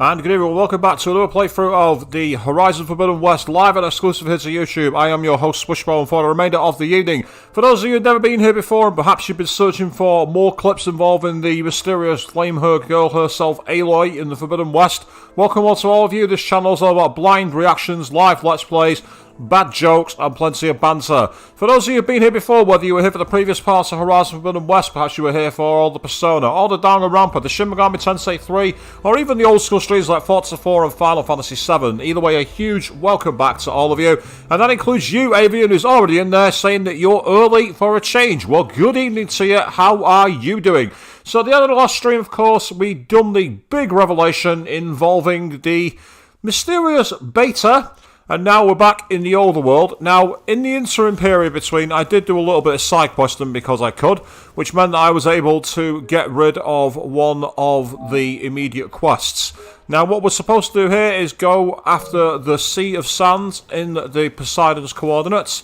And good evening, welcome back to another playthrough of the Horizon Forbidden West, live and exclusive here to YouTube. I am your host, Swishbone, for the remainder of the evening. For those of you who've never been here before, and perhaps you've been searching for more clips involving the mysterious flame-haired girl herself, Aloy, in the Forbidden West, welcome on to all of you. This channel is all about blind reactions, live let's plays, bad jokes, and plenty of banter. For those of you who've been here before, whether you were here for the previous parts of Horizon Forbidden West, perhaps you were here for all the Persona, all the Danganronpa, the Shin Megami Tensei 3, or even the old school streams like Forza 4 and Final Fantasy 7. Either way, a huge welcome back to all of you. And that includes you, Avian, who's already in there saying that you're early for a change. Well, good evening to you. How are you doing? So at the end of the last stream, of course, we done the big revelation involving the mysterious beta. And now we're back in the older world. Now, in the interim period between, I did do a little bit of side questing because I could, which meant that I was able to get rid of one of the immediate quests. Now, what we're supposed to do here is go after the Sea of Sands in the Poseidon's coordinates.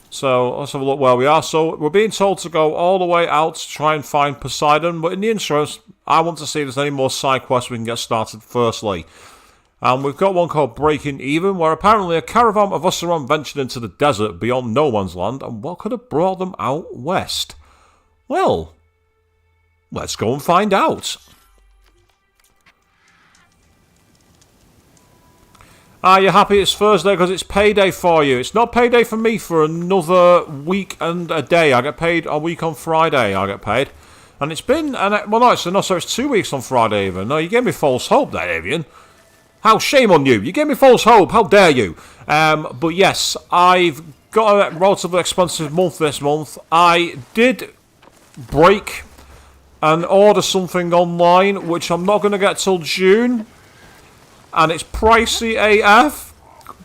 So, let's have a look where we are. So, we're being told to go all the way out to try and find Poseidon, but in the interim, I want to see if there's any more side quests we can get started firstly. And we've got one called Breaking Even, where apparently a caravan of Ussaron ventured into the desert beyond no man's land, and what could have brought them out west? Well, let's go and find out. Are you happy it's Thursday because it's payday for you? It's not payday for me for another week and a day. I get paid a week on Friday, I get paid. And it's been, well no, it's 2 weeks on Friday even. No, you gave me false hope there, Avian. How shame on you. You gave me false hope. How dare you? But yes, I've got a relatively expensive month this month. I did break and order something online, which I'm not going to get till June. And it's pricey AF,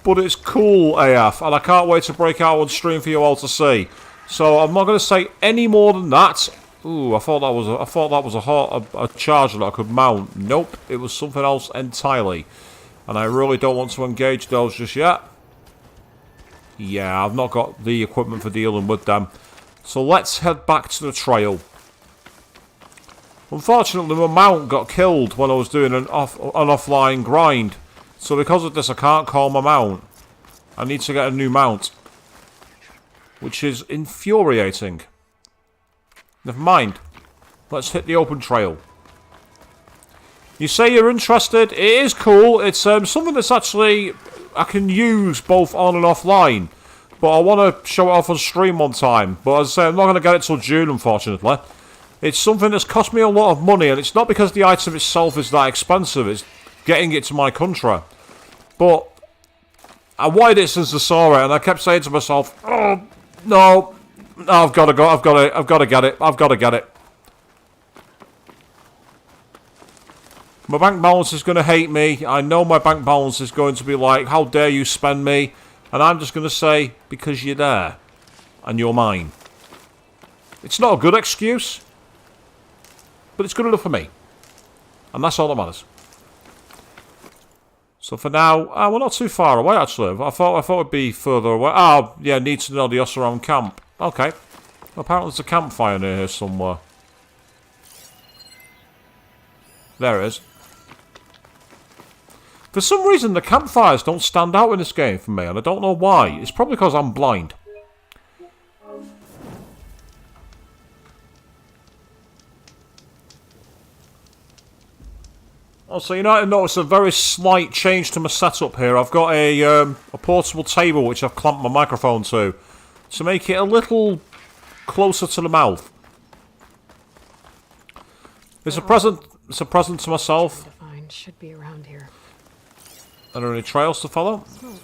but it's cool AF. And I can't wait to break out on stream for you all to see. So I'm not going to say any more than that. Ooh, I thought that was a charger that I could mount. Nope, it was something else entirely. And I really don't want to engage those just yet. Yeah, I've not got the equipment for dealing with them. So let's head back to the trail. Unfortunately, my mount got killed when I was doing an offline grind. So because of this, I can't call my mount. I need to get a new mount. Which is infuriating. Never mind. Let's hit the open trail. You say you're interested. It is cool. It's something that's actually I can use both on and offline. But I want to show it off on stream one time. But as I say, I'm not going to get it till June, unfortunately. It's something that's cost me a lot of money. And it's not because the item itself is that expensive. It's getting it to my country. But I wanted it since I saw it. And I kept saying to myself, oh, no. I've got to go. I've got to get it. I've got to get it. My bank balance is going to hate me. I know my bank balance is going to be like, how dare you spend me? And I'm just going to say, because you're there. And you're mine. It's not a good excuse. But it's good enough for me. And that's all that matters. So for now, we're not too far away actually. I thought it'd be further away. Oh, yeah, need to know the Ussaron camp. Okay. Well, apparently there's a campfire near here somewhere. There it is. For some reason, the campfires don't stand out in this game for me, and I don't know why. It's probably because I'm blind. Also, you might notice a very slight change to my setup here. I've got a portable table which I've clamped my microphone to make it a little closer to the mouth. It's a present. It's a present to myself. Should be around here. Are there any trails to follow? Smoke.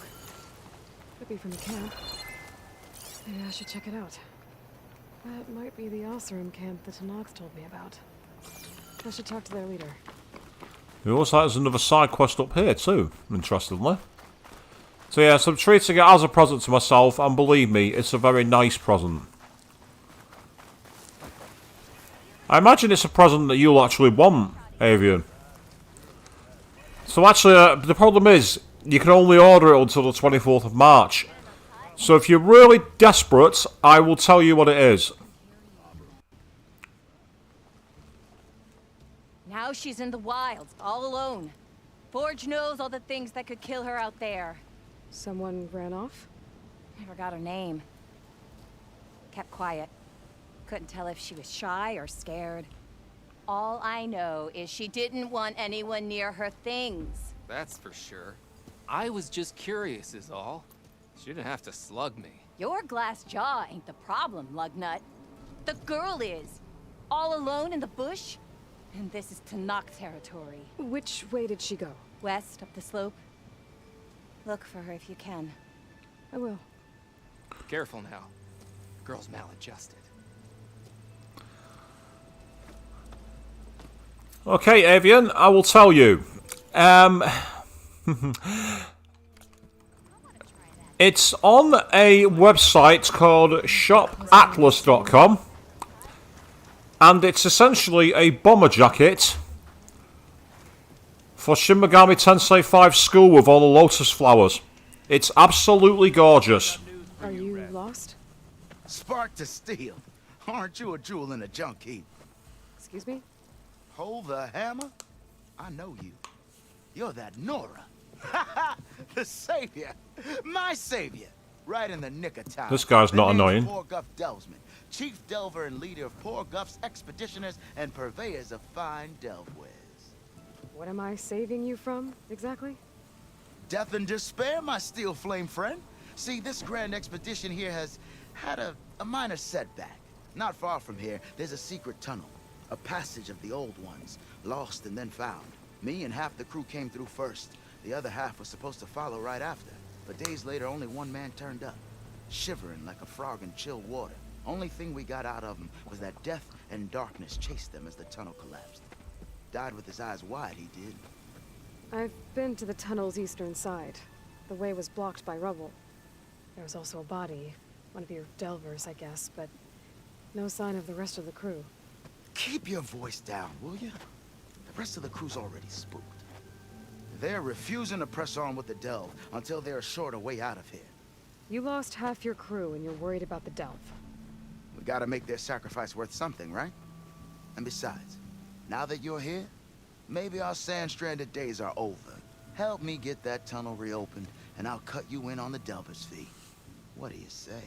Could be from the camp. Maybe I should check it out. That might be the Osram camp that Tanox told me about. I should talk to their leader. It looks like there's another side quest up here too, interestingly. So yeah, so I'm treating it as a present to myself, and believe me, it's a very nice present. I imagine it's a present that you'll actually want, Avian. So actually, the problem is, you can only order it until the 24th of March. So if you're really desperate, I will tell you what it is. Now she's in the wilds, all alone. Forge knows all the things that could kill her out there. Someone ran off? Never got her name. Kept quiet. Couldn't tell if she was shy or scared. All I know is she didn't want anyone near her things. That's for sure. I was just curious is all. She didn't have to slug me. Your glass jaw ain't the problem, lugnut. The girl is. All alone in the bush. And this is Tanakh territory. Which way did she go? West, up the slope. Look for her if you can. I will. Careful now. Girl's maladjusted. Okay, Avian, I will tell you. It's on a website called shopatlas.com. And it's essentially a bomber jacket for Shin Megami Tensei 5 School with all the lotus flowers. It's absolutely gorgeous. Are you lost? Spark to steel. Aren't you a jewel in a junk heap? Excuse me? Hold the hammer? I know you. You're that Nora. The savior. My savior. Right in the nick of time. This guy's not The name's annoying. Poor Guff Delvesman, chief delver and leader of Poor Guff's expeditioners and purveyors of fine delvewares. What am I saving you from, exactly? Death and despair, my steel flame friend. See, this grand expedition here has had a minor setback. Not far from here, there's a secret tunnel. A passage of the old ones, lost and then found. Me and half the crew came through first. The other half was supposed to follow right after. But days later, only one man turned up, shivering like a frog in chill water. Only thing we got out of him was that death and darkness chased them as the tunnel collapsed. Died with his eyes wide, he did. I've been to the tunnel's eastern side. The way was blocked by rubble. There was also a body. One of your delvers, I guess, but no sign of the rest of the crew. Keep your voice down, will you? The rest of the crew's already spooked. They're refusing to press on with the delve until they're assured a way out of here. You lost half your crew and you're worried about the delve. We gotta make their sacrifice worth something, right? And besides, now that you're here, maybe our sand-stranded days are over. Help me get that tunnel reopened, and I'll cut you in on the delver's fee. What do you say?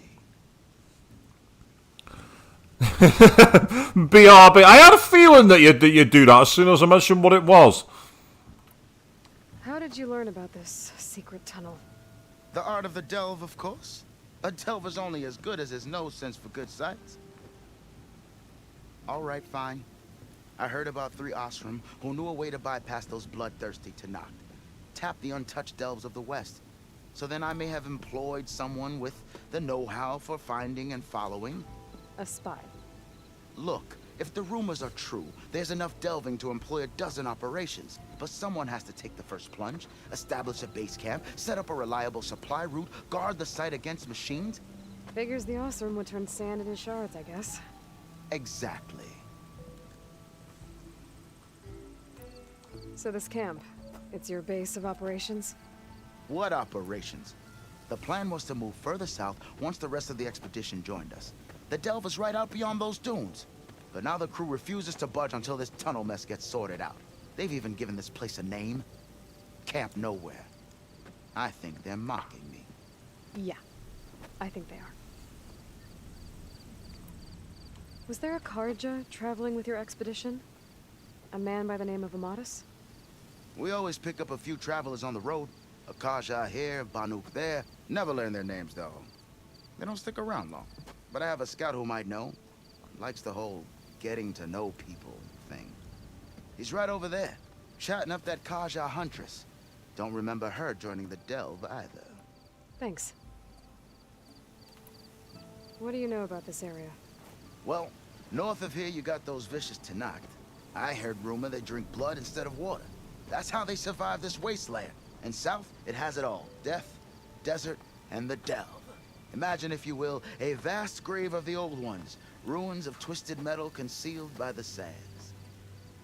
BRB. I had a feeling that you'd do that as soon as I mentioned what it was. How did you learn about this secret tunnel? The art of the delve, of course. A delver's only as good as his nose sense for good sights. All right, fine. I heard about 3 Osram who knew a way to bypass those bloodthirsty Tanakh. Tap the untouched delves of the West. So then I may have employed someone with the know-how for finding and following. A spy. Look, if the rumors are true, there's enough delving to employ a dozen operations. But someone has to take the first plunge, establish a base camp, set up a reliable supply route, guard the site against machines. Figures the Osram would turn sand into shards, I guess. Exactly. So this camp, it's your base of operations? What operations? The plan was to move further south once the rest of the expedition joined us. The delve is right out beyond those dunes. But now the crew refuses to budge until this tunnel mess gets sorted out. They've even given this place a name. Camp Nowhere. I think they're mocking me. Yeah, I think they are. Was there a Karja traveling with your expedition? A man by the name of Amatus? We always pick up a few travelers on the road. A Kaja here, Banuk there. Never learn their names, though. They don't stick around long. But I have a scout who might know. Likes the whole getting to know people thing. He's right over there, chatting up that Kaja huntress. Don't remember her joining the delve either. Thanks. What do you know about this area? Well, north of here you got those vicious Tanakh. I heard rumor they drink blood instead of water. That's how they survive this wasteland. And south, it has it all. Death, desert, and the delve. Imagine, if you will, a vast grave of the old ones. Ruins of twisted metal concealed by the sands.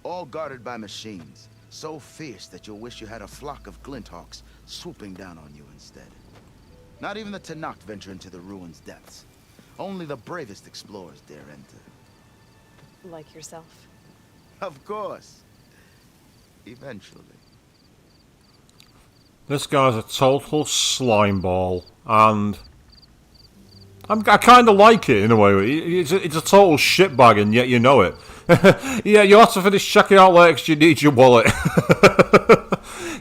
All guarded by machines. So fierce that you'll wish you had a flock of glinthawks swooping down on you instead. Not even the Tanakh venture into the ruins' depths. Only the bravest explorers dare enter. Like yourself. Of course. Eventually. This guy's a total slime ball, and I kind of like it in a way. It's a total shitbag, and yet you know it. Yeah, you'll have to finish checking out later because you need your wallet.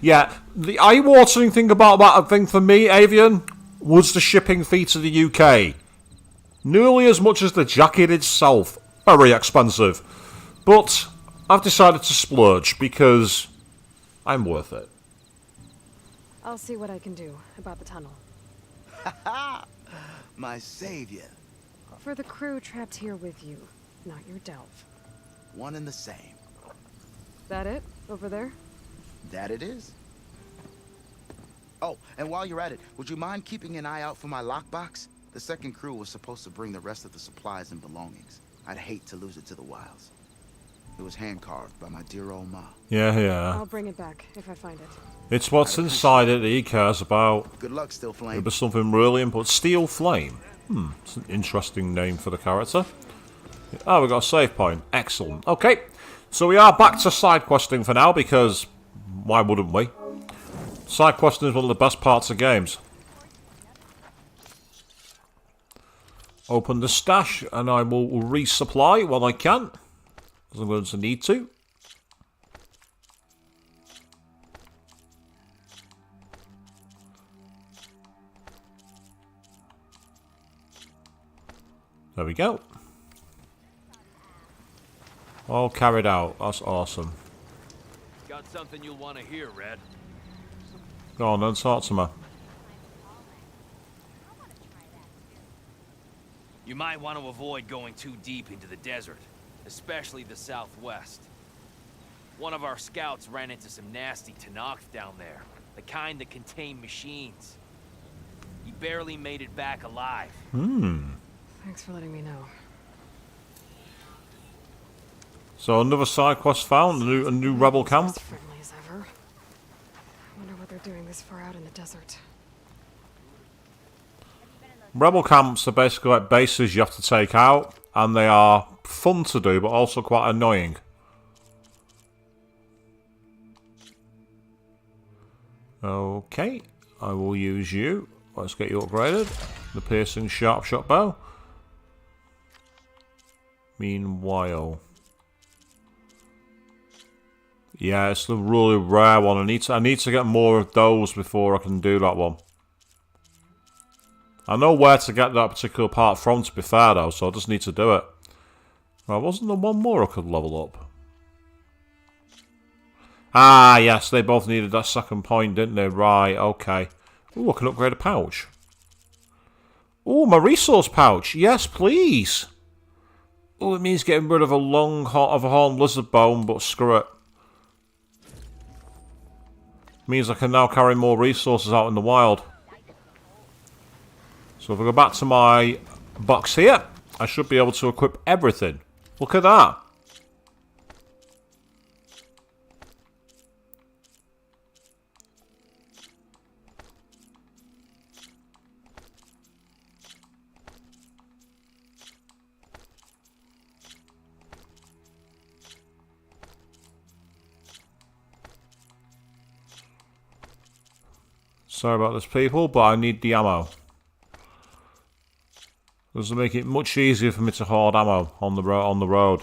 Yeah, the eye-watering thing about that thing for me, Avian, was the shipping fee to the UK. Nearly as much as the jacket itself. Very expensive. But I've decided to splurge because I'm worth it. I'll see what I can do about the tunnel. My savior. For the crew trapped here with you, not your delve. One and the same. That it? Over there? That it is. Oh, and while you're at it, would you mind keeping an eye out for my lockbox? The second crew was supposed to bring the rest of the supplies and belongings. I'd hate to lose it to the wilds. It was hand-carved by my dear old ma. Yeah. I'll bring it back if I find it. It's what's inside it that he cares about. Good luck, Steel Flame. It'll be something really important. Steel Flame. It's an interesting name for the character. Oh, we got a save point. Excellent. Okay, so we are back to side questing for now because why wouldn't we? Side questing is one of the best parts of games. Open the stash and I will resupply when I can, as I'm going to need to. There we go. All carried out. That's awesome. Got something you'll want to hear, Red. Go on then, talk to me. You might want to avoid going too deep into the desert, especially the southwest. One of our scouts ran into some nasty Tenakth down there, the kind that contain machines. He barely made it back alive. Thanks for letting me know. So another side quest found, a new rebel camp. As friendly as ever. I wonder what they're doing this far out in the desert. Rebel camps are basically like bases you have to take out, and they are fun to do, but also quite annoying. Okay, I will use you. Let's get you upgraded. The piercing sharp shot bow. Meanwhile, yeah, it's the really rare one. I need to get more of those before I can do that one. I know where to get that particular part from, to be fair though, so I just need to do it. Right, wasn't there one more I could level up? Ah, yes, they both needed that second point, didn't they? Right, okay. Ooh, I can upgrade a pouch. Ooh, my resource pouch. Yes, please. Ooh, it means getting rid of a horn lizard bone, but screw it. Means I can now carry more resources out in the wild. So if I go back to my box here, I should be able to equip everything. Look at that. Sorry about this, people, but I need the ammo. This will make it much easier for me to hoard ammo on the road.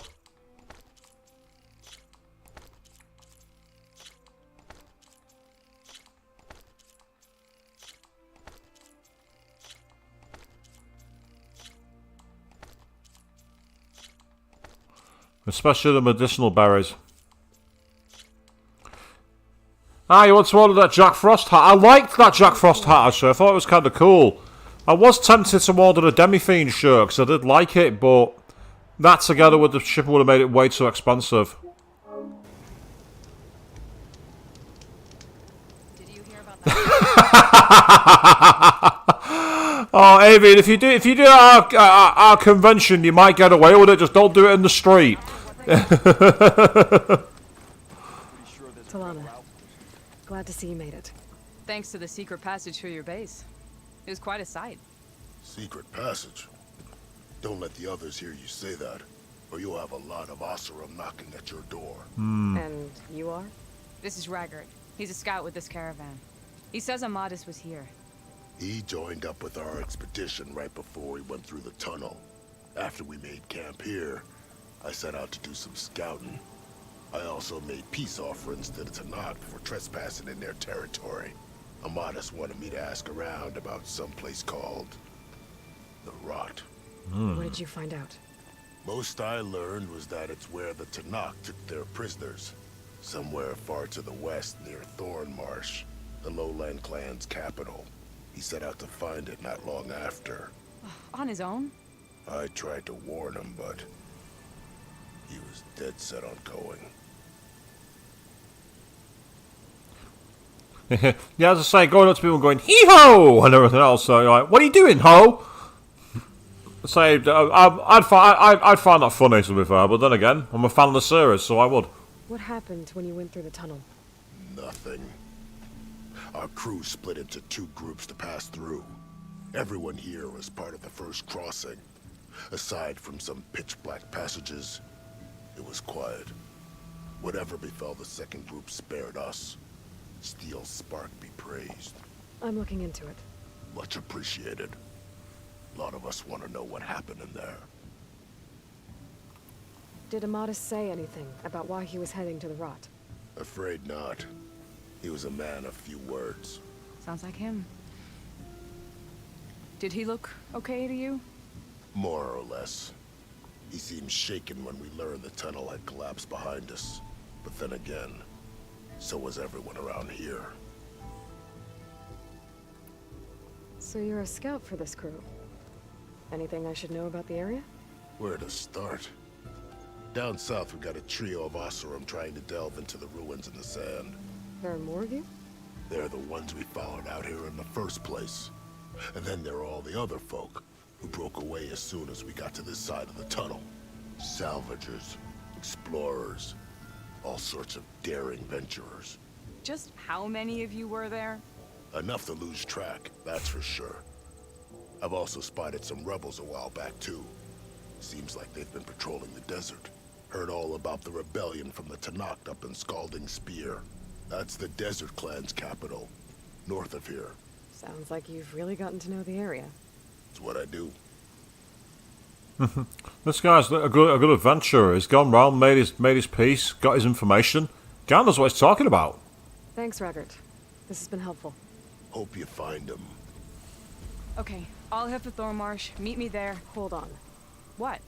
Especially the medicinal berries. Ah, you want to order that Jack Frost hat? I liked that Jack Frost hat, actually. I thought it was kind of cool. I was tempted to order a Demi-Fiend shirt, because I did like it, but that together with the shipping would have made it way too expensive. Did you hear about that? Oh, Avian, if you do our convention, you might get away with it. Just don't do it in the street. Talana, glad to see you made it. Thanks to the secret passage through your base. It was quite a sight. Secret passage? Don't let the others hear you say that, or you'll have a lot of Oseram knocking at your door. And you are? This is Raggart. He's a scout with this caravan. He says Amadis was here. He joined up with our expedition right before we went through the tunnel. After we made camp here, I set out to do some scouting. I also made peace offerings to the Tanakh for trespassing in their territory. Amadis wanted me to ask around about some place called the Rot. What did you find out? Most I learned was that it's where the Tanakh took their prisoners. Somewhere far to the west near Thornmarsh, the Lowland clan's capital. He set out to find it not long after. On his own? I tried to warn him, but he was dead set on going. Yeah, as I say, going up to people and going, hee-ho! And everything else, so you're like, what are you doing, ho? Say, I'd find that funny, to be fair, but then again, I'm a fan of the series, so I would. What happened when you went through the tunnel? Nothing. Our crew split into two groups to pass through. Everyone here was part of the first crossing. Aside from some pitch-black passages, it was quiet. Whatever befell the second group spared us. Steel Spark be praised. I'm looking into it. Much appreciated. A lot of us want to know what happened in there. Did Amadis say anything about why he was heading to the Rot? Afraid not. He was a man of few words. Sounds like him. Did he look okay to you? More or less. He seemed shaken when we learned the tunnel had collapsed behind us. But then again, so was everyone around here. So you're a scout for this crew. Anything I should know about the area? Where to start? Down south, we got a trio of Oseram trying to delve into the ruins in the sand. There are more of you? They're the ones we followed out here in the first place. And then there are all the other folk, who broke away as soon as we got to this side of the tunnel. Salvagers, explorers, all sorts of daring venturers. Just how many of you were there? Enough to lose track, that's for sure. I've also spotted some rebels a while back, too. Seems like they've been patrolling the desert. Heard all about the rebellion from the Tanakh up in Scalding Spear. That's the Desert Clan's capital, north of here. Sounds like you've really gotten to know the area. It's what I do. This guy's a good adventurer. He's gone round, made his peace, got his information. Guy knows what he's talking about. Thanks, Raggart. This has been helpful. Hope you find him. Okay, I'll head for Thornmarsh. Meet me there. Hold on. What?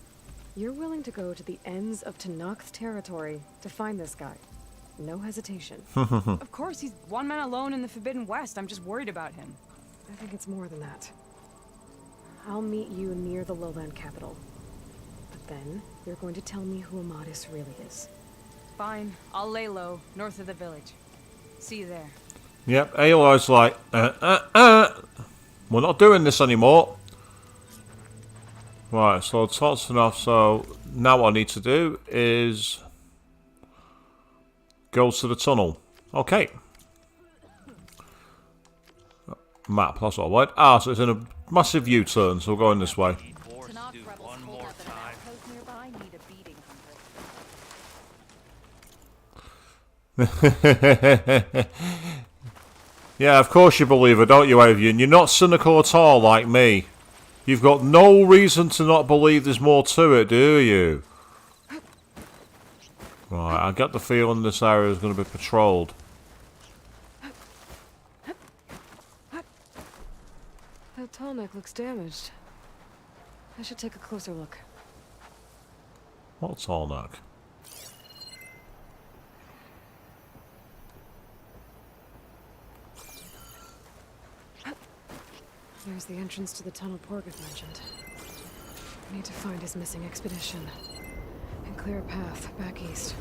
You're willing to go to the ends of Tanakh's territory to find this guy. No hesitation. Of course, he's one man alone in the Forbidden West. I'm just worried about him. I think it's more than that. I'll meet you near the lowland capital. But then, you're going to tell me who Amadis really is. Fine, I'll lay low, north of the village. See you there. Yep, Aloy's like, we're not doing this anymore. Right, so that's enough. So now what I need to do is go to the tunnel. Okay. Map, that's what I want. Ah, so it's in a massive U-turn, so we're going this way. Tanakh rebels hold up at an outpost nearby. Need a beating, Hunter. Yeah, of course you believe her, don't you, Avian? You're not cynical at all like me. You've got no reason to not believe there's more to it, do you? Right, I get the feeling this area is going to be patrolled. That tall neck looks damaged. I should take a closer look. What tall neck? There's the entrance to the tunnel Porgeth mentioned. I need to find his missing expedition and clear a path back east.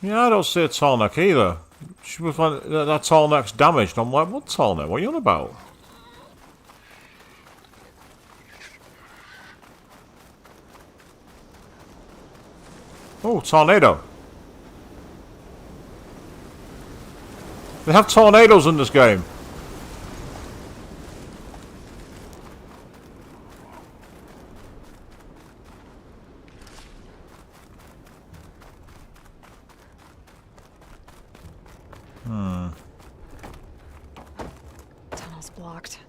Yeah, I don't see a tall neck either. She was like, that tall neck's damaged. I'm like, what tall neck? What are you on about? Oh, tornado. They have tornadoes in this game. Tunnel's blocked.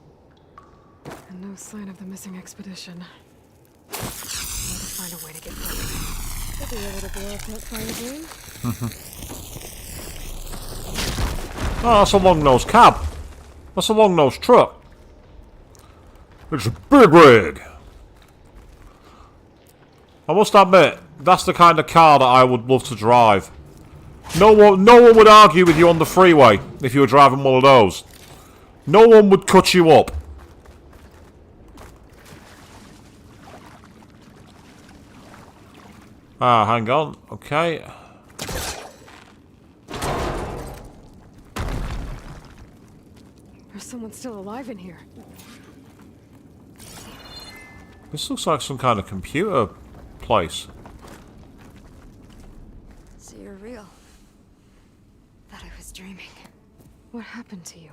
And no sign of the missing expedition. I'll have to find a way to get through. I'll be able to blow up that fire again. Oh, that's a long-nosed cab. That's a long-nosed truck. It's a big rig. I must admit, that's the kind of car that I would love to drive. No one would argue with you on the freeway if you were driving one of those. No one would cut you up. Ah, hang on. Okay. There's someone still alive in here. This looks like some kind of computer place. So you're real. Thought I was dreaming. What happened to you?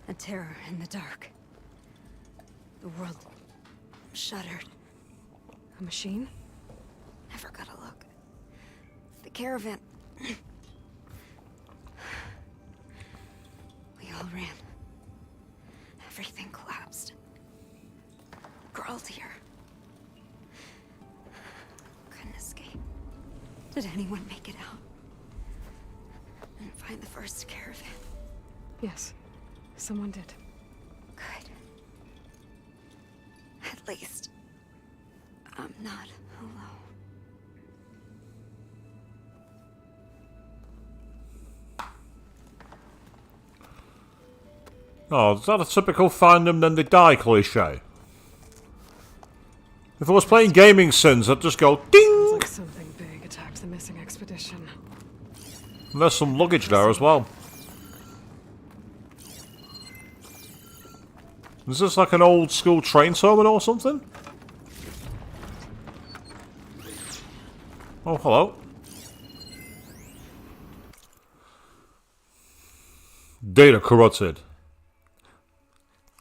A terror in the dark. The world shuddered. A machine? Never got a look. The caravan. We all ran. Everything collapsed. Crawled here. Couldn't escape. Did anyone make it out? And find the first caravan? Yes. Someone did. Good. At least I'm not alone. Oh, is that a typical find them then they die cliche? If I was playing Gaming Sins, I'd just go ding! Sounds like something big attacked the missing expedition. And there's some luggage there as well. Is this like an old school train terminal or something? Oh, hello. Data corrupted.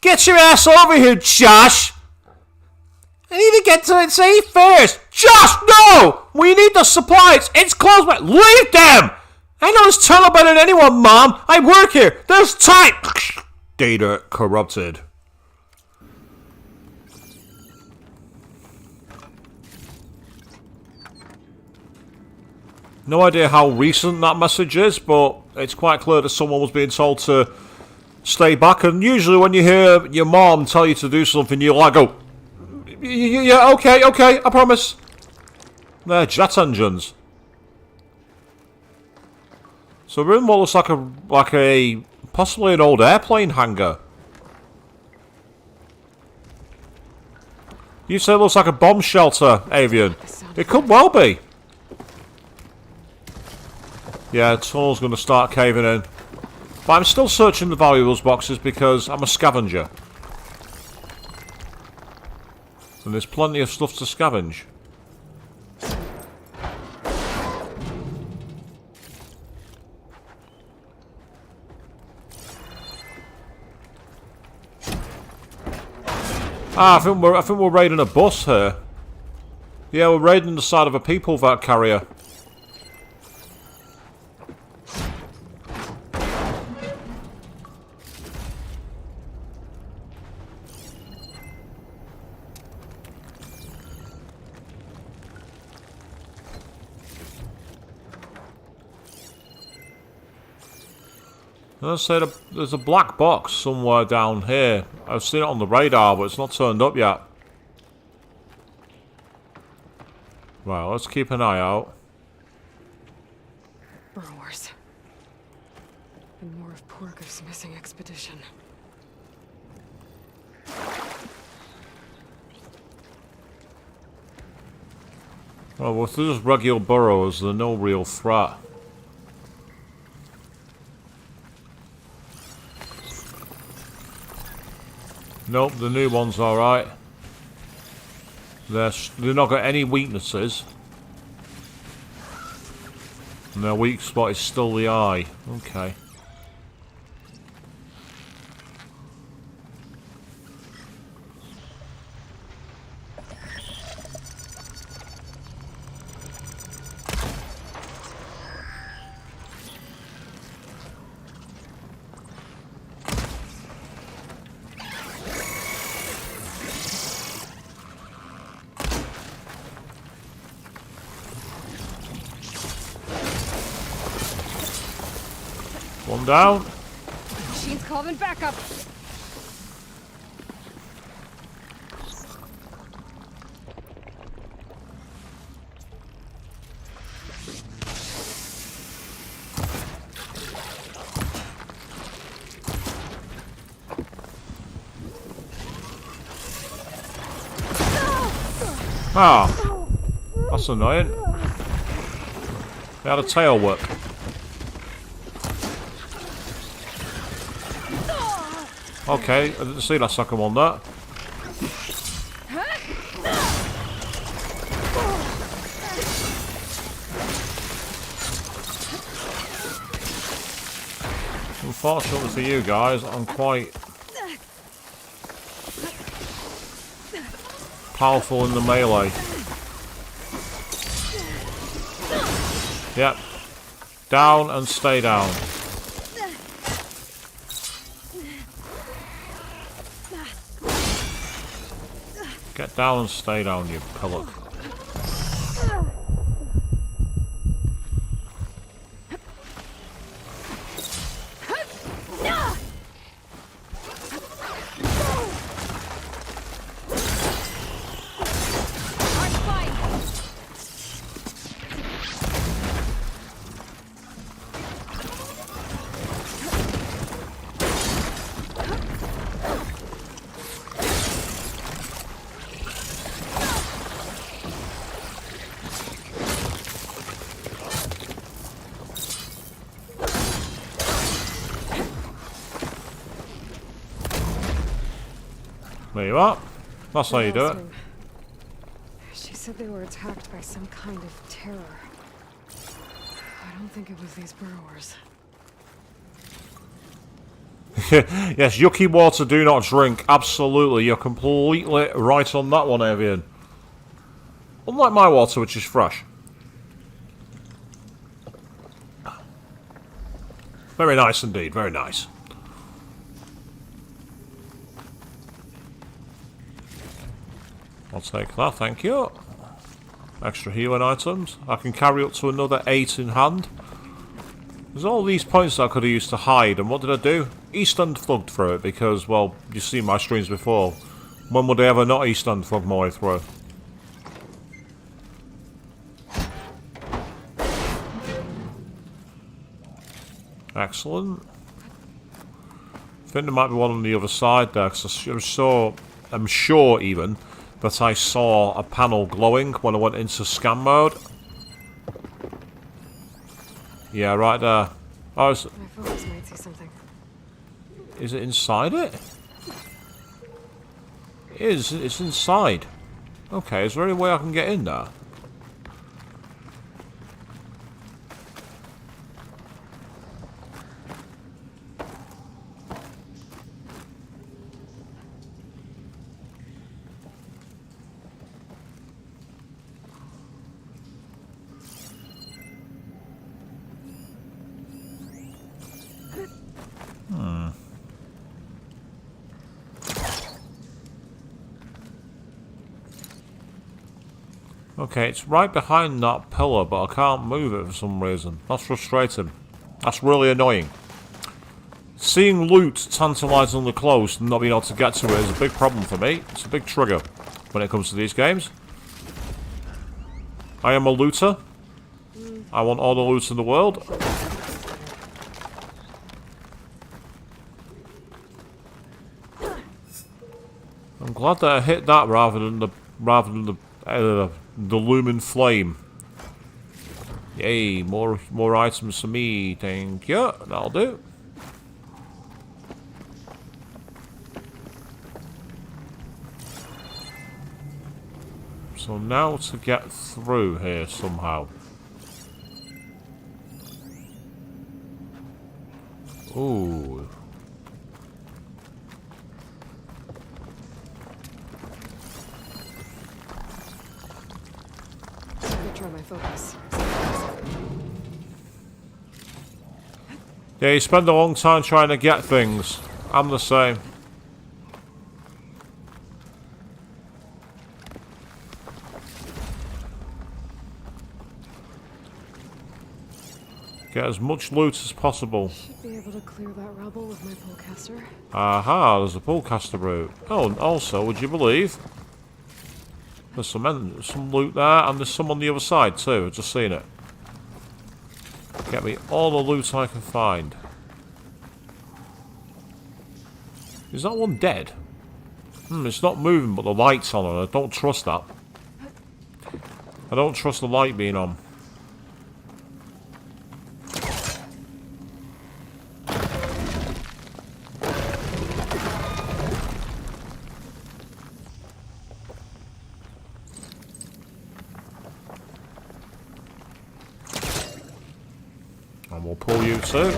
Get your ass over here, Josh! I need to get to it safe first! Josh, no! We need the supplies! It's close by! Leave them! I know this tunnel better than anyone, Mom! I work here! There's time! Data corrupted. No idea how recent that message is, but it's quite clear that someone was being told to stay back. And usually when you hear your mom tell you to do something, you're like, oh, yeah, okay, I promise. They're jet engines. So we're in what looks like a possibly an old airplane hangar. You say it looks like a bomb shelter, Avian. It could well be. Yeah, the tunnel's going to start caving in. But I'm still searching the valuables boxes because I'm a scavenger. And there's plenty of stuff to scavenge. Ah, I think we're raiding a bus here. Yeah, we're raiding the side of a people carrier. Let's say there's a black box somewhere down here. I've seen it on the radar, but it's not turned up yet. Well, let's keep an eye out. Burrowers. And more of Porker's missing expedition. Well, if they're just regular burrows, they're no real threat. Nope, the new one's alright. They've not got any weaknesses. And their weak spot is still the eye. Okay. One down. Machine's calling backup. Ah, that's annoying. They had a tail whip. Okay, I didn't see that second one there. Unfortunately for you guys, I'm quite powerful in the melee. Yep. Down and stay down. Get down and stay down, you pillock. There you are. That's how you do it. She said they were attacked by some kind of terror. I don't think it was these burrowers. Yes, yucky water do not drink. Absolutely, you're completely right on that one, Avian. Unlike my water, which is fresh. Very nice indeed, very nice. I'll take that, thank you. Extra healing items. I can carry up to another 8 in hand. There's all these points that I could have used to hide, and what did I do? East End thugged through it because, well, you've seen my streams before. When would I ever not East End thug my way through? Excellent. I think there might be one on the other side there, because I'm sure even that I saw a panel glowing when I went into scan mode. Yeah, right there. Oh, My focus might see something. is it inside it? It is. It's inside. Okay, is there any way I can get in there? Okay, it's right behind that pillar, but I can't move it for some reason. That's frustrating. That's really annoying. Seeing loot tantalisingly close and not being able to get to it is a big problem for me. It's a big trigger when it comes to these games. I am a looter. I want all the loot in the world. I'm glad that I hit that rather than the lumen flame. Yay, more items for me, thank you. That'll do. So now to get through here somehow. Ooh. Try my focus. Yeah, you spend a long time trying to get things. I'm the same. Get as much loot as possible. Should be able to clear that rubble with my pullcaster. Aha, there's a pullcaster route. Oh, and also, would you believe? There's some loot there, and there's some on the other side too. I've just seen it. Get me all the loot I can find. Is that one dead? It's not moving, but the light's on, and I don't trust that. I don't trust the light being on. And we'll pull you too.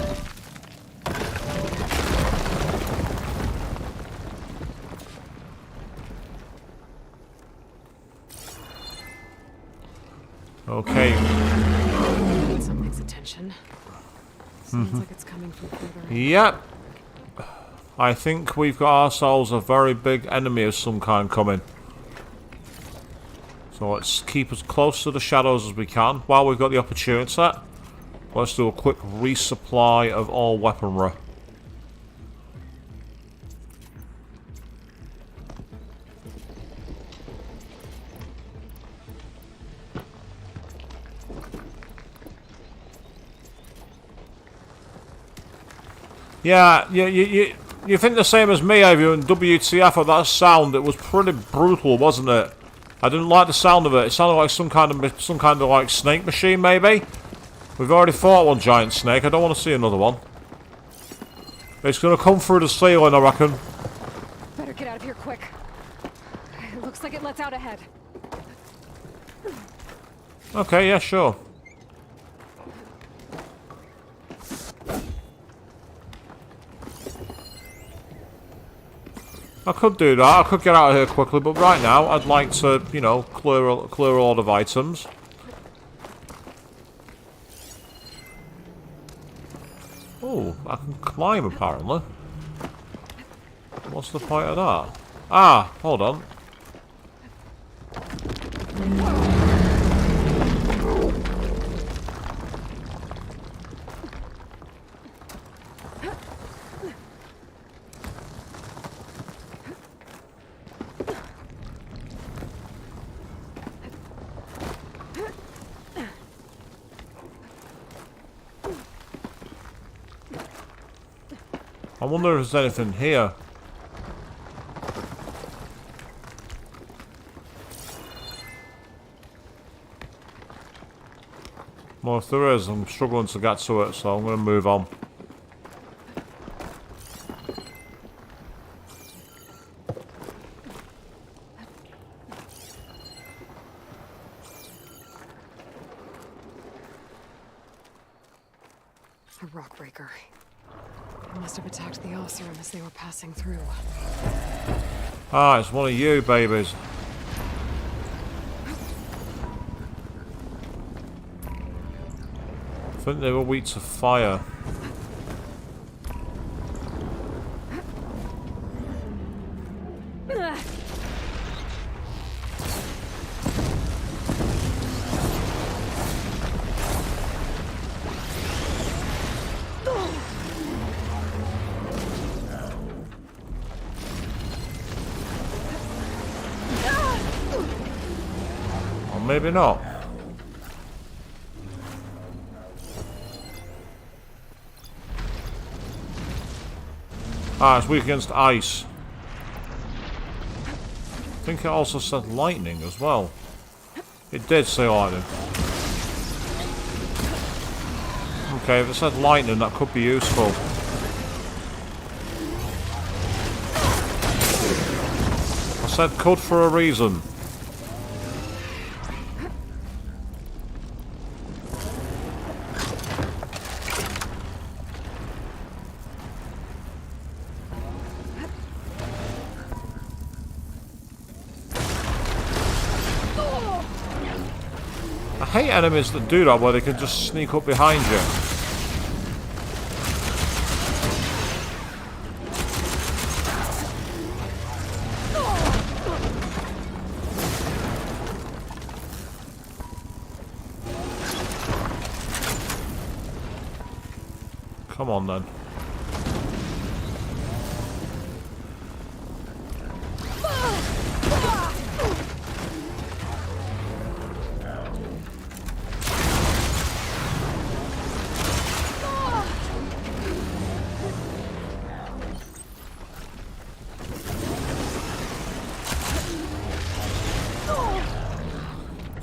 Okay. Something's attention. Sounds like it's coming from further. Yep. I think we've got ourselves a very big enemy of some kind coming. So let's keep as close to the shadows as we can while we've got the opportunity. Let's do a quick resupply of all weaponry. Yeah, you think the same as me, have you? And WTF at that sound? It was pretty brutal, wasn't it? I didn't like the sound of it. It sounded like some kind of like snake machine, maybe. We've already fought one giant snake. I don't want to see another one. It's going to come through the ceiling, I reckon. Better get out of here quick. It looks like it lets out ahead. Okay, yeah, sure. I could do that. I could get out of here quickly, but right now I'd like to, you know, clear a lot of items. Oh, I can climb apparently. What's the point of that? Ah, hold on. I wonder if there's anything here. Well, if there is, I'm struggling to get to it, so I'm going to move on. A rock breaker. They must have attacked the Oseram as they were passing through. Ah, it's one of you, babies. I think they were weak to fire. Or maybe not. Ah, it's weak against ice. I think it also said lightning as well. It did say lightning. Okay, if it said lightning, that could be useful. I said could for a reason. I hate enemies that do that where they can just sneak up behind you. Come on then.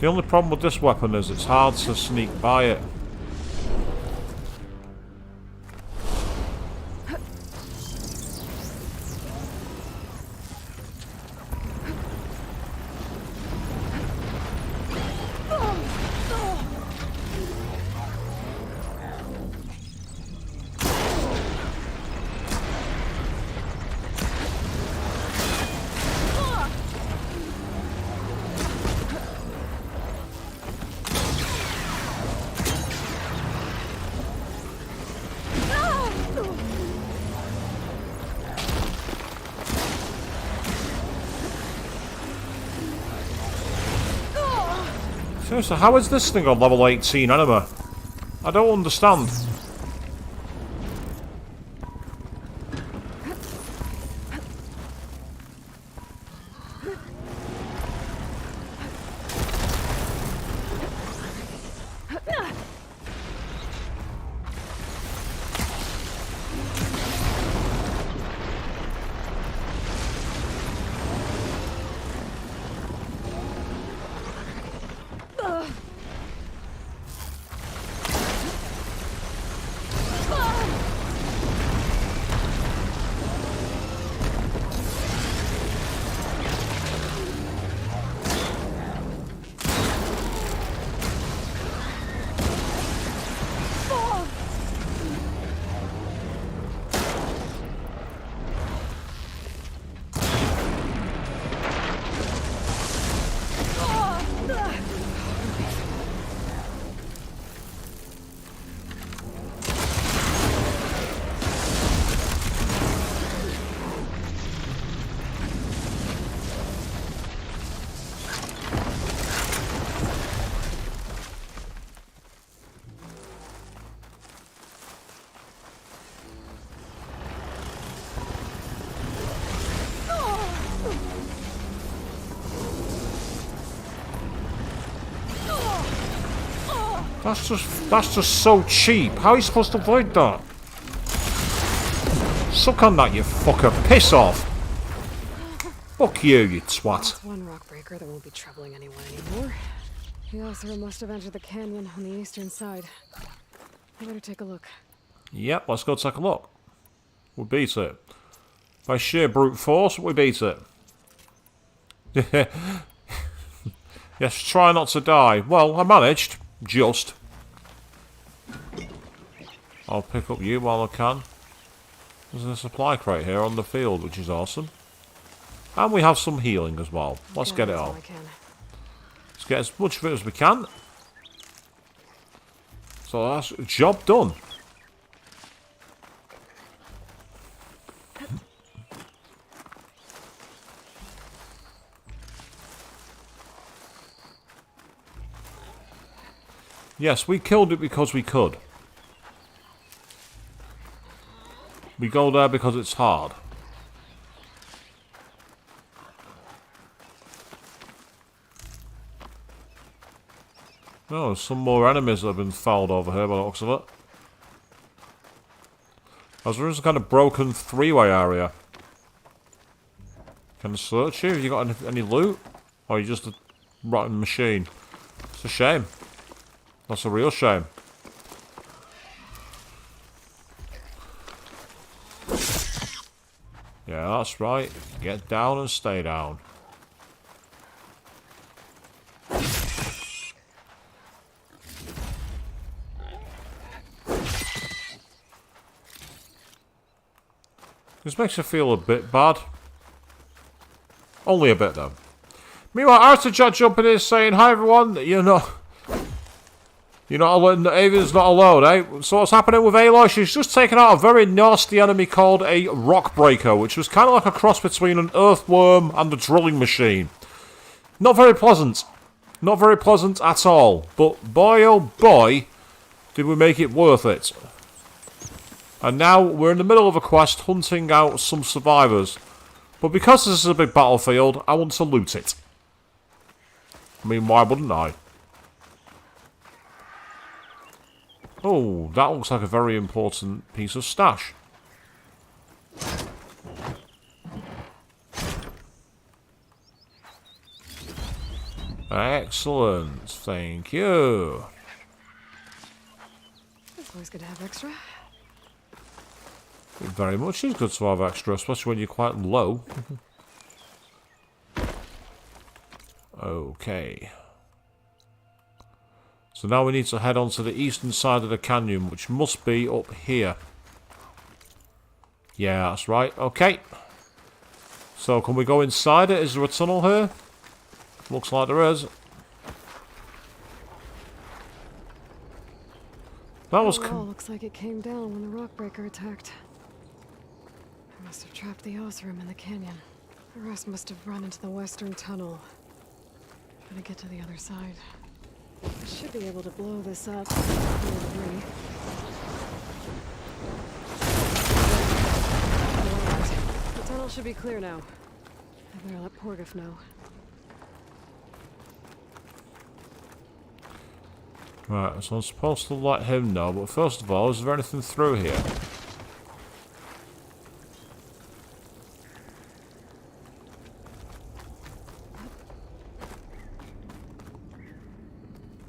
The only problem with this weapon is it's hard to sneak by it. Seriously, how is this thing on level 18 anima? I don't understand. That's just so cheap. How are you supposed to avoid that? Suck on that, you fucker. Piss off. Fuck you, you twat. That's one rock breaker that won't be troubling anyone anymore. The Oseram must have entered the canyon on the eastern side. I better take a look. Yep, let's go take a look. We beat it. By sheer brute force, we beat it. Yes, try not to die. Well, I managed. Just. I'll pick up you while I can. There's a supply crate here on the field, which is awesome. And we have some healing as well. Let's get it on. Let's get as much of it as we can. So that's job done. Yes, we killed it because we could. We go there because it's hard. Oh, there's some more enemies that have been fouled over here by the looks of it. As there is a kind of broken three-way area. Can I search you? Have you got any loot? Or are you just a rotten machine? It's a shame. That's a real shame. Yeah, that's right. Get down and stay down. This makes you feel a bit bad. Only a bit, though. Meanwhile, Arthur Judge jumping in saying, "Hi everyone, You're not alone. Avian's not alone, eh? So what's happening with Aloy? She's just taken out a very nasty enemy called a rock breaker, which was kind of like a cross between an earthworm and a drilling machine. Not very pleasant. Not very pleasant at all. But boy, oh boy, did we make it worth it. And now we're in the middle of a quest hunting out some survivors. But because this is a big battlefield, I want to loot it. I mean, why wouldn't I? Oh, that looks like a very important piece of stash. Excellent, thank you. It's always good to have extra. It very much is good to have extra, especially when you're quite low. Okay. So now we need to head on to the eastern side of the canyon, which must be up here. Yeah, that's right. Okay. So can we go inside it? Is there a tunnel here? Looks like there is. That was... The wall looks like it came down when the rockbreaker attacked. I must have trapped the Oseram in the canyon. The rest must have run into the western tunnel. Gotta get to the other side. I should be able to blow this up. The tunnel should be clear now. I better let Porgif know. Right, so I'm supposed to let him know, but first of all, is there anything through here?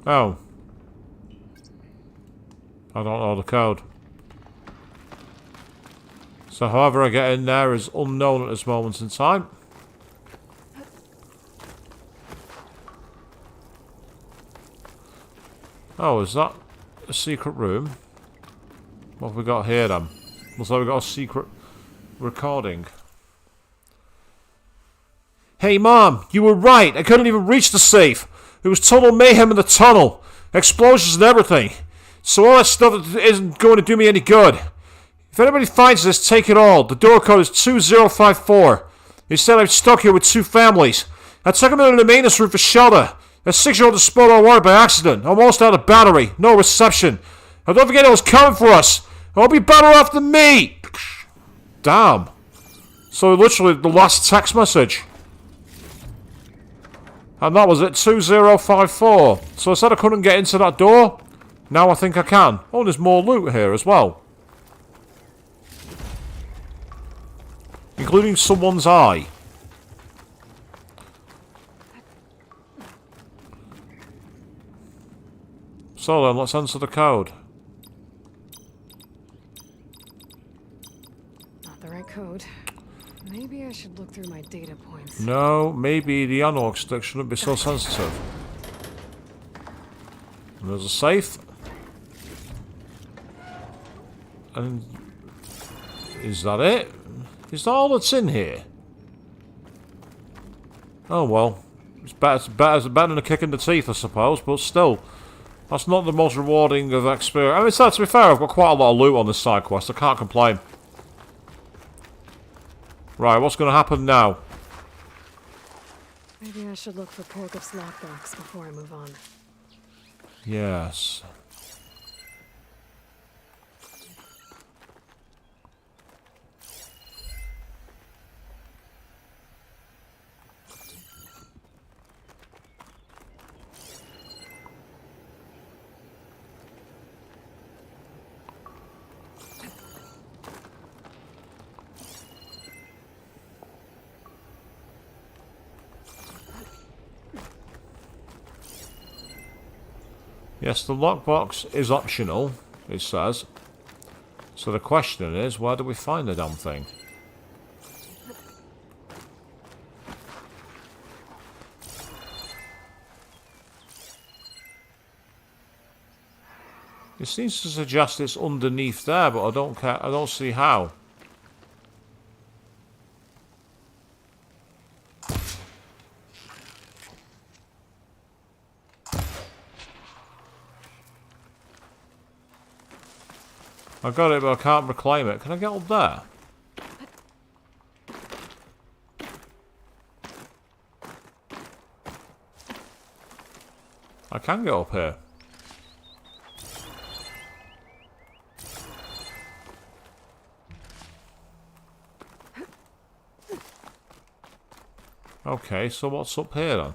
Oh. I don't know the code. So however I get in there is unknown at this moment in time. Oh, is that a secret room? What have we got here then? Looks like we got a secret recording. Hey Mom, you were right. I couldn't even reach the safe. It was total mayhem in the tunnel. Explosions and everything. So all that stuff isn't going to do me any good. If anybody finds this, take it all. The door code is 2054. They said I'm stuck here with two families. I took them into the maintenance room for shelter. A 6-year-old exploded on water by accident. Almost out of battery. No reception. And don't forget it was coming for us. I'll be better off than me. Damn. So literally the last text message. And that was it, 2054. So I said I couldn't get into that door. Now I think I can. Oh, there's more loot here as well. Including someone's eye. So then, let's enter the code. Not the right code. Maybe I should look through my data points. No, maybe the analog stick shouldn't be so sensitive. And there's a safe. And is that it? Is that all that's in here? Oh well. It's better than a kick in the teeth, I suppose, but still. That's not the most rewarding of experience. I mean, to be fair, I've got quite a lot of loot on this side quest. I can't complain. Right, what's going to happen now? Maybe I should look for Porgif's lockbox before I move on. Yes. Yes, the lockbox is optional, it says. So the question is, where do we find the damn thing? It seems to suggest it's underneath there, but I don't see how. I got it, but I can't reclaim it. Can I get up there? I can get up here. Okay, so what's up here then?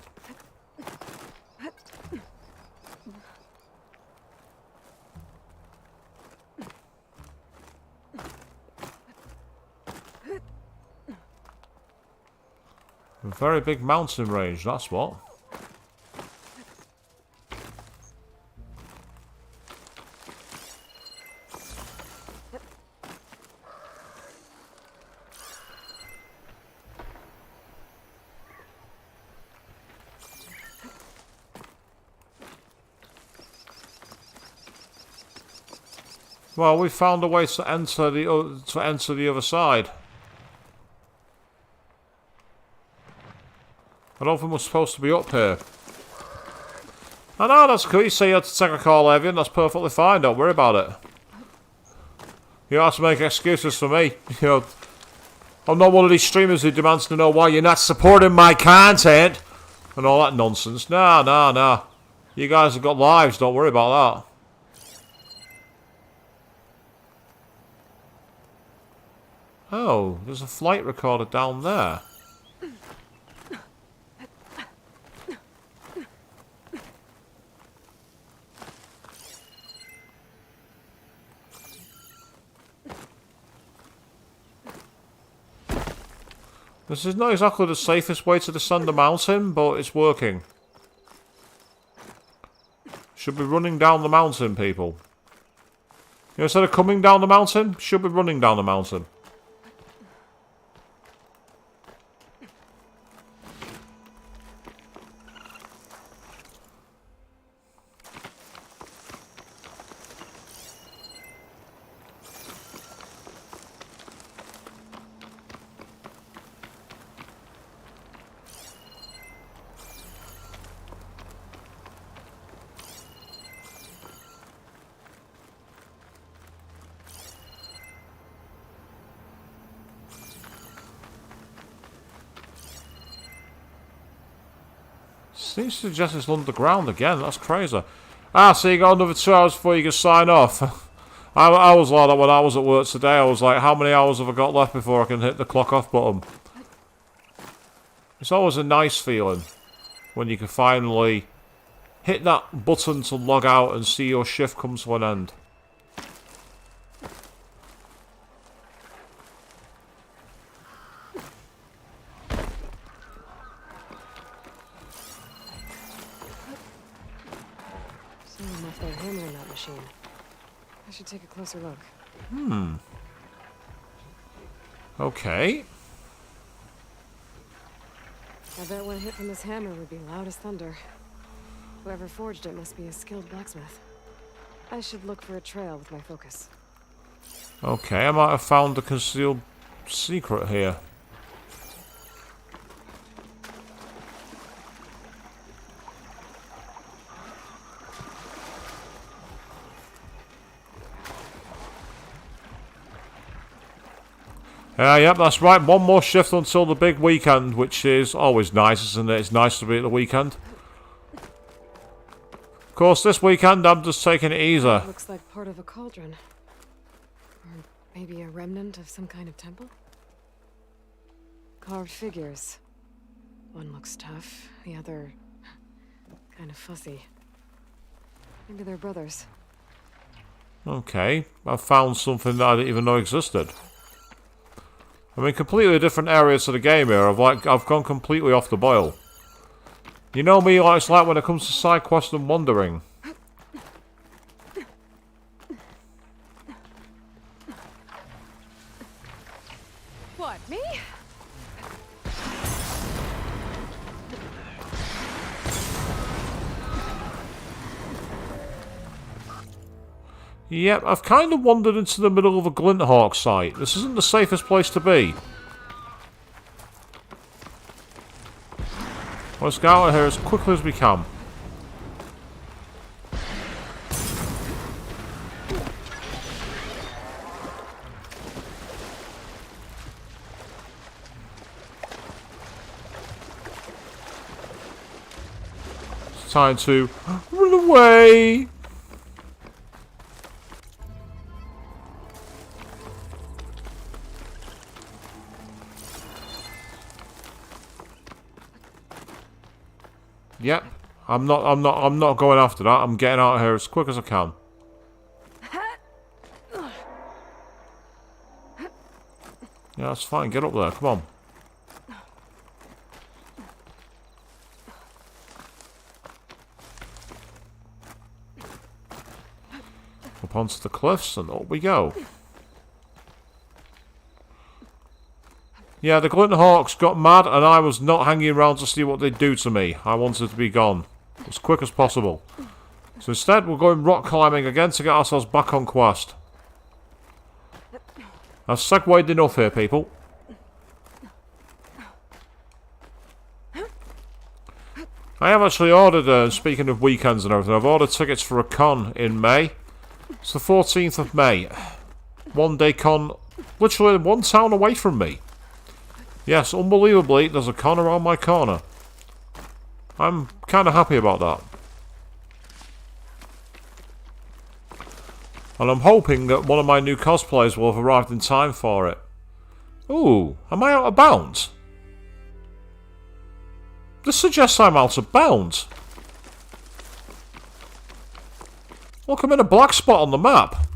A very big mountain range, that's what. Well, we found a way to enter the other side. I don't think we're supposed to be up here. I know, that's cool. You say you had to take a call, Evian. That's perfectly fine. Don't worry about it. You don't have to make excuses for me. You know, I'm not one of these streamers who demands to know why you're not supporting my content and all that nonsense. Nah. You guys have got lives. Don't worry about that. Oh, there's a flight recorder down there. This is not exactly the safest way to descend the mountain, but it's working. Should be running down the mountain, people. You know, instead of coming down the mountain, should be running down the mountain. Seems to suggest it's underground again. That's crazy. Ah, so you got another 2 hours before you can sign off. I was like that when I was at work today. I was like, how many hours have I got left before I can hit the clock off button? It's always a nice feeling when you can finally hit that button to log out and see your shift come to an end. Someone left their hammer in that machine. I should take a closer look. Okay. I bet one hit from this hammer would be loud as thunder. Whoever forged it must be a skilled blacksmith. I should look for a trail with my focus. Okay, I might have found a concealed secret here. Yep, that's right. One more shift until the big weekend, which is always nice, isn't it? It's nice to be at the weekend. Of course, this weekend I'm just taking it easy. Looks like part of a cauldron. Or maybe a remnant of some kind of temple? Carved figures. One looks tough, the other kind of fussy. Maybe they're brothers. Okay, I found something that I didn't even know existed. I mean, completely different areas to the game here. I've gone completely off the boil. You know me, like it's like when it comes to side quests and wandering. What, me? Yep, I've kind of wandered into the middle of a Glinthawk site. This isn't the safest place to be. Let's get out of here as quickly as we can. It's time to run away! Yep. I'm not going after that. I'm getting out of here as quick as I can. Yeah, that's fine. Get up there. Come on. Up onto the cliffs and up we go. Yeah, the Glint Hawks got mad and I was not hanging around to see what they'd do to me. I wanted to be gone as quick as possible. So instead we're going rock climbing again to get ourselves back on quest. I've segued enough here, people. I have actually ordered, speaking of weekends and everything, I've ordered tickets for a con in May. It's the 14th of May. One day con, literally one town away from me. Yes, unbelievably, there's a con around my corner. I'm kind of happy about that. And I'm hoping that one of my new cosplayers will have arrived in time for it. Ooh, am I out of bounds? This suggests I'm out of bounds. Look, I'm in a black spot on the map.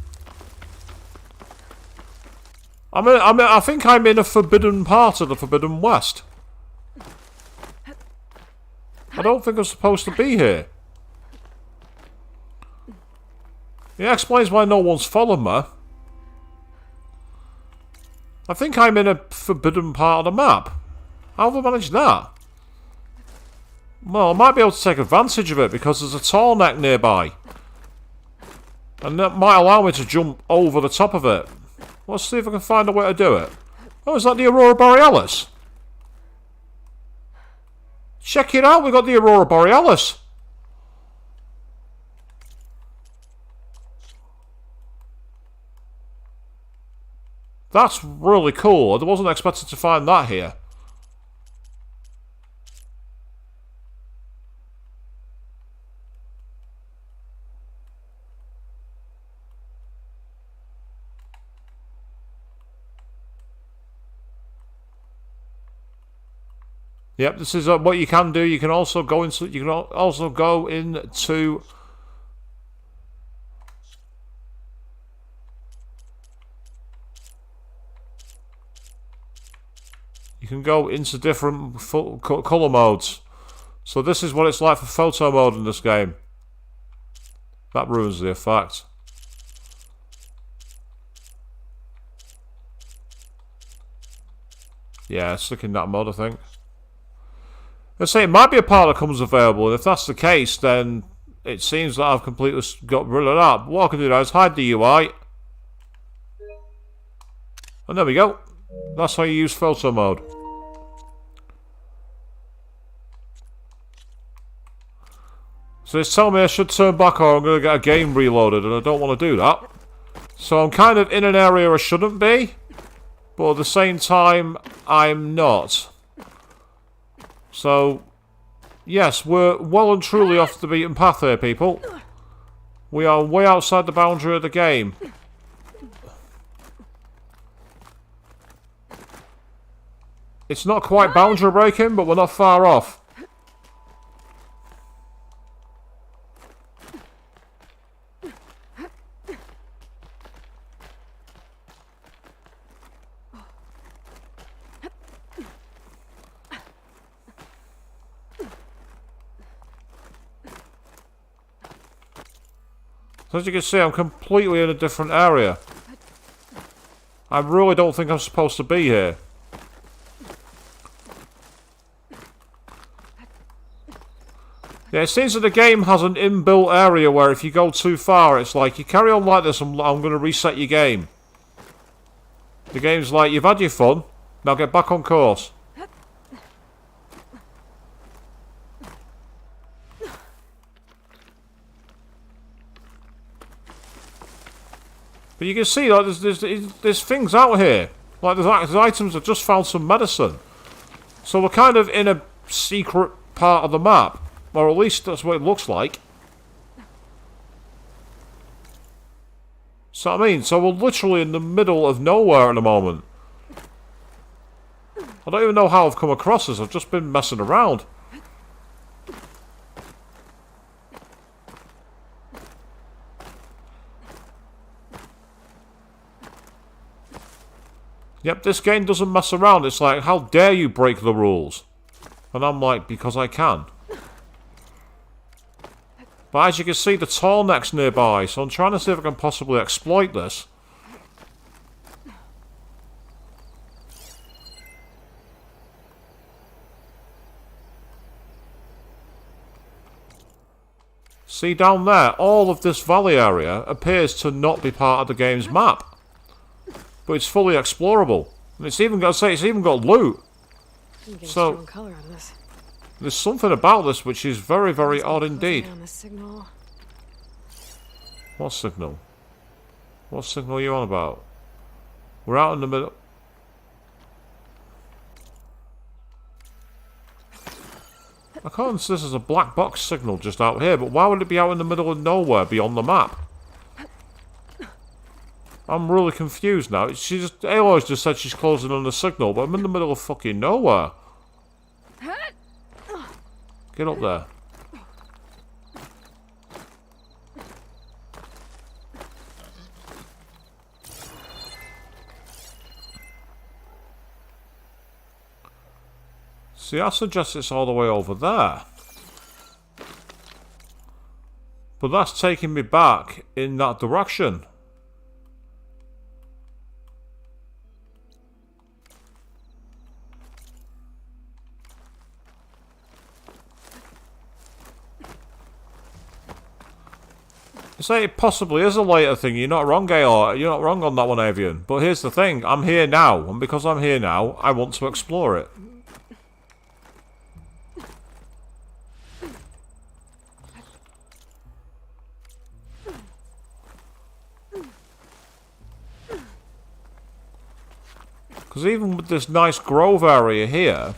I think I'm in a forbidden part of the Forbidden West. I don't think I'm supposed to be here. It explains why no one's followed me. I think I'm in a forbidden part of the map. How have I managed that? Well, I might be able to take advantage of it because there's a tall neck nearby. And that might allow me to jump over the top of it. Let's see if I can find a way to do it. Oh, is that the Aurora Borealis? Check it out, we got the Aurora Borealis. That's really cool. I wasn't expecting to find that here. Yep, this is what you can do. You can also go into. You can also go into. You can go into different color modes. So this is what it's like for photo mode in this game. That ruins the effect. Yeah, stick in that mode, I think. Let's say it might be a part that comes available, and if that's the case, then it seems that I've completely got rid of that. But what I can do now is hide the UI. And there we go. That's how you use photo mode. So it's telling me I should turn back or I'm going to get a game reloaded, and I don't want to do that. So I'm kind of in an area I shouldn't be, but at the same time, I'm not. So, yes, we're well and truly off the beaten path here, people. We are way outside the boundary of the game. It's not quite boundary breaking, but we're not far off. So as you can see, I'm completely in a different area. I really don't think I'm supposed to be here. Yeah, it seems that the game has an inbuilt area where if you go too far, it's like, you carry on like this, I'm going to reset your game. The game's like, you've had your fun, now get back on course. But you can see, like, there's things out here. Like, there's items. I've just found some medicine. So we're kind of in a secret part of the map. Or at least that's what it looks like. So I mean, so we're literally in the middle of nowhere at the moment. I don't even know how I've come across this. I've just been messing around. Yep, this game doesn't mess around. It's like, how dare you break the rules? And I'm like, because I can. But as you can see, the tall neck's nearby, so I'm trying to see if I can possibly exploit this. See down there, all of this valley area appears to not be part of the game's map. But it's fully explorable. And it's even got loot. I'm getting So strong color on this. there's something about this which is very, very odd indeed. On the signal. What signal? What signal are you on about? We're out in the middle. I can't see this as a black box signal just out here, but why would it be out in the middle of nowhere beyond the map? I'm really confused now. Aloy's just said she's closing on the signal, but I'm in the middle of fucking nowhere. Get up there. See, I suggest it's all the way over there. But that's taking me back in that direction. You say it possibly is a later thing. You're not wrong, GAIA. You're not wrong on that one, Avian. But here's the thing. I'm here now. And because I'm here now, I want to explore it. Because even with this nice grove area here,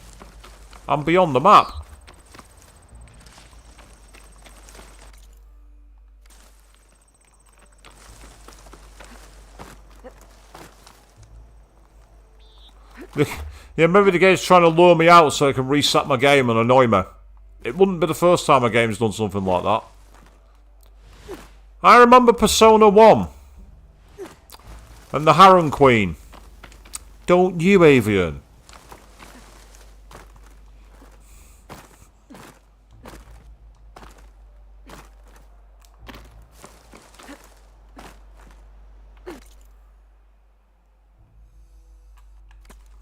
I'm beyond the map. Yeah, maybe the game's trying to lure me out so it can reset my game and annoy me. It wouldn't be the first time a game's done something like that. I remember Persona 1. And the Harem Queen. Don't you, Avian?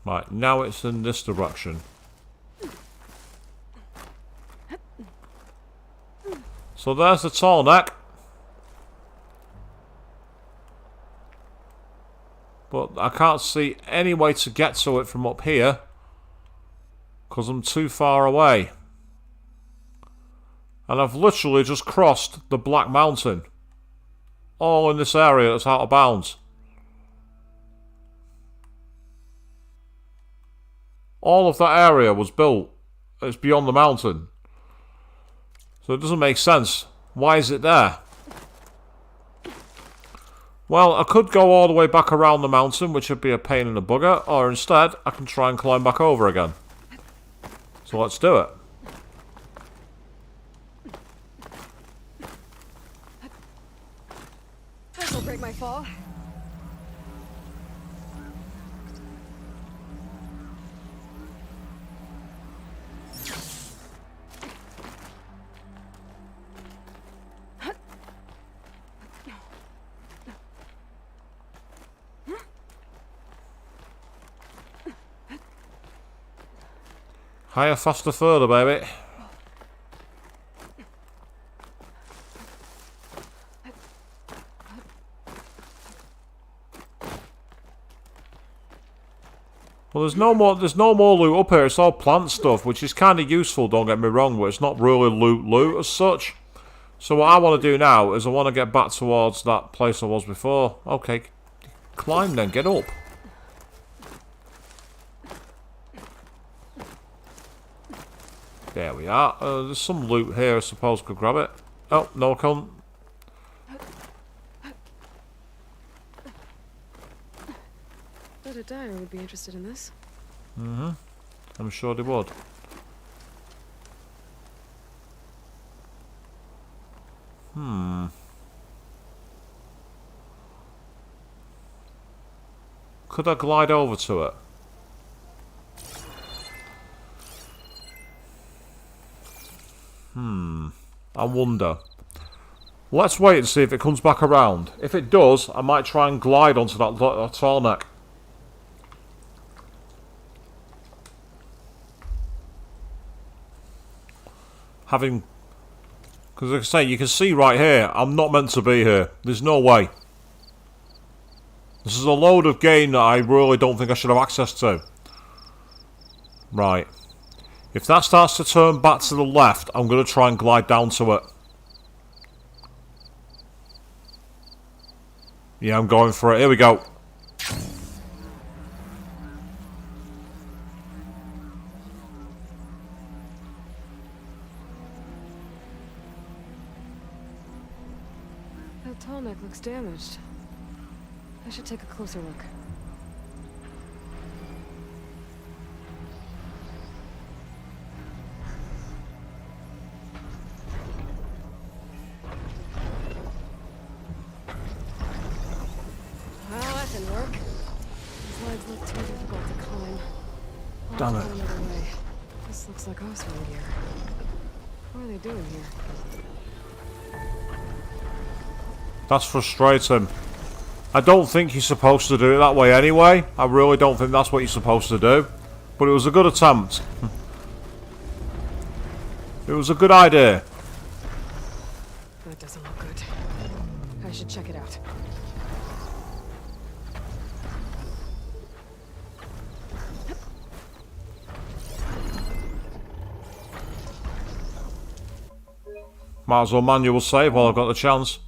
Right, now it's in this direction. So there's the tall neck. But I can't see any way to get to it from up here. Because I'm too far away. And I've literally just crossed the Black Mountain. All in this area that's out of bounds. All of that area was built. It's beyond the mountain. So it doesn't make sense. Why is it there? Well, I could go all the way back around the mountain, which would be a pain in the bugger. Or instead, I can try and climb back over again. So let's do it. This'll break my fall. Higher, faster, further, baby. Well, there's no more loot up here. It's all plant stuff, which is kind of useful, don't get me wrong, but it's not really loot as such. So what I want to do now is I want to get back towards that place I was before. Okay, climb then, get up. There we are. There's some loot here, I suppose I could grab it. Oh, no I can't. Bet a dyer would be interested in this. Mm-hmm. I'm sure they would. Could I glide over to it? I wonder. Let's wait and see if it comes back around. If it does, I might try and glide onto that tall neck. Having... Because like I say, you can see right here, I'm not meant to be here. There's no way. This is a load of game that I really don't think I should have access to. Right. If that starts to turn back to the left, I'm going to try and glide down to it. Yeah, I'm going for it. Here we go. That tall neck looks damaged. I should take a closer look. Well, that didn't work. These legs look too difficult to climb. I'll Damn have it. to go another way. This looks like Osram gear. What are they doing here? That's frustrating. I don't think you're supposed to do it that way anyway. I really don't think that's what you're supposed to do. But it was a good attempt. It was a good idea. That doesn't look good. I should check it out. Might as well manual save while I've got the chance.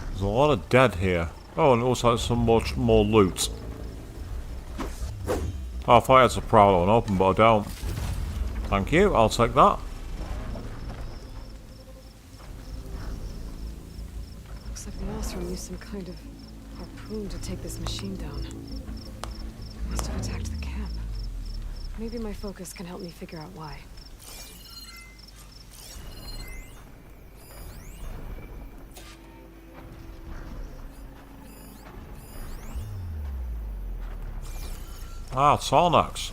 There's a lot of dead here. Oh, and also some much more loot. Oh, I thought I had to prowl on open, but I don't. Thank you, I'll take that. Looks like the Osram used some kind of harpoon to take this machine down. It must have attacked the camp. Maybe my focus can help me figure out why. Ah, Tarnax.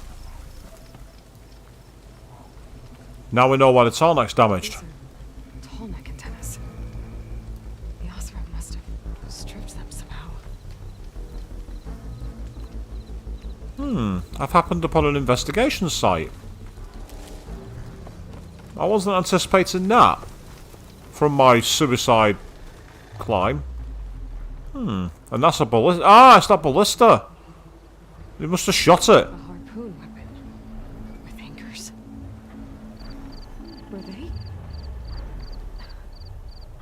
Now we know why the Tarnax damaged. These are tall neck antennas. The Osram must have stripped them somehow. I've happened upon an investigation site. I wasn't anticipating that from my suicide climb. And that's a ballista. Ah, it's that ballista. They must have shot it. A harpoon weapon. With anchors. Were they?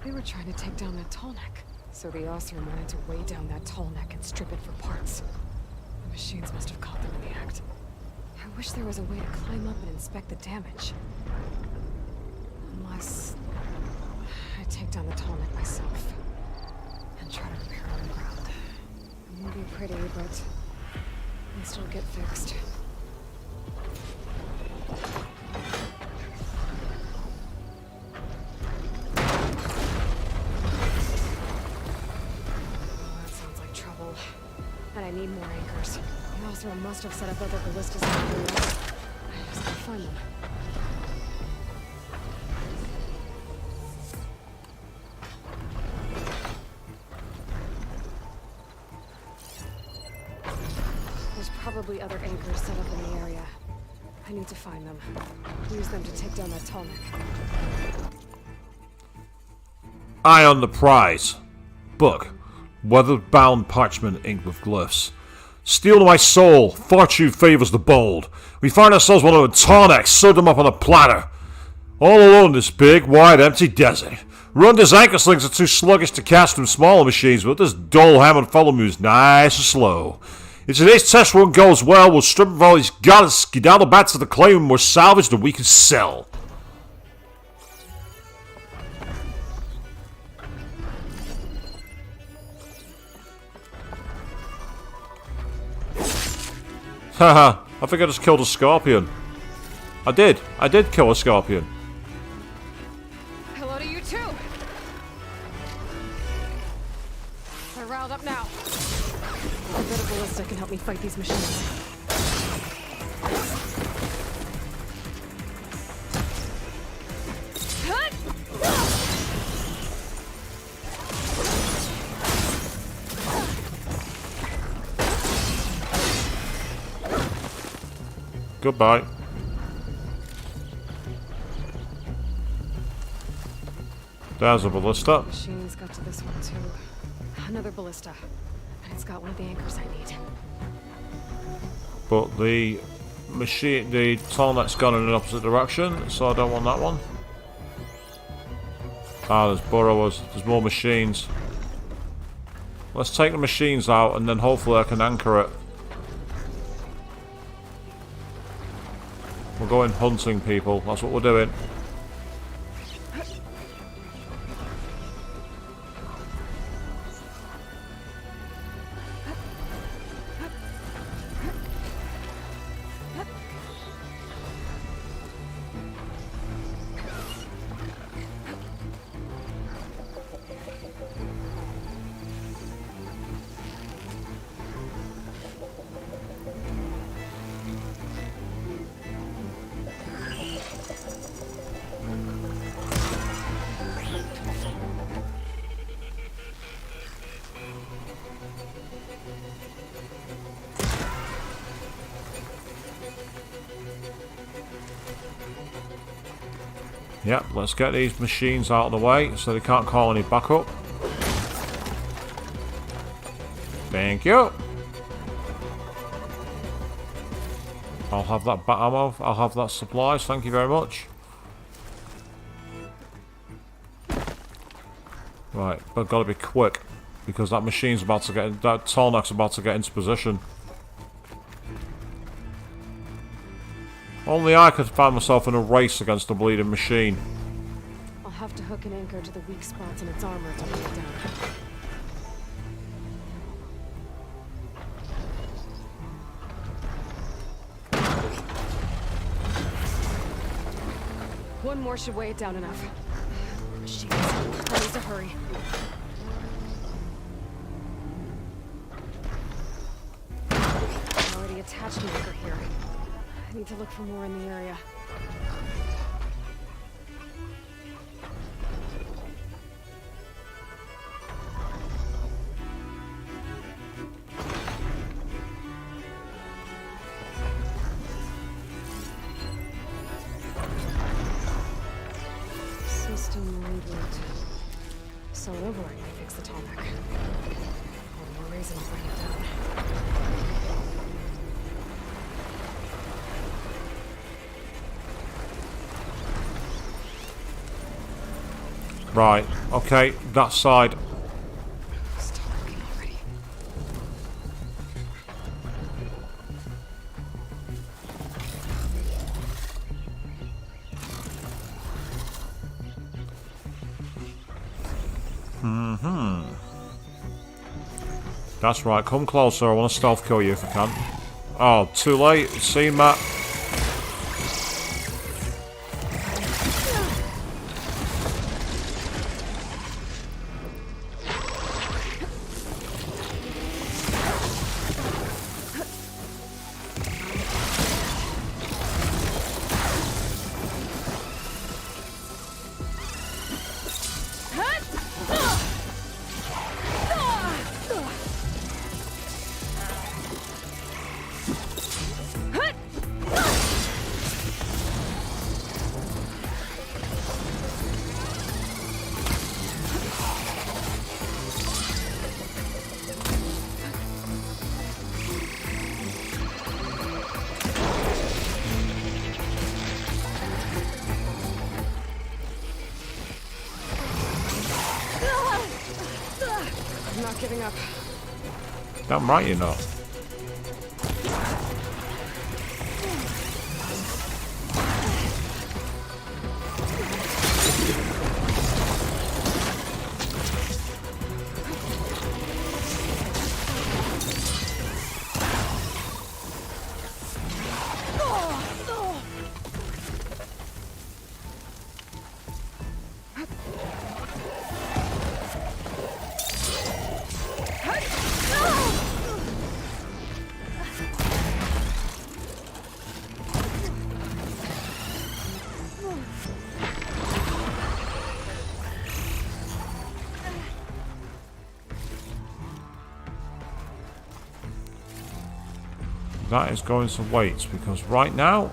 They were trying to take down that tall neck. So the Osram wanted to weigh down that tall neck and strip it for parts. The machines must have caught them in the act. I wish there was a way to climb up and inspect the damage. Unless I take down the tall neck myself and try to repair it on the ground. It won't be pretty, but it'll still get fixed. Oh, that sounds like trouble. And I need more anchors. The Osram must have set up other ballistas somewhere else. I just gotta find them. There's probably other anchors set up in the area. I need to find them. Use them to take down that tall neck. Eye on the prize. Book. Weather-bound parchment inked with glyphs. Steel to my soul. Fortune favors the bold. We find ourselves one of the Tarnax, served them up on a platter. All alone in this big, wide, empty desert. Runda's anchor slings are too sluggish to cast from smaller machines, but this dull Hammond follow moves nice and slow. If today's test run goes well, we'll strip of all these gods, skedaddle back to the claim we're salvaged and we can sell. Haha, I think I just killed a scorpion. I did kill a scorpion. Not up now. A better ballista can help me fight these machines. Goodbye. There's a ballista. Machines got to this one too. Another ballista. And it's got one of the anchors I need. But the machine, the Tallneck's gone in an opposite direction, so I don't want that one. Ah, there's burrowers. There's more machines. Let's take the machines out and then hopefully I can anchor it. We're going hunting, people. That's what we're doing. Yep, let's get these machines out of the way so they can't call any backup. Thank you. I'll have that bat ammo. I'll have that supplies. Thank you very much. Right, but gotta be quick because that machine's about to get. That Tallneck's about to get into position. Only I could find myself in a race against a bleeding machine. I'll have to hook an anchor to the weak spots in its armor to bring it down. One more should weigh it down enough. Machines. I need to hurry. I already attached an anchor here. I need to look for more in the area. System reboot. So it override may fix the Tallneck. All the more reason to bring it down. Right, okay, that side. Stop working already. That's right, come closer. I want to stealth kill you if I can. Oh, too late. See, Matt. I'm not giving up. Damn right you know. that is going to wait, because right now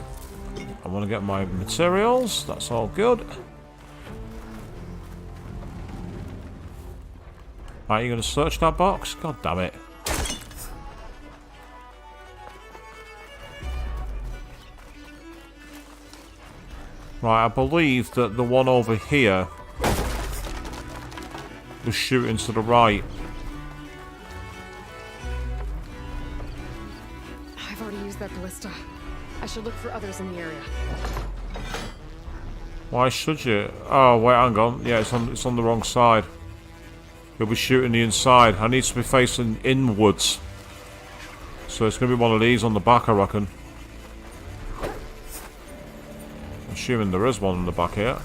I want to get my materials. That's all good. Are you going to search that box? God damn it. Right, I believe that the one over here was shooting to the right. I've already used that ballista. I should look for others in the area. Why should you? Oh, wait, hang on. Yeah, it's on the wrong side. He'll be shooting the inside. I need to be facing inwards. So it's going to be one of these on the back, I reckon. Assuming there is one in the back here.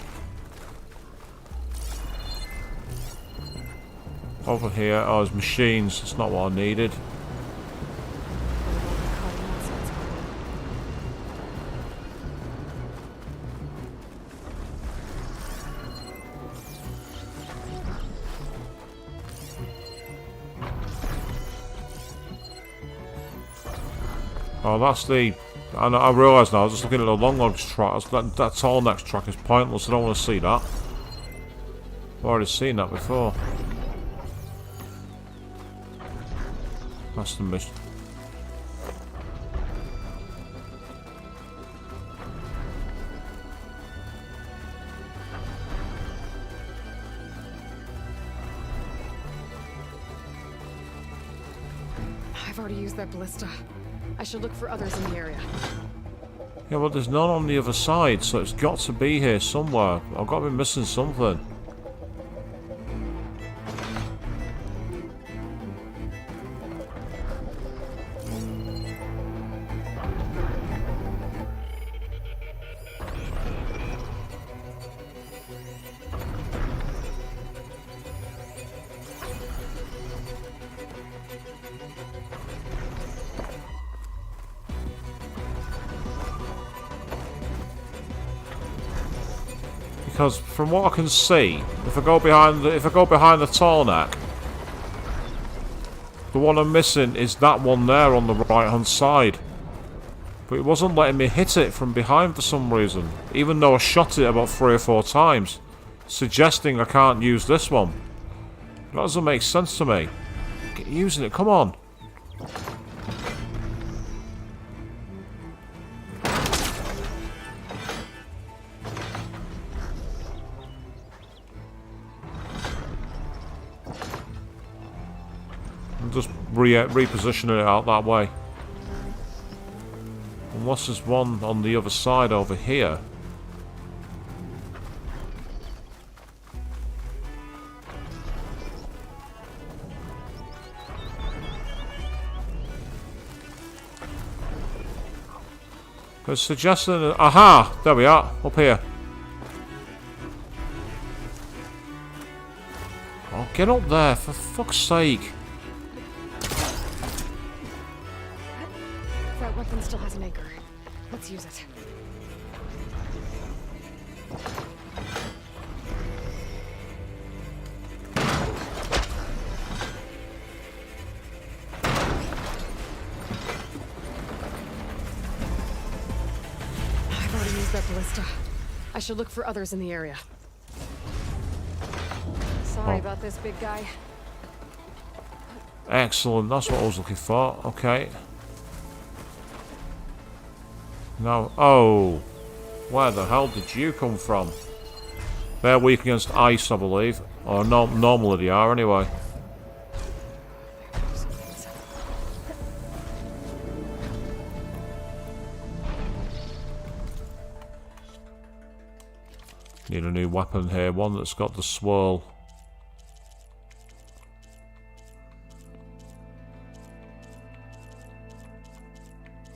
Over here, oh, there's machines. It's not what I needed. Oh, that's the... I realise now, I was just looking at the long legs track. That tall next track is pointless. I don't want to see that. I've already seen that before. That's the mission. I've already used that ballista. I should look for others in the area. Yeah, well, there's none on the other side, so it's got to be here somewhere. I've got to be missing something. Because from what I can see, if I go behind the tall neck, the one I'm missing is that one there on the right hand side. But it wasn't letting me hit it from behind for some reason, even though I shot it about 3 or 4 times, suggesting I can't use this one. That doesn't make sense to me. Get using it, come on. Just repositioning it out that way. Unless there's one on the other side over here. It's suggesting... Aha! There we are. Up here. Oh, get up there, for fuck's sake. That weapon still has an anchor. Let's use it. I've already used that ballista. I should look for others in the area. Sorry about this, big guy. Excellent, that's what I was looking for. Okay. Now, oh, where the hell did you come from? They're weak against ice, I believe. Or no, normally they are, anyway. Need a new weapon here, one that's got the swirl.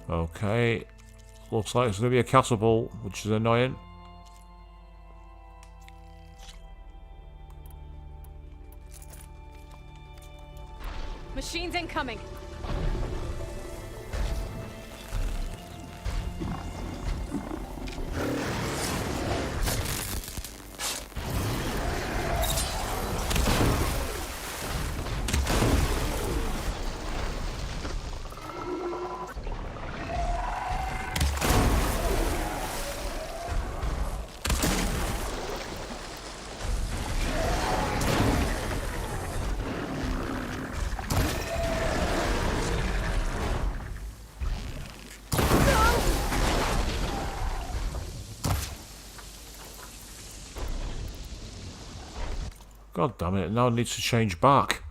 Okay. Looks like it's going to be a catapult, which is annoying. Machines incoming. God damn it, now I need to change back.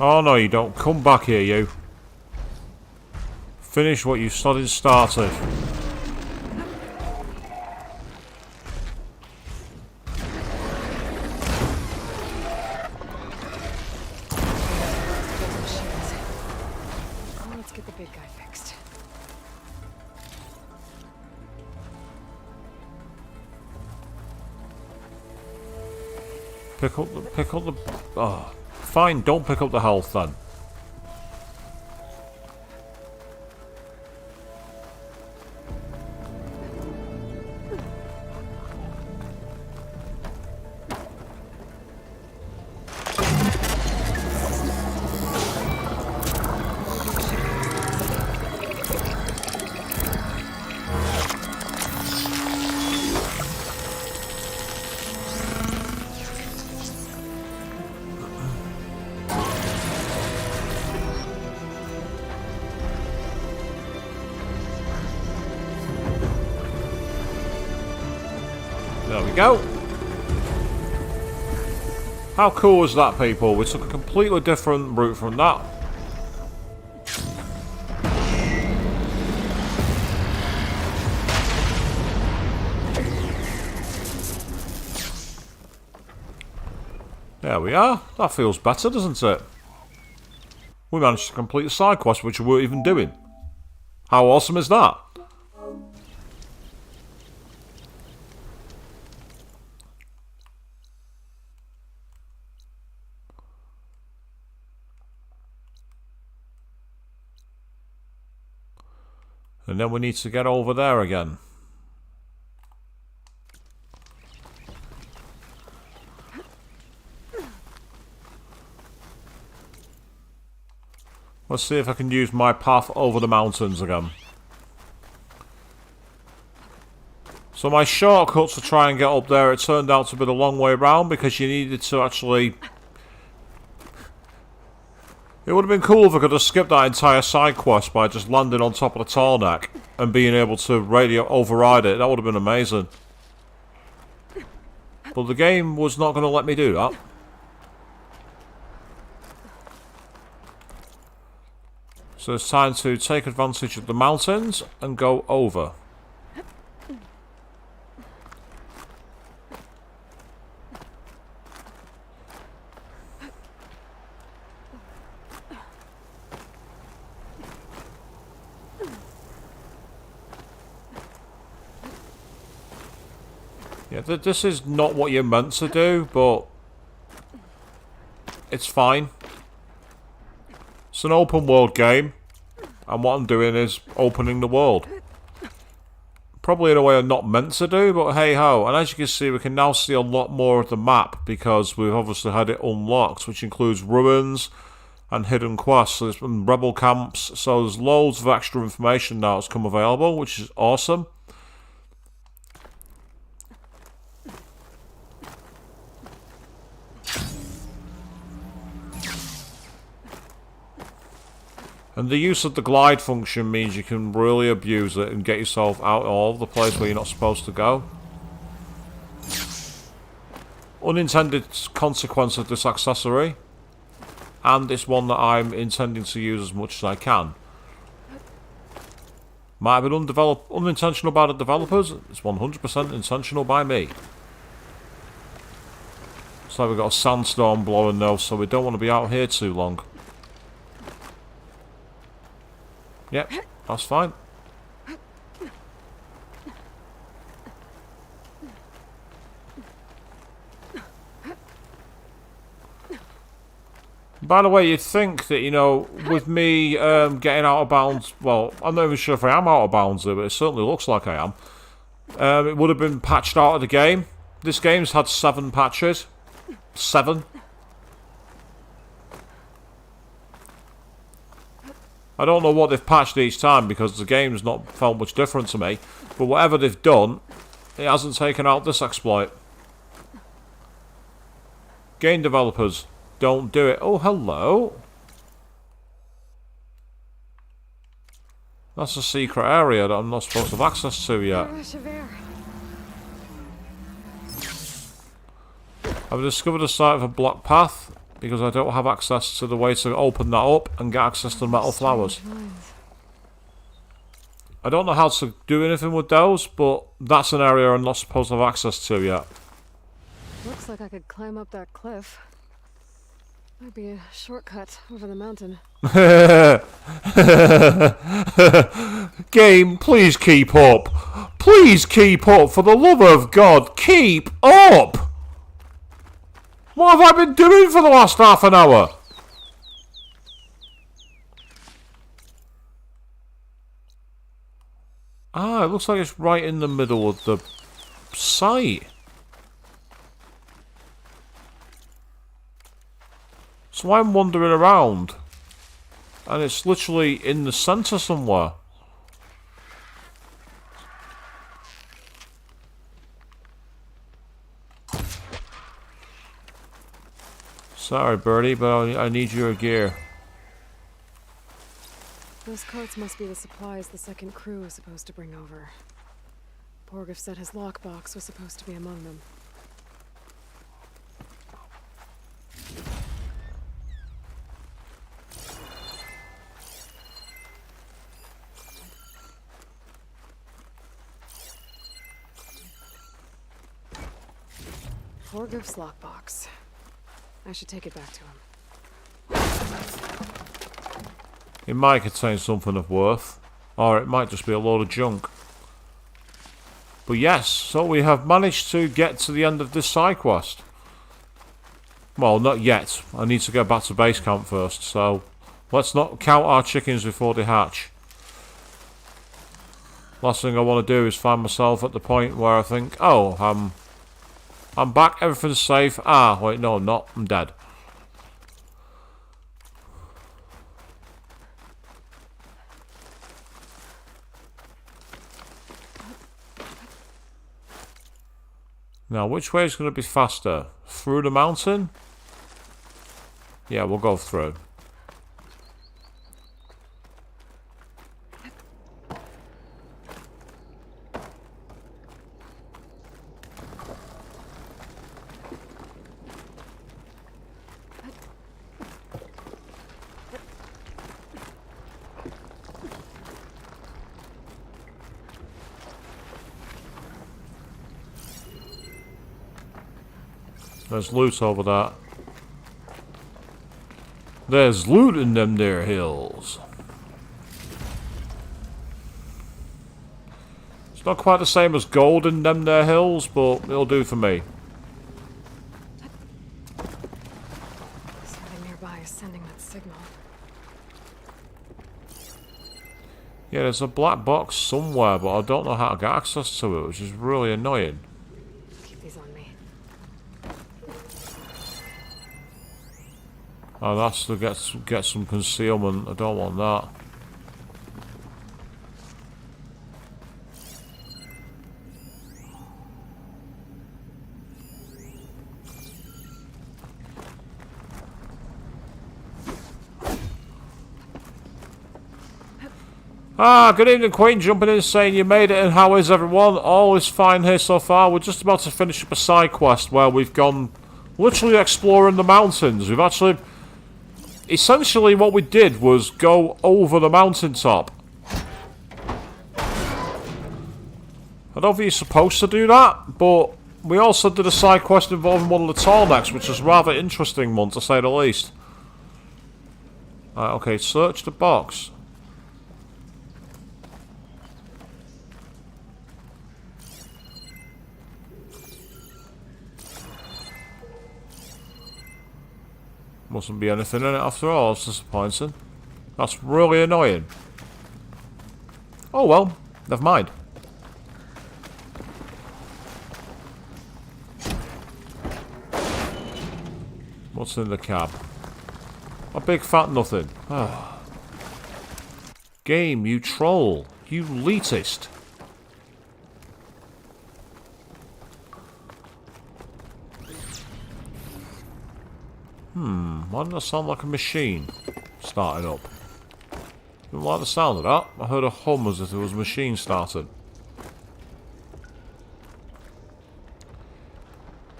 Oh no, you don't. Come back here, you. Finish what you started. Let's get the big guy fixed. Pick up the... Oh, fine, don't pick up the health then. There we go. How cool was that, people? We took a completely different route from that. There we are. That feels better, doesn't it? We managed to complete a side quest which we weren't even doing. How awesome is that? And then we need to get over there again. Let's see if I can use my path over the mountains again. So my shortcut to try and get up there, it turned out to be the long way around because you needed to actually... It would have been cool if I could have skipped that entire side quest by just landing on top of the Tarnak and being able to radio override it. That would have been amazing. But the game was not going to let me do that. So it's time to take advantage of the mountains and go over. Yeah, this is not what you're meant to do, but it's fine. It's an open world game, and what I'm doing is opening the world. Probably in a way I'm not meant to do, but hey ho. And as you can see, we can now see a lot more of the map because we've obviously had it unlocked, which includes ruins and hidden quests and rebel camps. So there's loads of extra information now that's come available, which is awesome. And the use of the glide function means you can really abuse it and get yourself out of the place where you're not supposed to go. Unintended consequence of this accessory. And it's one that I'm intending to use as much as I can. Might have been unintentional by the developers. It's 100% intentional by me. So we've got a sandstorm blowing now, so we don't want to be out here too long. Yep, that's fine. By the way, you'd think that, you know, with me getting out of bounds, well, I'm not even sure if I am out of bounds there, but it certainly looks like I am. It would have been patched out of the game. This game's had 7 patches. 7. I don't know what they've patched each time because the game's not felt much different to me. But whatever they've done, it hasn't taken out this exploit. Game developers, don't do it. Oh, hello. That's a secret area that I'm not supposed to have access to yet. Rush of air. I've discovered a site of a blocked path because I don't have access to the way to open that up and get access to the metal flowers. I don't know how to do anything with those, but that's an area I'm not supposed to have access to yet. Looks like I could climb up that cliff. Might be a shortcut over the mountain. Game, please keep up. Please keep up, for the love of God, keep up! What have I been doing for the last half an hour? Ah, it looks like it's right in the middle of the site. So I'm wandering around, and it's literally in the centre somewhere. Sorry, birdie, but I need your gear. Those carts must be the supplies the second crew is supposed to bring over. Borgif said his lockbox was supposed to be among them. Borgif's lockbox. I should take it back to him. It might contain something of worth, or it might just be a load of junk. But yes, so we have managed to get to the end of this side quest. Well, not yet. I need to go back to base camp first, so let's not count our chickens before they hatch. Last thing I want to do is find myself at the point where I think, oh, I'm back, everything's safe. Ah, wait, no, I'm not. I'm dead. Now, which way is going to be faster? Through the mountain? Yeah, we'll go through. There's loot over that. There's loot in them there hills. It's not quite the same as gold in them there hills, but it'll do for me. Something nearby is sending that signal. Yeah, there's a black box somewhere, but I don't know how to get access to it, which is really annoying. Keep these on me. Oh, that's to get some concealment. I don't want that. Ah, good evening, Queen. Jumping in saying you made it, and how is everyone? All is fine here so far. We're just about to finish up a side quest where we've gone literally exploring the mountains. We've actually... Essentially what we did was go over the mountaintop. I don't think you're supposed to do that, but we also did a side quest involving one of the Tallnecks, which was a rather interesting one to say the least. Okay, search the box. Mustn't be anything in it after all. It's disappointing. That's really annoying. Oh well, never mind. What's in the cab? A big fat nothing. Oh. Game, you troll. You elitist. Why doesn't that sound like a machine starting up? Didn't like the sound of that. I heard a hum as if there was a machine started.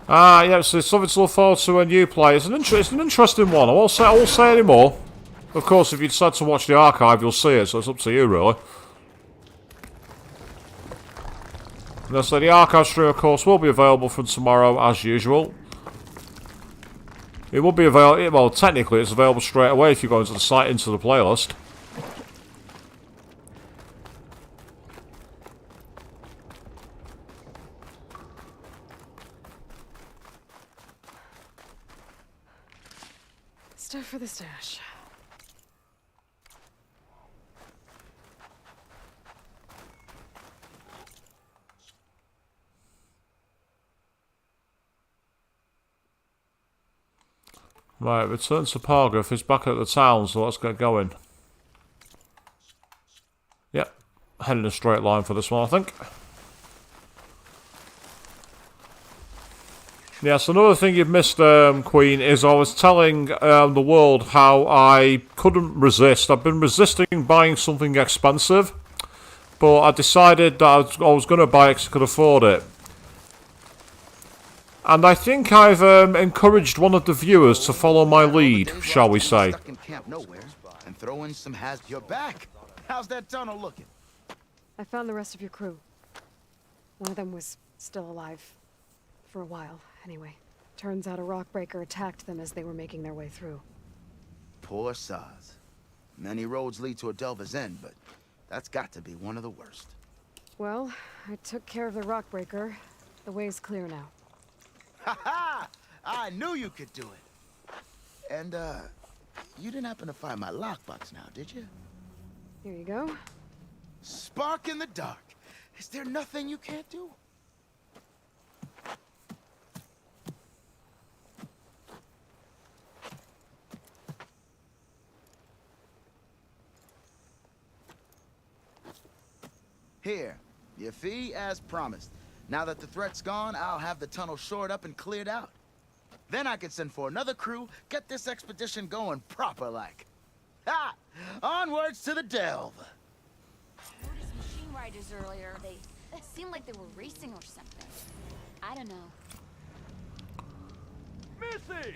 Ah, yeah, so it's something to look forward to when you play. It's an interesting one. I won't say any more. Of course, if you decide to watch the archive, you'll see it, so it's up to you, really. And so the archive stream, of course, will be available from tomorrow, as usual. It will be available, well, technically it's available straight away if you go into the site, into the playlist. Stuff for the stash. Right, return to Pargrove is back at the town, so let's get going. Yep, heading a straight line for this one, I think. Yes, another thing you've missed, Queen, is I was telling the world how I couldn't resist. I've been resisting buying something expensive, but I decided that I was going to buy it because I could afford it. And I think I've encouraged one of the viewers to follow my lead, shall we say. Stuck in camp nowhere and throw in some You're back. How's that tunnel looking? I found the rest of your crew. One of them was still alive. For a while, anyway. Turns out a rockbreaker attacked them as they were making their way through. Poor Saz. Many roads lead to a Delver's End, but that's got to be one of the worst. Well, I took care of the rockbreaker. The way's clear now. Ha ha! I knew you could do it. And, you didn't happen to find my lockbox now, did you? Here you go. Spark in the dark. Is there nothing you can't do? Here, your fee as promised. Now that the threat's gone, I'll have the tunnel shored up and cleared out. Then I can send for another crew, get this expedition going proper-like. Ha! Onwards to the delve! I noticed machine riders earlier. They seemed like they were racing or something. I don't know. Missy!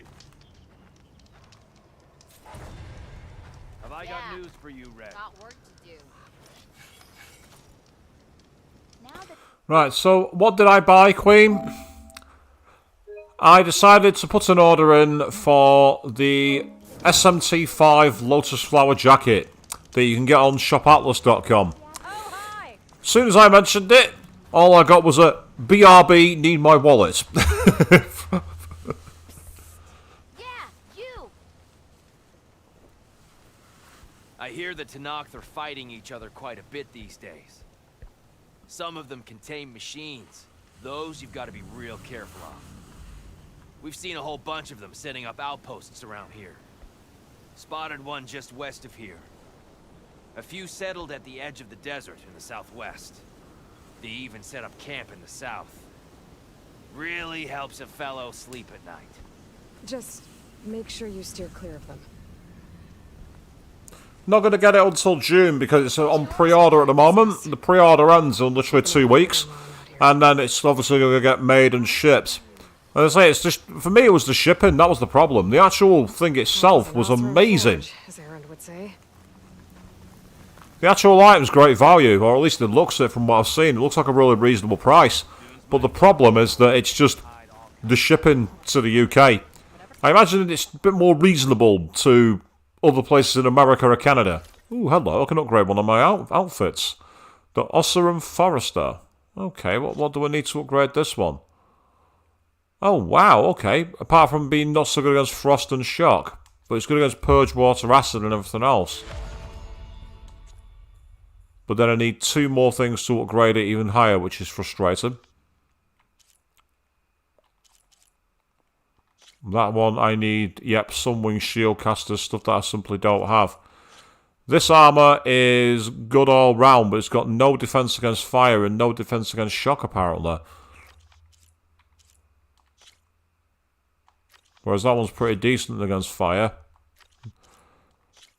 Have I got news for you, Red? Got work to do. Now that Right, so what did I buy, Queen? I decided to put an order in for the SMT5 Lotus Flower Jacket that you can get on shopatlas.com. As soon as I mentioned it, all I got was a BRB, need my wallet. I hear the Tenakth are fighting each other quite a bit these days. Some of them contain machines. Those you've got to be real careful of. We've seen a whole bunch of them setting up outposts around here. Spotted one just west of here. A few settled at the edge of the desert in the southwest. They even set up camp in the south. Really helps a fellow sleep at night. Just make sure you steer clear of them. Not going to get it until June because it's on pre-order at the moment. The pre-order ends in literally 2 weeks. And then it's obviously going to get made and shipped. As I say, it's just, for me it was the shipping, that was the problem. The actual thing itself was amazing. As Aaron would say. The actual item's great value, or at least it looks it from what I've seen. It looks like a really reasonable price. But the problem is that it's just the shipping to the UK. I imagine it's a bit more reasonable to other places in America or Canada. Ooh, hello, I can upgrade one of my outfits. The Osseram Forester. Okay, what do I need to upgrade this one? Oh, wow, okay. Apart from being not so good against frost and shock. But it's good against purge, water, acid, and everything else. But then I need 2 more things to upgrade it even higher, which is frustrating. That one I need, yep, Sunwing Shield Casters, stuff that I simply don't have. This armor is good all round, but it's got no defense against fire and no defense against shock, apparently. Whereas that one's pretty decent against fire.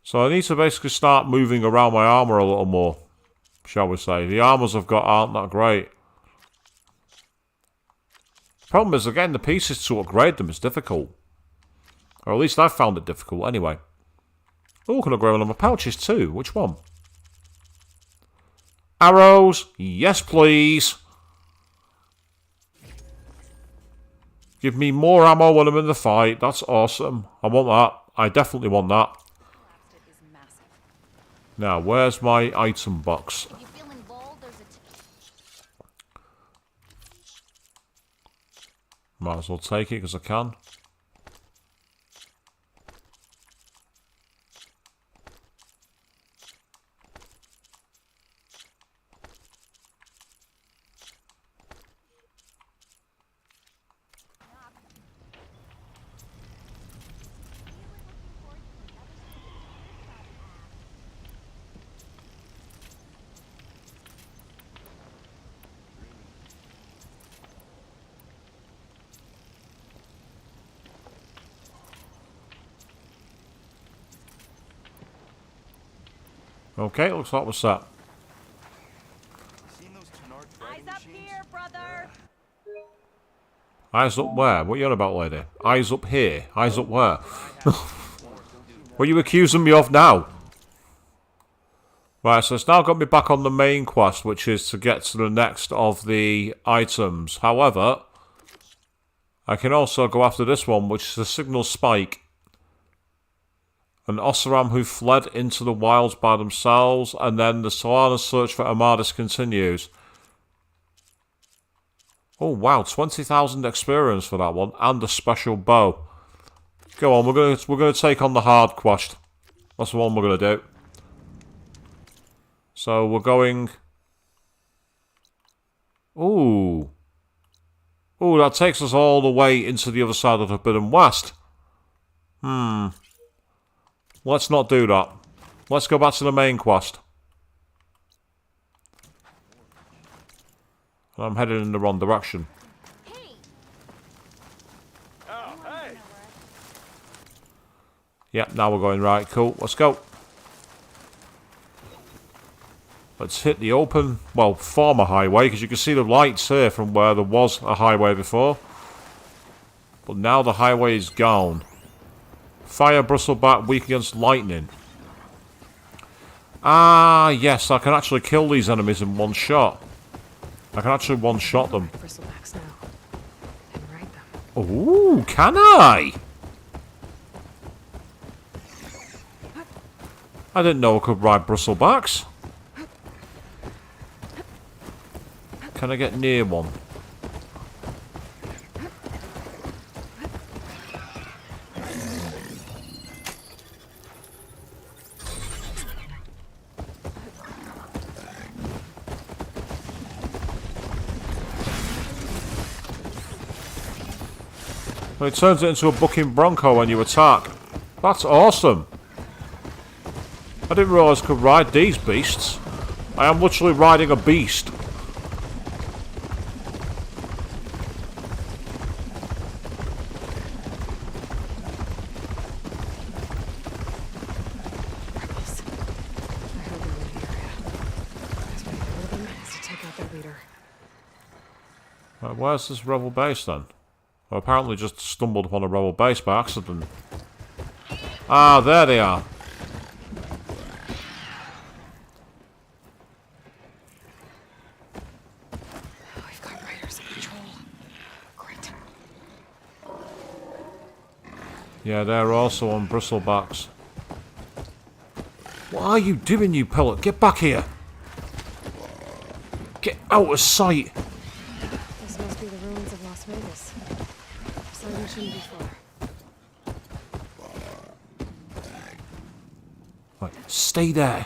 So I need to basically start moving around my armor a little more, shall we say. The armors I've got aren't that great. Problem is, again, the pieces to upgrade them is difficult. Or at least I've found it difficult, anyway. Oh, can I grab one of my pouches too? Which one? Arrows! Yes, please! Give me more ammo when I'm in the fight. That's awesome. I want that. I definitely want that. Now, where's my item box? You feeling bold? There's a Might as well take it because I can. Okay, looks like we're set. Eyes up here, brother. Eyes up where? What are you on about, lady? Eyes up here? Eyes up where? What are you accusing me of now? Right, so it's now got me back on the main quest, which is to get to the next of the items. However, I can also go after this one, which is the Signal Spike. An Ossaram who fled into the wilds by themselves, and then the Solana search for Amadis continues. Oh wow, 20,000 experience for that one, and a special bow. Go on, we're gonna take on the hard quest. That's the one we're gonna do. So we're going. Ooh, that takes us all the way into the other side of the Forbidden West. Let's not do that. Let's go back to the main quest. I'm heading in the wrong direction. Yep, now we're going right. Cool, let's go. Let's hit the open, well, former highway, because you can see the lights here from where there was a highway before. But now the highway is gone. Fire bristleback, weak against lightning. Ah, yes, I can actually kill these enemies in one shot. I can actually one-shot them. Bristlebacks now. And ride them. Ooh, can I? I didn't know I could ride bristlebacks. Can I get near one? Well, it turns it into a bucking bronco when you attack. That's awesome. I didn't realise I could ride these beasts. I am literally riding a beast. Rebels. I heard them in the area. Best way to get rid of them is to take out their leader. Right, where's this rebel base then? I apparently just stumbled upon a rebel base by accident. Ah, there they are. We've got raiders in patrol. Great. Yeah, they're also on bristlebacks. What are you doing, you pellet? Get back here! Get out of sight! This must be the ruins of Las Vegas. Sighting shouldn't be far. Stay there.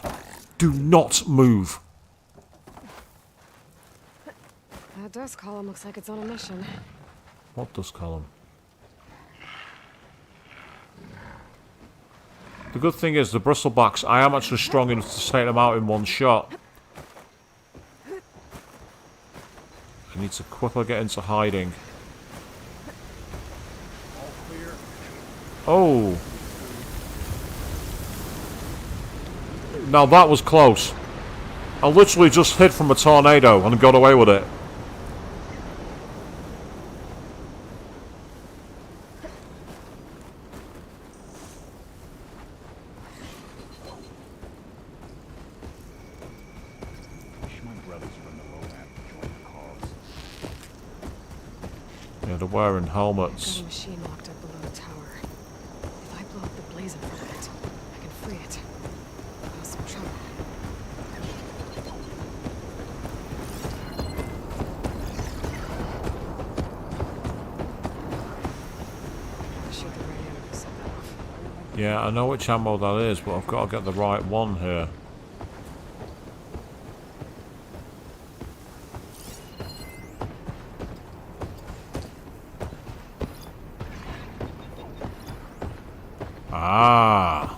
Do not move. That dust column looks like it's on a mission. What dust column? The good thing is, the bristlebacks, I am actually strong enough to take them out in one shot. I need to quickly get into hiding. Oh. Now that was close. I literally just hid from a tornado and got away with it. Yeah, they're wearing helmets. Got a machine locked up below the tower. If I blow up the blaze in front of it, I can free it. Cause some trouble. Shoot the radio to set that off. Yeah, I know which ammo that is, but I've got to get the right one here. Ah.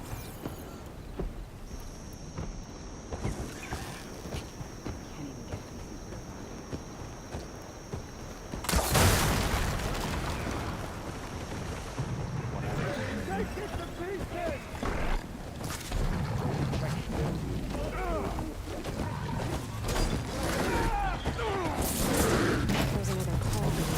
There's another call being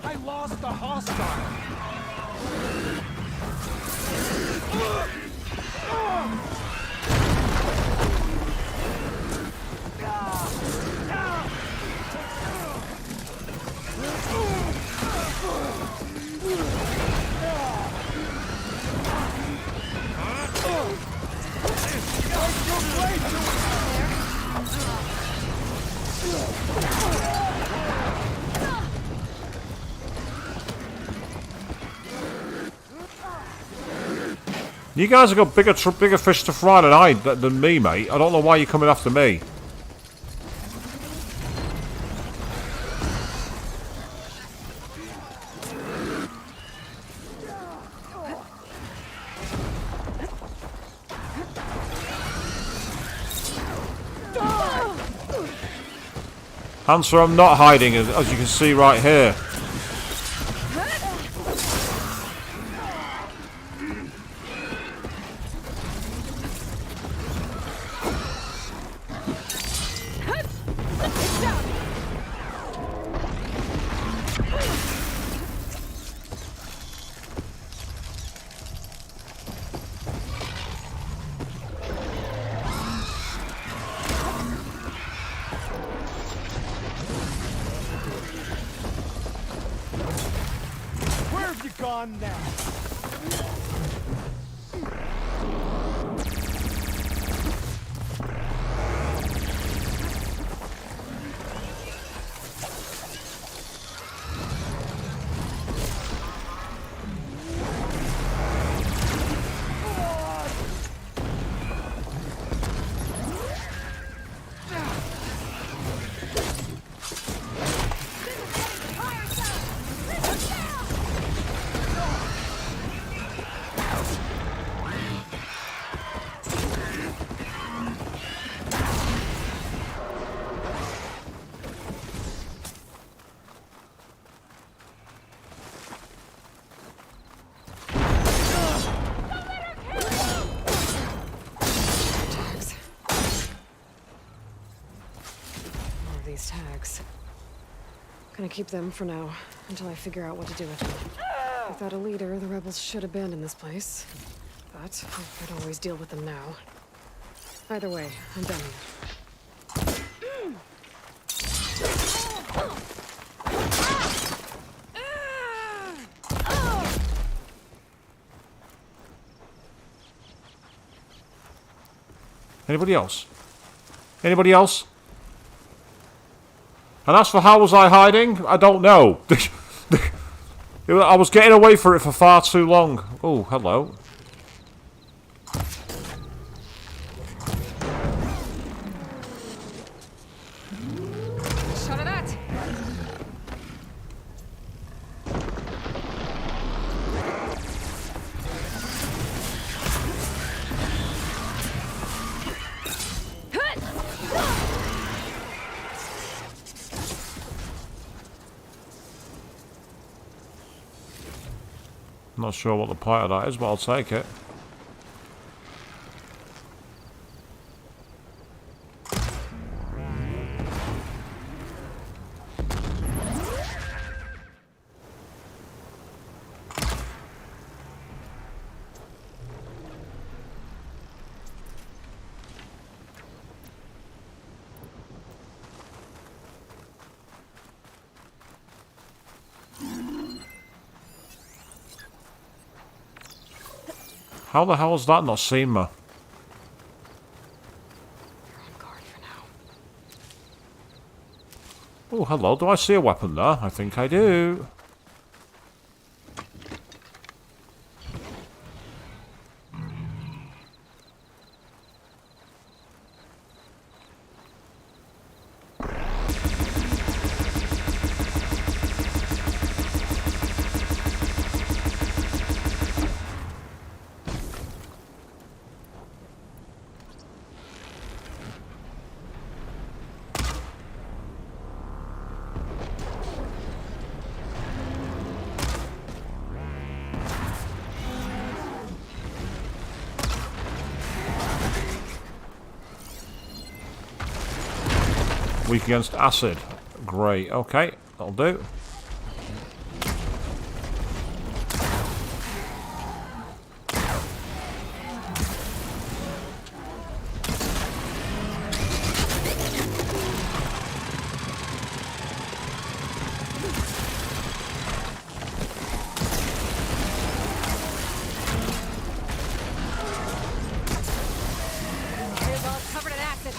I lost the hostile. You guys have got bigger fish to fry than me, mate. I don't know why you're coming after me. Answer, I'm not hiding, as you can see right here. Where have you gone now? these tags. Gonna keep them for now, until I figure out what to do with them. Without a leader, the rebels should abandon this place. But I could always deal with them now. Either way, I'm done. Anybody else? Anybody else? And as for how was I hiding, I don't know. I was getting away from it for far too long. Oh, hello. Shot of that. Not sure what the point of that is, but I'll take it. How the hell has that not seen me? You're on guard for now. Oh, hello. Do I see a weapon there? I think I do. Weak against acid. Great. Okay, that'll do. Here's all covered in acid.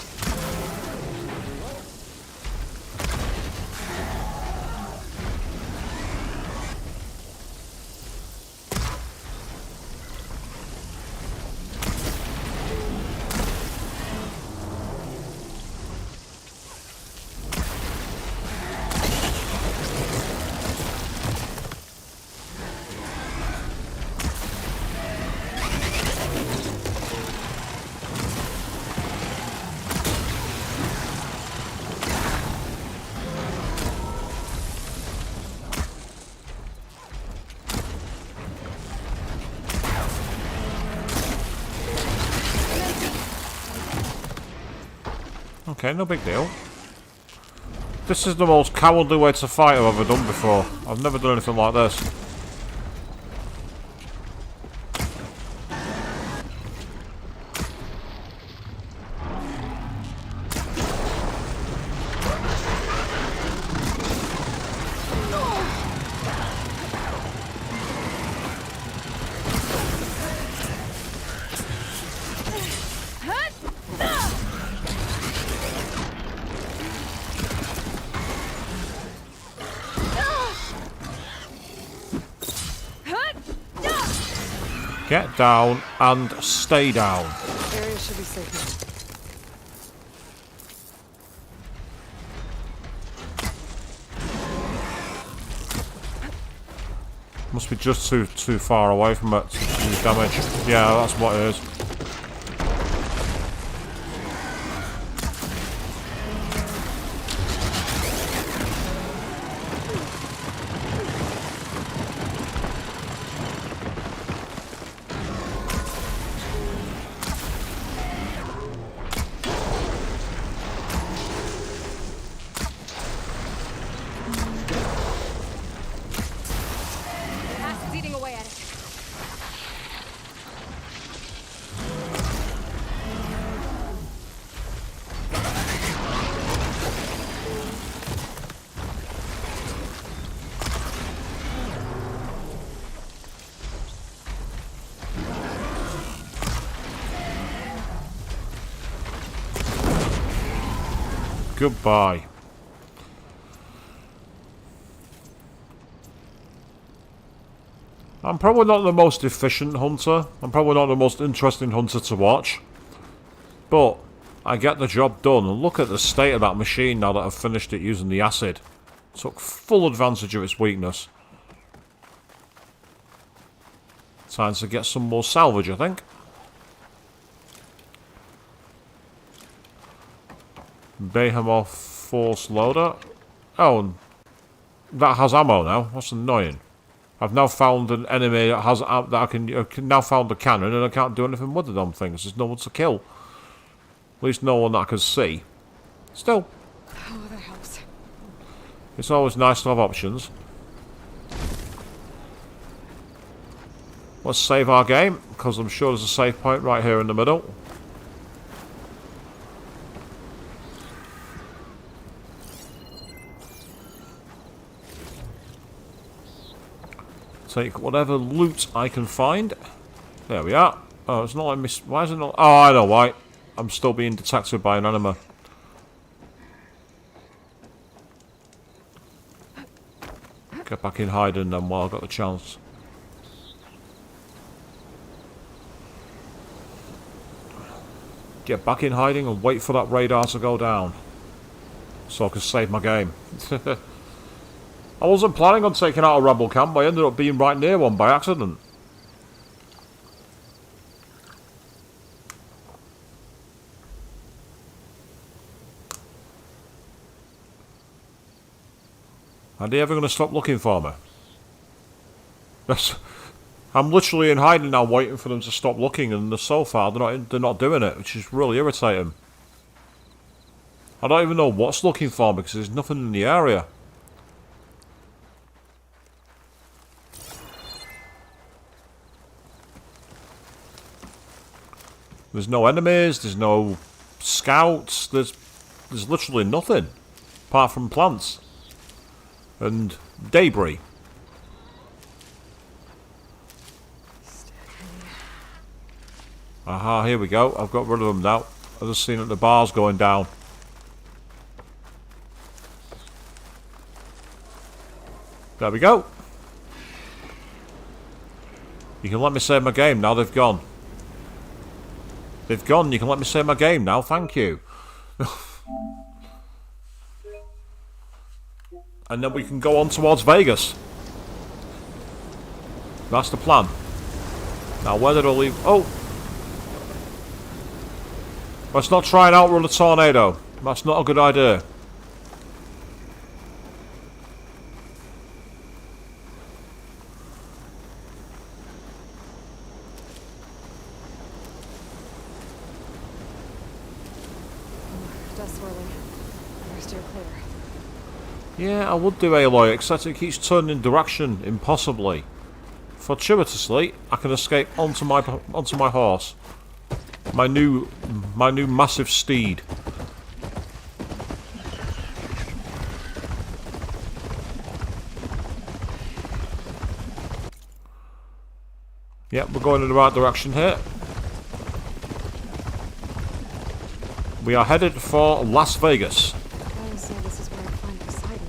Okay, no big deal. This is the most cowardly way to fight I've ever done before. I've never done anything like this. Get down and stay down. Area should be safe now. Must be just too far away from it to do damage. Yeah, that's what it is. Acid's eating away at it. goodbye. I'm probably not the most efficient hunter. I'm probably not the most interesting hunter to watch. But I get the job done. And look at the state of that machine now that I've finished it using the acid. Took full advantage of its weakness. Time to get some more salvage, I think. Behemoth Force Loader. Oh, that has ammo now. That's annoying. I've now found an enemy that has that I can now found the cannon, and I can't do anything with the damn things. There's no one to kill. At least no one that I can see. Still, Oh, that helps. it's always nice to have options. Let's save our game, because I'm sure there's a save point right here in the middle. Take whatever loot I can find. There we are. Oh, it's not like miss. Why is it not? Oh, I know why. I'm still being detected by an enemy. Get back in hiding then while I got the chance. Get back in hiding and wait for that radar to go down. So I can save my game. I wasn't planning on taking out a rebel camp, but I ended up being right near one by accident. Are they ever going to stop looking for me? I'm literally in hiding now, waiting for them to stop looking, and so far they're not doing it, which is really irritating. I don't even know what's looking for me because there's nothing in the area. There's no enemies, there's no scouts, there's literally nothing apart from plants and debris. Aha, here we go. I've got rid of them now. I've just seen that the bar's going down. There we go. You can let me save my game now, they've gone. They've gone, you can let me save my game now, thank you. And then we can go on towards Vegas. That's the plan. Now where did I leave? Oh! Let's not try and outrun a tornado. That's not a good idea. Dust swirling. Better steer clear. Yeah, I would do Aloy, except it keeps turning direction impossibly. Fortuitously, I can escape onto my horse. My new massive steed. Yep, we're going in the right direction here. We are headed for Las Vegas. I would say this is where I find Poseidon.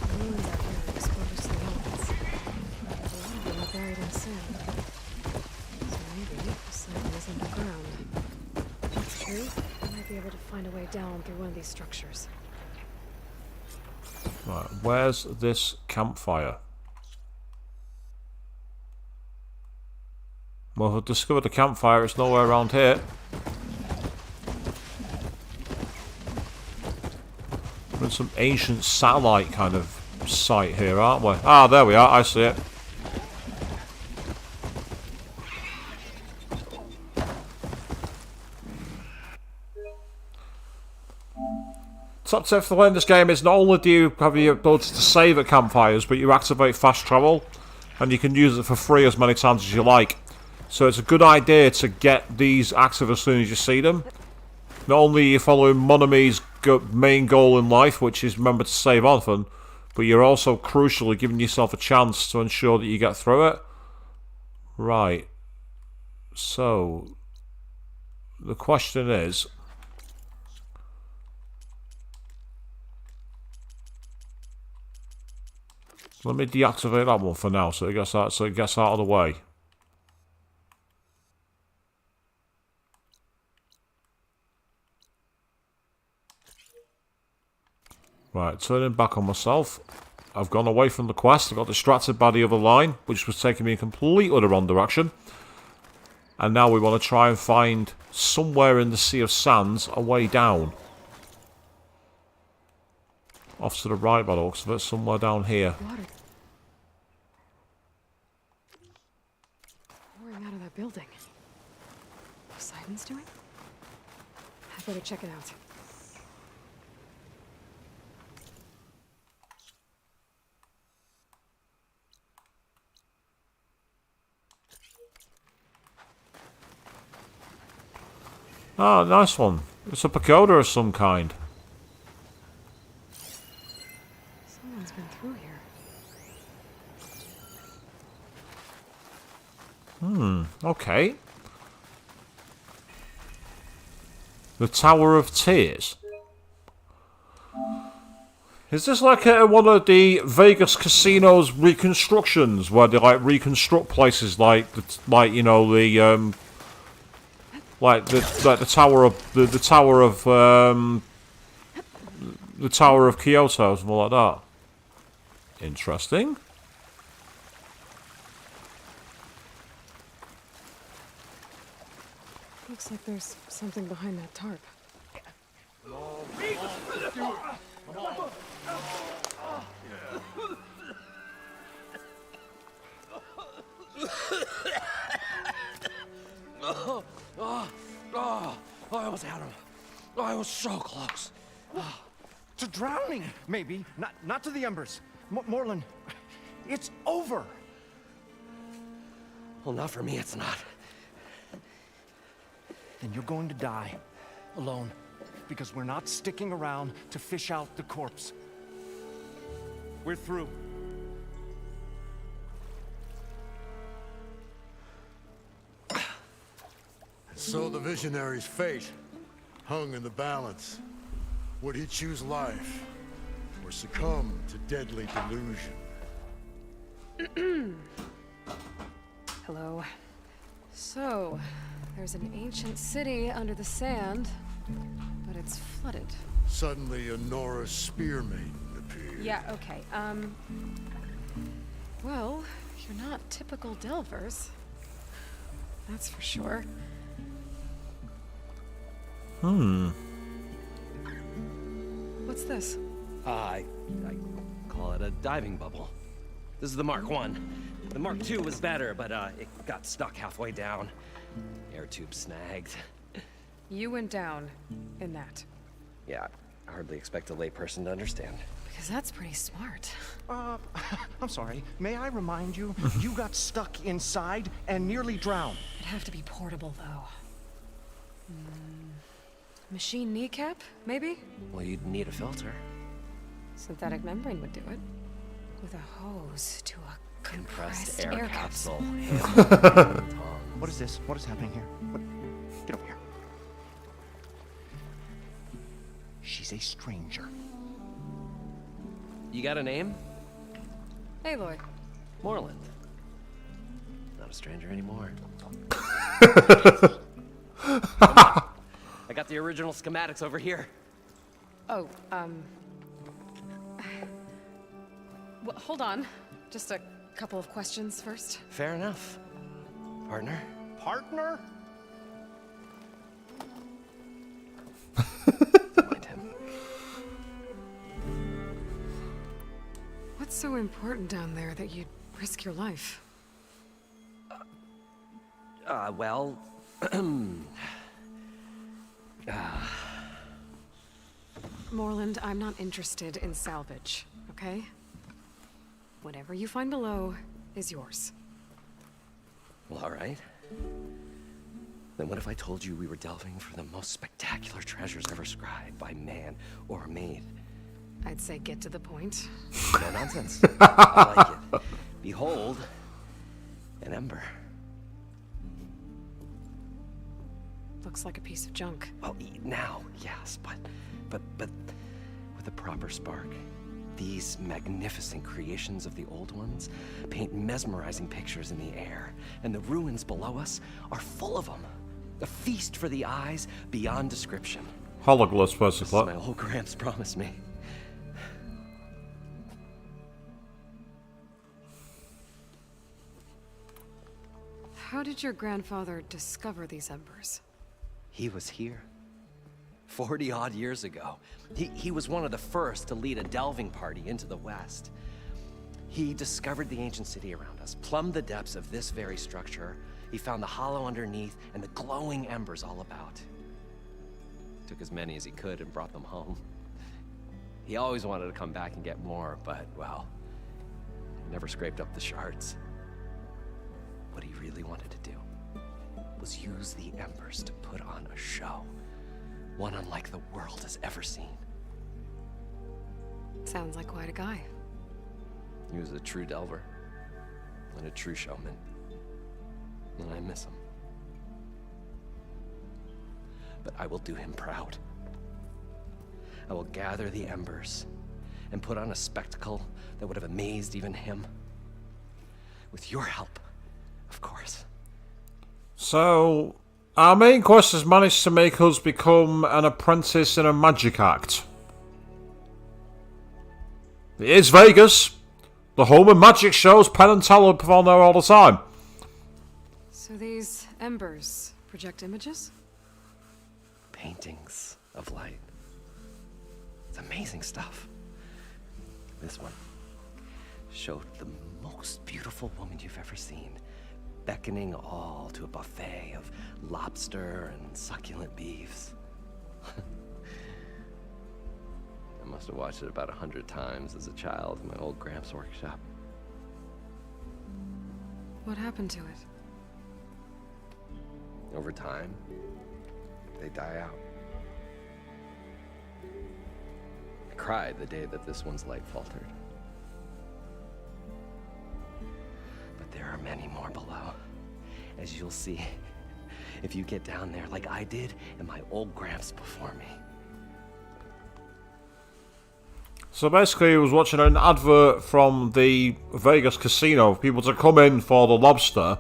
The ruins out here are exposed to the elements. A lot of them are buried in sand. So maybe Poseidon is underground. If that's true, I might be able to find a way down through one of these structures. Right, where's this campfire? Well, I've discovered the campfire, it's nowhere around here. We're in some ancient satellite kind of site here, aren't we? Ah, there we are, I see it. Top tip for playing this game is not only do you have the ability to save at campfires, but you activate fast travel, and you can use it for free as many times as you like. So it's a good idea to get these active as soon as you see them. Not only are you following Monami's main goal in life, which is remember to save often, but you're also crucially giving yourself a chance to ensure that you get through it. Right. So, the question is, Let me deactivate that one for now, so it gets out of the way. Right, turning back on myself. I've gone away from the quest. I got distracted by the other line, which was taking me in completely the wrong direction. And now we want to try and find somewhere in the Sea of Sands a way down. Off to the right by the looks of it, somewhere down here. Water pouring out of that building. Poseidon's doing? I better check it out. Ah, nice one. It's a pagoda of some kind. Someone's been through here. Okay. The Tower of Tears. Is this like one of the Vegas casinos reconstructions where they like reconstruct places like you know the like the Tower of the Tower of Kyoto, something like that. Interesting. Looks like there's something behind that tarp. I almost had him. I was so close. To drowning, maybe. Not to the embers. Moreland, it's over. Well, not for me, it's not. Then you're going to die. Alone. Because we're not sticking around to fish out the corpse. We're through. So the visionary's fate hung in the balance. Would he choose life or succumb to deadly delusion? Hello. So, there's an ancient city under the sand, but it's flooded. Suddenly, a Norse spear maiden appeared. Yeah, okay. Well, you're not typical Delvers. That's for sure. What's this? I call it a diving bubble. This is the Mark 1. The Mark 2 was better, but it got stuck halfway down. Air tube snagged. You went down in that. Yeah, I hardly expect a layperson to understand. Because that's pretty smart. I'm sorry. May I remind you, you got stuck inside and nearly drowned. It'd have to be portable, though. Machine kneecap, maybe? Well, you'd need a filter. Synthetic membrane would do it. With a hose to a compressed air capsule. What is this? What is happening here? What? Get over here. She's a stranger. You got a name? Aloy. Moreland. Not a stranger anymore. I got the original schematics over here. Oh, well, hold on. Just a couple of questions first. Fair enough. Partner? Partner? Mind him. What's so important down there that you'd risk your life? Well... Moreland, I'm not interested in salvage, okay? Whatever you find below is yours. Well, all right. Then what if I told you we were delving for the most spectacular treasures ever scribed by man or maid? I'd say get to the point. No nonsense. I like it. Behold, an ember. Looks like a piece of junk. Well, now, yes, but with a proper spark, These magnificent creations of the old ones paint mesmerizing pictures in the air, and the ruins below us are full of them. A feast for the eyes beyond description. Hologlyphs, This is basically. my old Gramps promised me. How did your grandfather discover these embers? He was here 40-odd years ago. He was one of the first to lead a delving party into the West. He discovered the ancient city around us, plumbed the depths of this very structure. He found the hollow underneath and the glowing embers all about. Took as many as he could and brought them home. He always wanted to come back and get more, but, well, never scraped up the shards. What he really wanted to do was use the embers to put on a show. One unlike the world has ever seen. Sounds like quite a guy. He was a true delver and a true showman. And I miss him. But I will do him proud. I will gather the embers and put on a spectacle that would have amazed even him. With your help, of course. So, our main quest has managed to make us become an apprentice in a magic act. It is Vegas, the home of magic shows. Penn and Teller perform there all the time. So these embers project images? Paintings of light. It's amazing stuff. This one showed the most beautiful woman you've ever seen, beckoning all to a buffet of lobster and succulent beefs. I must have watched it about 100 times as a child in my old Gramps workshop. What happened to it? Over time, they die out. I cried the day that this one's light faltered. But there are many more below, as you'll see if you get down there like I did and my old Gramps before me. So basically, he was watching an advert from the Vegas casino for people to come in for the lobster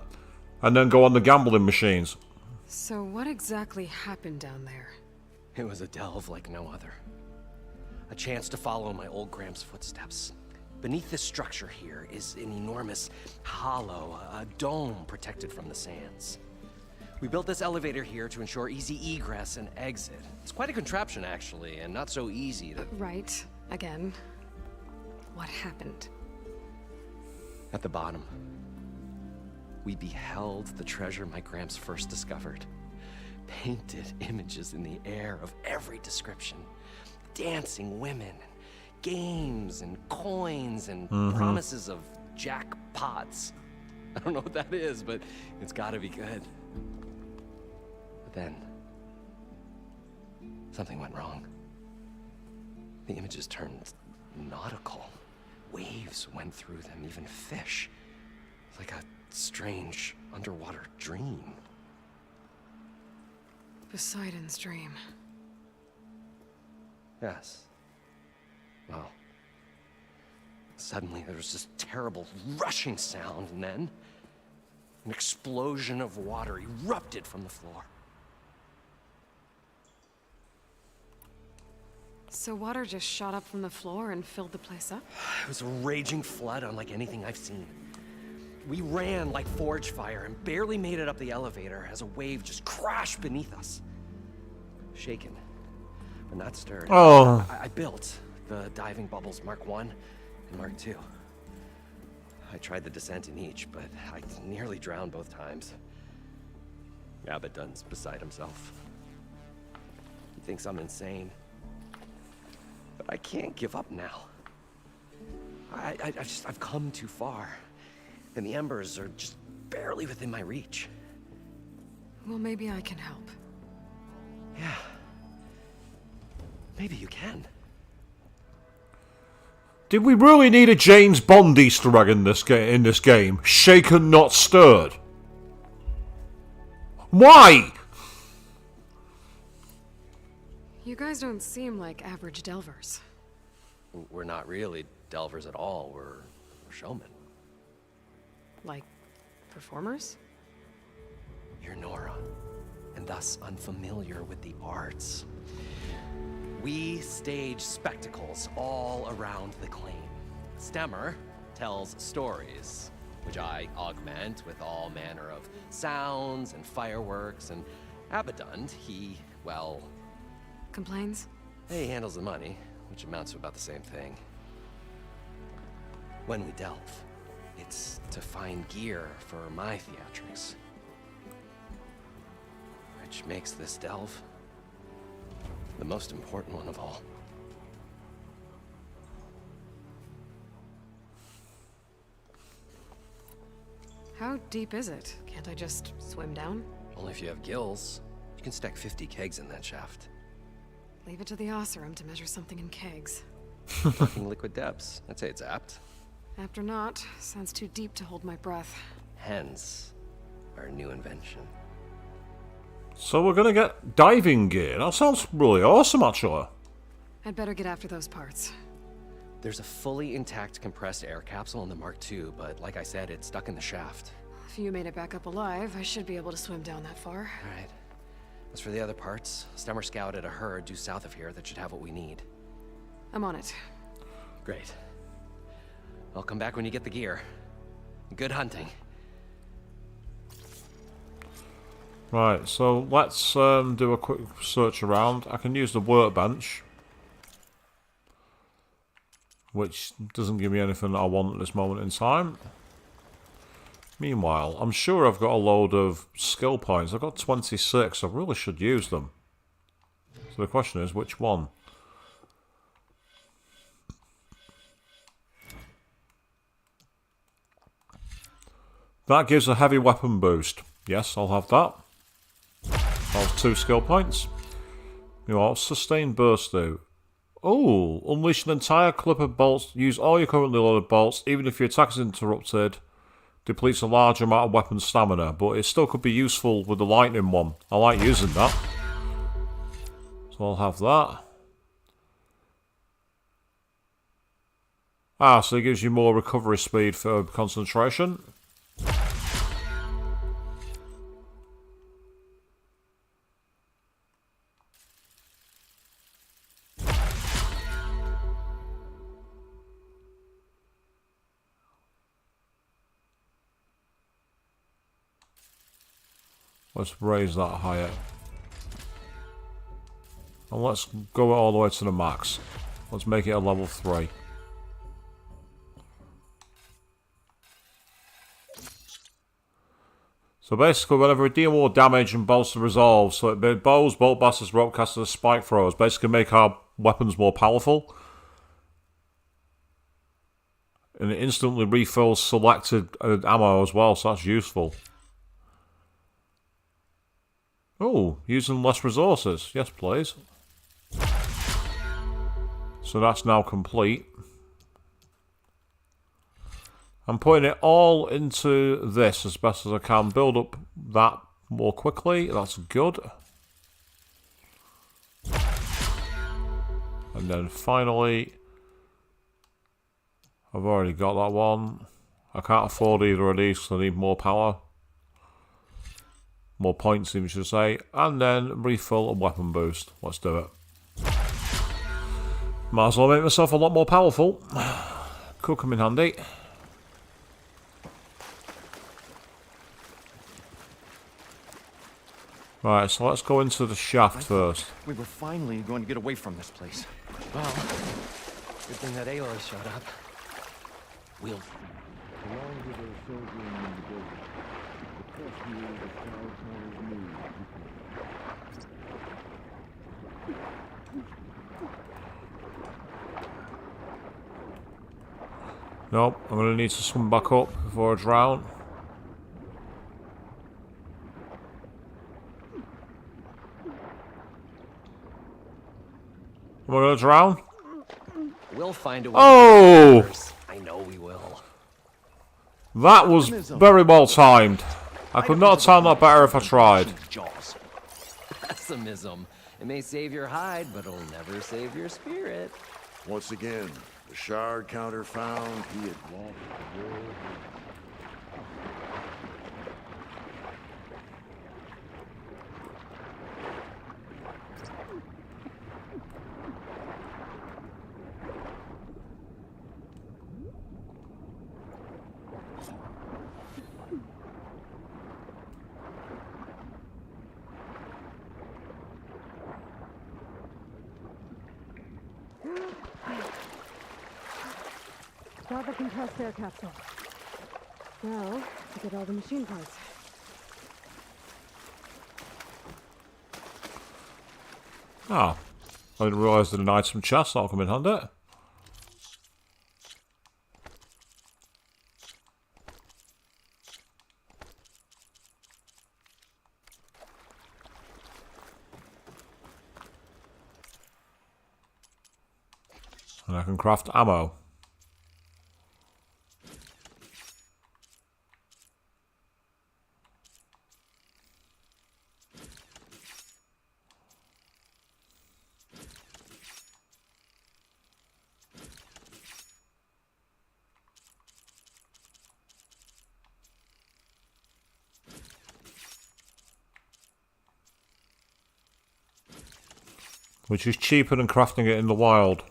and then go on the gambling machines. So what exactly happened down there? It was a delve like no other. A chance to follow my old Gramps' footsteps. Beneath this structure here is an enormous hollow, a dome protected from the sands. We built this elevator here to ensure easy egress and exit. It's quite a contraption, actually, and not so easy to... Right. Again. What happened? At the bottom, we beheld the treasure my Gramps first discovered. Painted images in the air of every description. Dancing women, games and coins and promises of jackpots. I don't know what that is, but it's gotta be good. But then, something went wrong. The images turned nautical. Waves went through them, even fish. It's like a strange underwater dream. Poseidon's dream. Yes. Well, suddenly there was this terrible rushing sound, and then an explosion of water erupted from the floor. So water just shot up from the floor and filled the place up? It was a raging flood unlike anything I've seen. We ran like forge fire and barely made it up the elevator as a wave just crashed beneath us. Shaken, but not stirred. Oh. I built the diving bubbles Mark 1 and Mark 2. I tried the descent in each, but I nearly drowned both times. Abaddon's beside himself. He thinks I'm insane. But I can't give up now. I've come too far. And the embers are just barely within my reach. Well, maybe I can help. Yeah. Maybe you can. Did we really need a James Bond Easter egg in this game? Shaken, not stirred. Why? You guys don't seem like average delvers. we're not really delvers at all. We're showmen. Like, performers? You're Nora, and thus unfamiliar with the arts. We stage spectacles all around the claim. Stemmer tells stories, which I augment with all manner of sounds and fireworks, and Abadund, he, well... Complains? He handles the money, which amounts to about the same thing. When we delve, it's to find gear for my theatrics. Which makes this delve the most important one of all. How deep is it? Can't I just swim down? Only if you have gills. You can stack 50 kegs in that shaft. Leave it to the Oseram to measure something in kegs. Talking liquid depths. I'd say it's apt. Apt or not, sounds too deep to hold my breath. Hence, our new invention. So we're gonna get diving gear. That sounds really awesome, actually. I'd better get after those parts. There's a fully intact compressed air capsule in the Mark II, but like I said, it's stuck in the shaft. If you made it back up alive, I should be able to swim down that far. All right. As for the other parts, Stemmer scouted a herd due south of here that should have what we need. I'm on it. Great. I'll come back when you get the gear. Good hunting. Right, so let's do a quick search around. I can use the workbench, which doesn't give me anything that I want at this moment in time. Meanwhile, I'm sure I've got a load of skill points. I've got 26. I really should use them. So the question is, which one? That gives a heavy weapon boost. Yes, I'll have that. That's 2 skill points. Meanwhile, sustained burst do. Oh, unleash an entire clip of bolts. Use all your currently loaded bolts, even if your attack is interrupted. Depletes a large amount of weapon stamina, but it still could be useful with the lightning one. I like using that. So I'll have that. Ah, so it gives you more recovery speed for concentration. Let's raise that higher. And let's go all the way to the max. Let's make it a level 3. So basically, whenever we deal more damage and bolts to resolve, so it made bows, bolt busters, rope casters, spike throwers, basically make our weapons more powerful. And it instantly refills selected ammo as well, so that's useful. Oh, using less resources. Yes, please. So that's now complete. I'm putting it all into this as best as I can. Build up that more quickly. That's good. And then finally, I've already got that one. I can't afford either of these because I need more power. More points, even should say. And then refill a weapon boost. Let's do it. Might as well make myself a lot more powerful. Could come in handy. Right, so let's go into the shaft first. We were finally going to get away from this place. Well, good thing that Aloy showed up. We'll... Nope, I'm going to need to swim back up before I drown. Am I going to drown? We'll find a way. Oh! I know we will. That was very well timed. I could not have timed that better if I tried. Jaws. Pessimism. It may save your hide, but it'll never save your spirit. Once again, the shard counter found he had lost the war. Got the compressed air capsule. Now, to get all the machine parts. Ah, I didn't realise that an item chest that'll come in handy. And I can craft ammo. Which is cheaper than crafting it in the wild.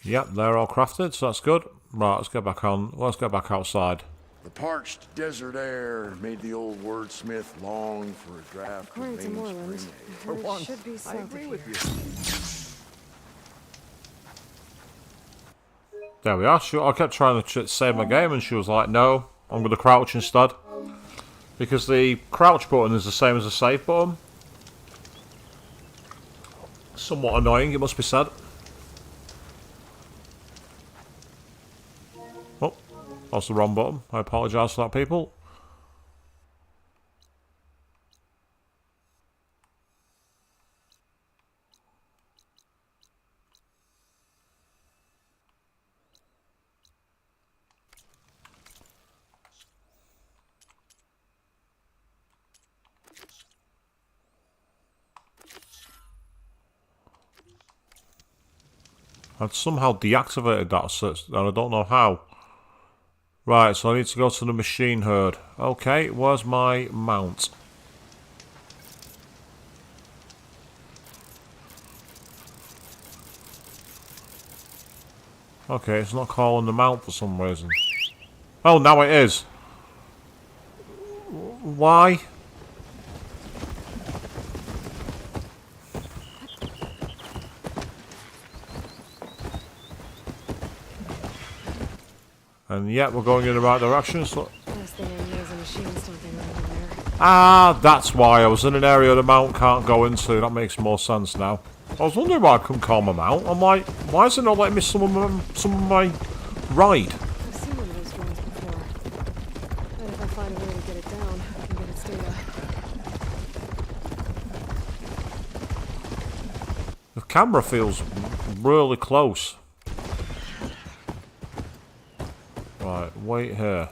Yep, they're all crafted, so that's good. Right, let's get back on. Let's get back outside. The parched desert air made the old wordsmith long for a draft According to of Moreland, mainspring I air. heard it should be south of here. There we are. I kept trying to save my game and she was like, no, I'm going to crouch instead. Because the crouch button is the same as the save button. Somewhat annoying, it must be said. Oh, that's the wrong button. I apologise for that, people. I'd somehow deactivated that, and I don't know how. Right, so I need to go to the machine herd. Okay, where's my mount? Okay, it's not calling the mount for some reason. Oh, now it is. Why? And yet we're going in the right direction. So. Last thing I need is a machine stomping around in there. Ah, that's why I was in an area the mount can't go into. That makes more sense now. I was wondering why I couldn't call my mount. I'm like, why is it not letting me summon my ride? I've seen one of those drones before. And if I find a way to get it down, I can get its data. The camera feels really close. Right, wait here.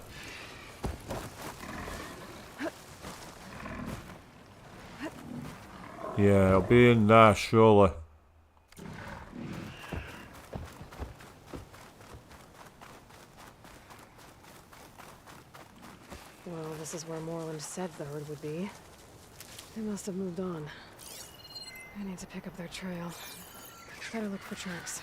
Yeah, it'll be in there, surely. Well, this is where Moreland said the herd would be. They must have moved on. I need to pick up their trail. Better look for tracks.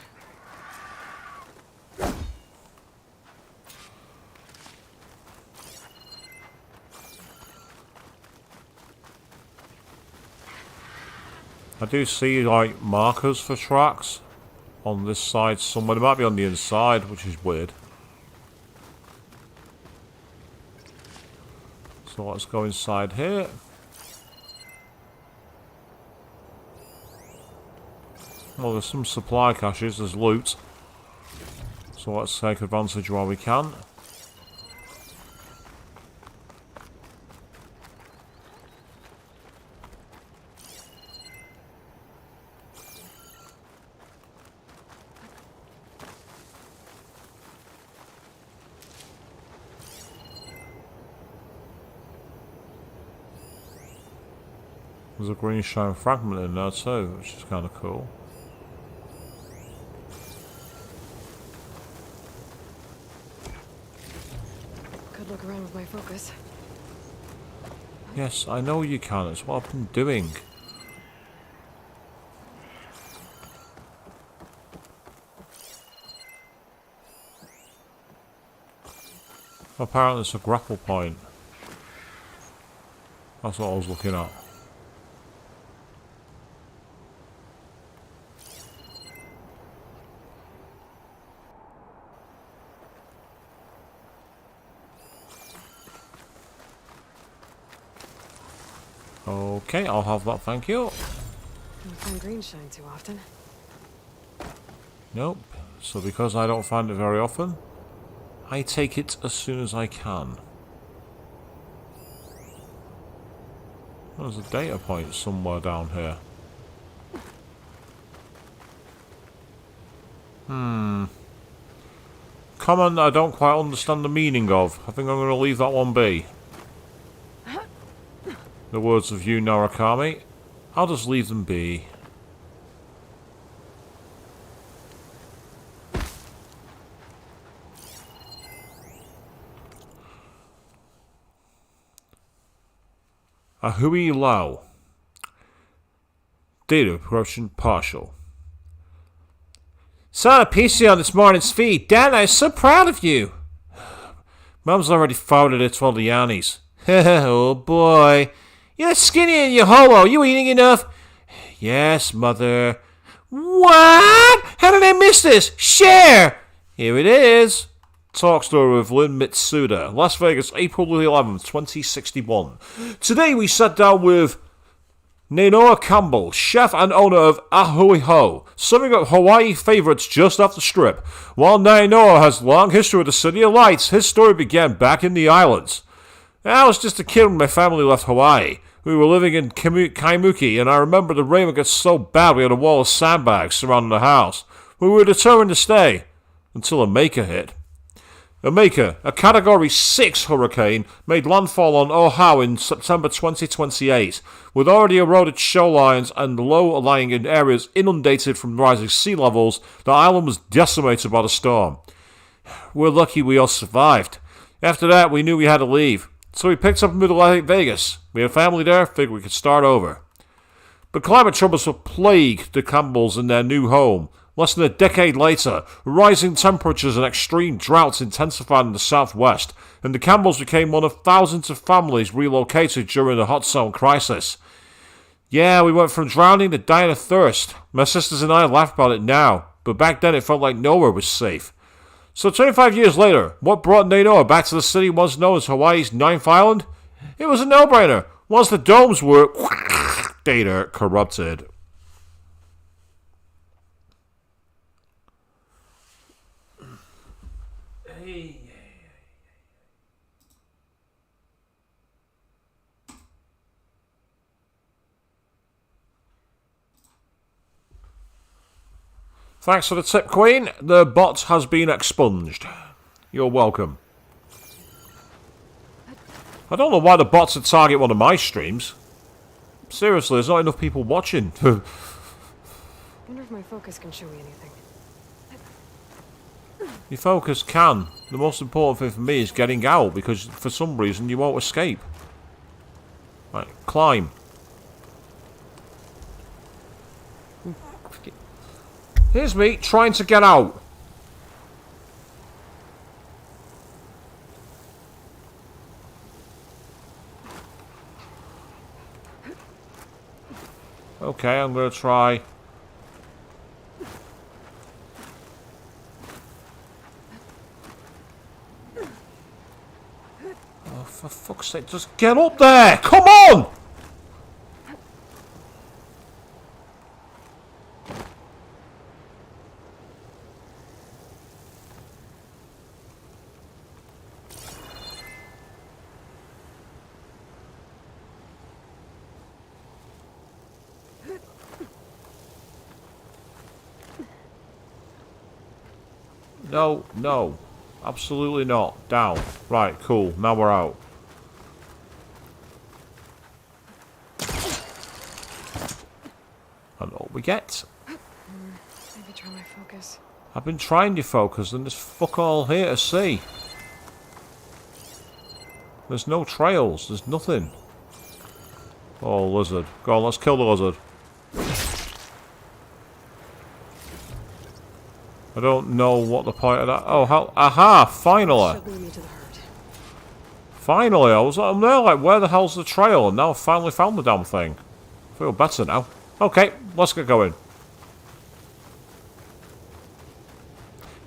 I do see, like, markers for tracks on this side somewhere. They might be on the inside, which is weird. So let's go inside here. Well, there's some supply caches, there's loot. So let's take advantage while we can. There's a green shine fragment in there too, which is kind of cool. Could look around with my focus. Yes, I know you can. It's what I've been doing. Apparently it's a grapple point. That's what I was looking at. Okay, I'll have that, thank you. Don't find green shine too often. Nope. So because I don't find it very often, I take it as soon as I can. There's a data point somewhere down here. Comment I don't quite understand the meaning of. I think I'm going to leave that one be. The words of Yu Narakami. I'll just leave them be. Ahui Lao. Data approaching partial. Saw a PC on this morning's feed. Dad, I'm so proud of you. Mum's already forwarded it to all the Annies. Oh boy. You're skinny and you're homo. You eating enough? Yes, Mother. What? How did I miss this? Share! Here it is. Talk story with Lynn Mitsuda. Las Vegas, April the 11th, 2061. Today we sat down with Nainoa Campbell, chef and owner of Ahui Ho, serving up Hawaii favorites just off the strip. While Nainoa has a long history with the City of Lights, his story began back in the islands. I was just a kid when my family left Hawaii. We were living in Kaimuki, and I remember the rain got so bad we had a wall of sandbags surrounding the house. We were determined to stay, until a Maker hit. A Maker, a Category 6 hurricane, made landfall on Oahu in September 2028. With already eroded shorelines and low-lying areas inundated from rising sea levels, the island was decimated by the storm. We're lucky we all survived. After that, we knew we had to leave. So we picked up in Middle Vegas. We had family there, figured we could start over. But climate troubles have plagued the Campbells in their new home. Less than a decade later, rising temperatures and extreme droughts intensified in the southwest, and the Campbells became one of thousands of families relocated during the hot zone crisis. Yeah, we went from drowning to dying of thirst. My sisters and I laugh about it now, but back then it felt like nowhere was safe. So 25 years later, what brought Nainoa back to the city once known as Hawaii's ninth island? It was a no-brainer, once the domes were data corrupted. Thanks for the tip, Queen. The bot has been expunged. You're welcome. I don't know why the bots would target one of my streams. Seriously, there's not enough people watching. Wonder if my focus can show me anything. Your focus can. The most important thing for me is getting out, because for some reason you won't escape. Right, climb. Here's me trying to get out. Okay, I'm gonna try. Oh, for fuck's sake, just get up there! Come on! No, no. Absolutely not. Down. Right, cool. Now we're out. we get. Maybe try my focus. I've been trying your focus and there's fuck all here to see. There's no trails, there's nothing. Oh, lizard. Go on, let's kill the lizard. I don't know what the point of that... Oh, how... Aha! Finally! Finally! I'm there like, where the hell's the trail? And now I've finally found the damn thing. I feel better now. Okay, let's get going.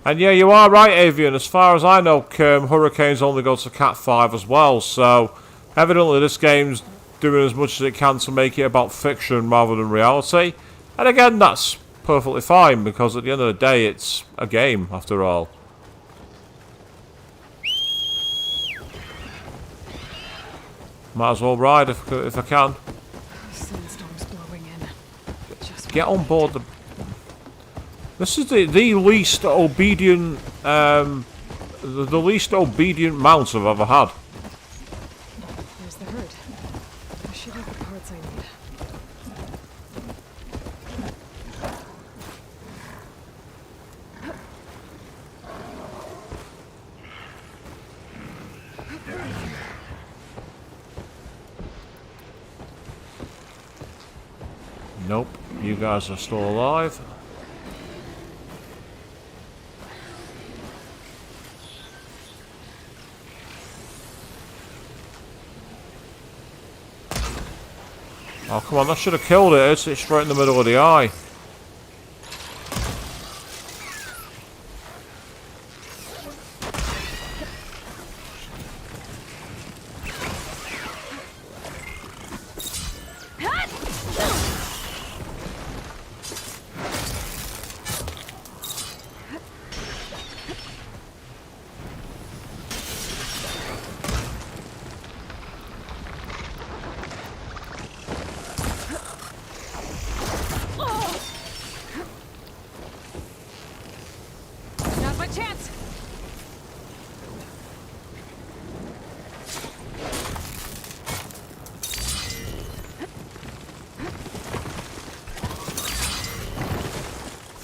And yeah, you are right, Avian. As far as I know, hurricanes only go to Cat 5 as well. So, evidently this game's doing as much as it can to make it about fiction rather than reality. And again, that's perfectly fine, because at the end of the day, it's a game, after all. Might as well ride if I can. Sandstorm's blowing in. Get on board the... This is the least obedient, the least obedient mount I've ever had. There's the herd. I should have the parts I need. Nope, you guys are still alive. Oh, come on, that should have killed it. It's straight in the middle of the eye. Now's my chance.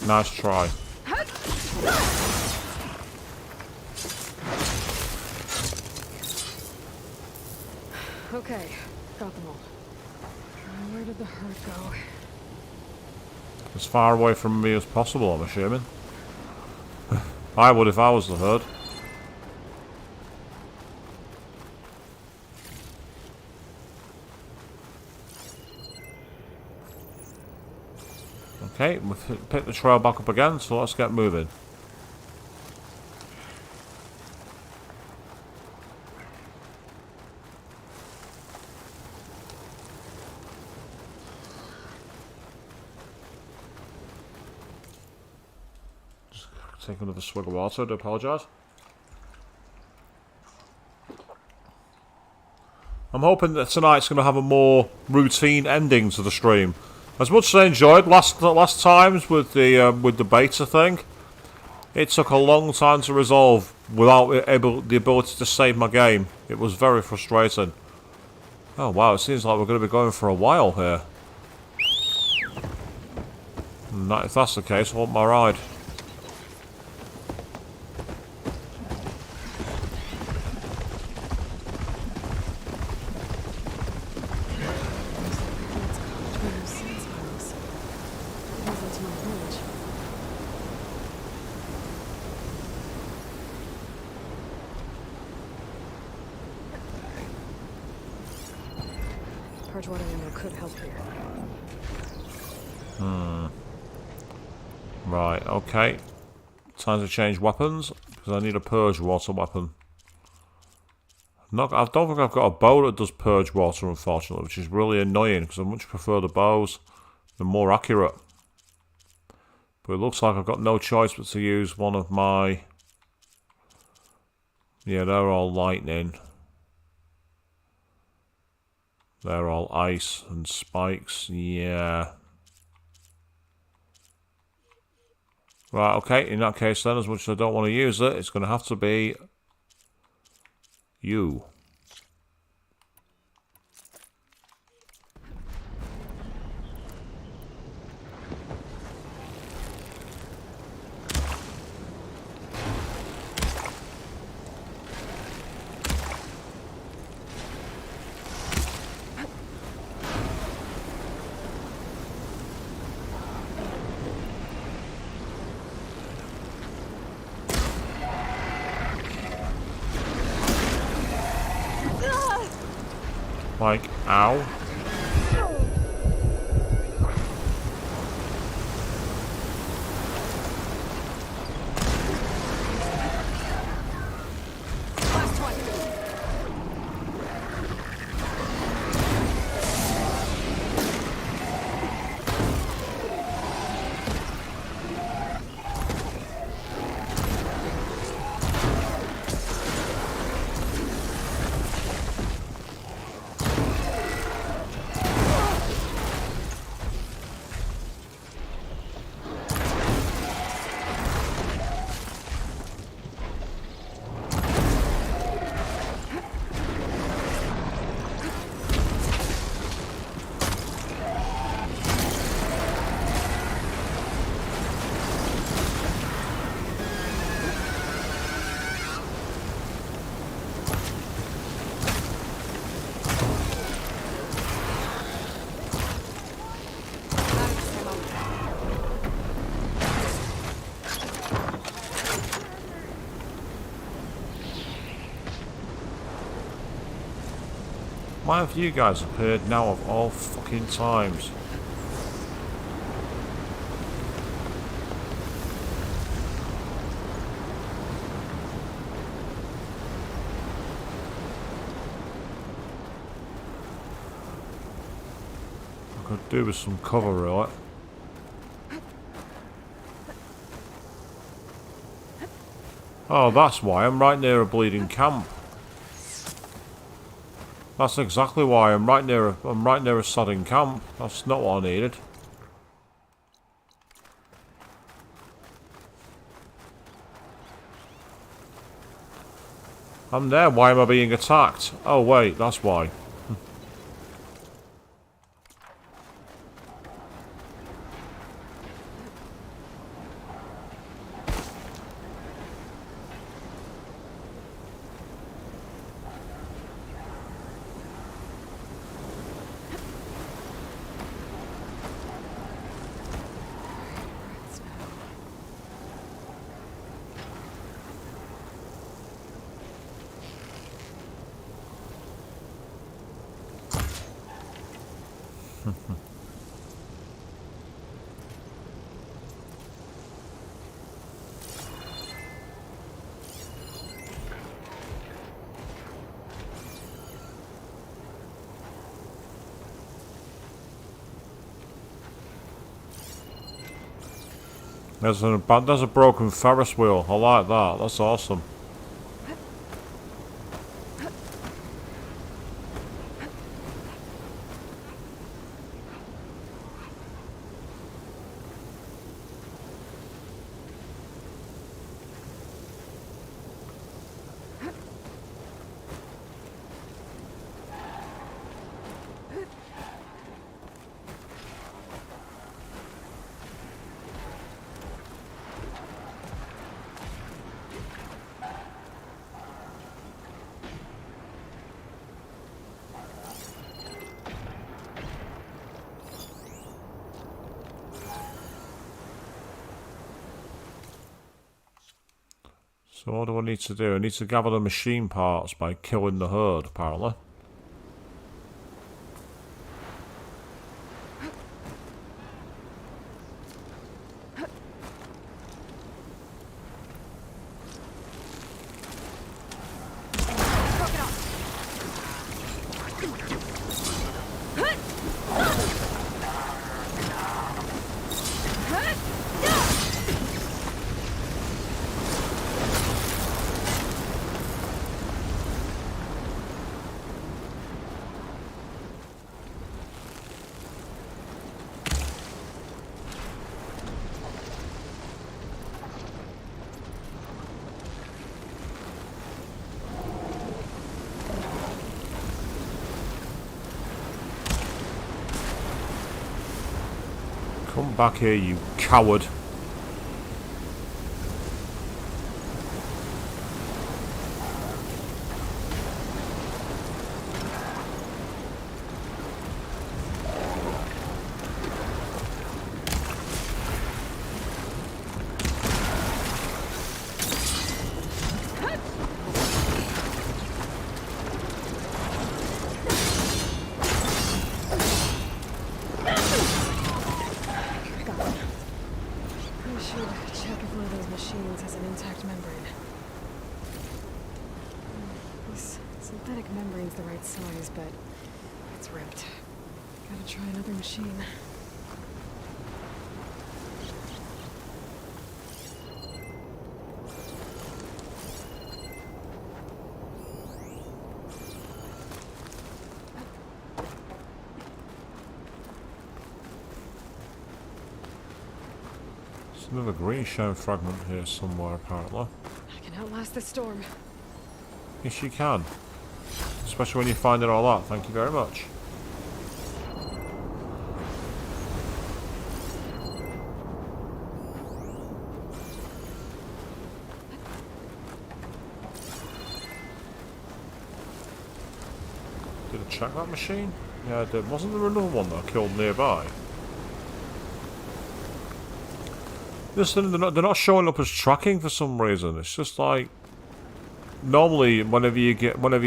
Nice try. Okay, got them all. Where did the herd go? As far away from me as possible, I'm assuming. I would if I was the herd. Okay, we've picked the trail back up again, so let's get moving. Take another swig of water, I do apologise. I'm hoping that tonight's going to have a more routine ending to the stream. As much as I enjoyed last times with the beta thing, it took a long time to resolve without the ability to save my game. It was very frustrating. Oh wow, it seems like we're going to be going for a while here. And if that's the case, I want my ride. Water ammo could help here. Right, okay. Time to change weapons, because I need a purge water weapon. I don't think I've got a bow that does purge water, unfortunately, which is really annoying, because I much prefer the bows. They're more accurate. But it looks like I've got no choice but to use one of my... Yeah, they're all lightning. They're all ice and spikes, yeah. Right, okay, in that case then, as much as I don't want to use it, it's going to have to be you. Like, ow. Why have you guys appeared now of all fucking times? I could do with some cover, right? Oh, that's why. I'm right near a bleeding camp. That's exactly why. I'm right near a sodding camp. That's not what I needed. I'm there. Why am I being attacked? Oh wait, that's why. There's a broken Ferris wheel. I like that. That's awesome. So what do I need to do? I need to gather the machine parts by killing the herd, apparently. Come back here, you coward. should check if one of those machines has an intact membrane. This synthetic membrane's the right size, but it's ripped. Gotta try another machine. Another green shine fragment here somewhere, apparently. I can outlast the storm. Yes, you can. Especially when you find it all out. Thank you very much. Did I check that machine? Yeah, I did. Wasn't there another one that I killed nearby? This thing, they're not showing up as tracking for some reason. It's just like normally whenever you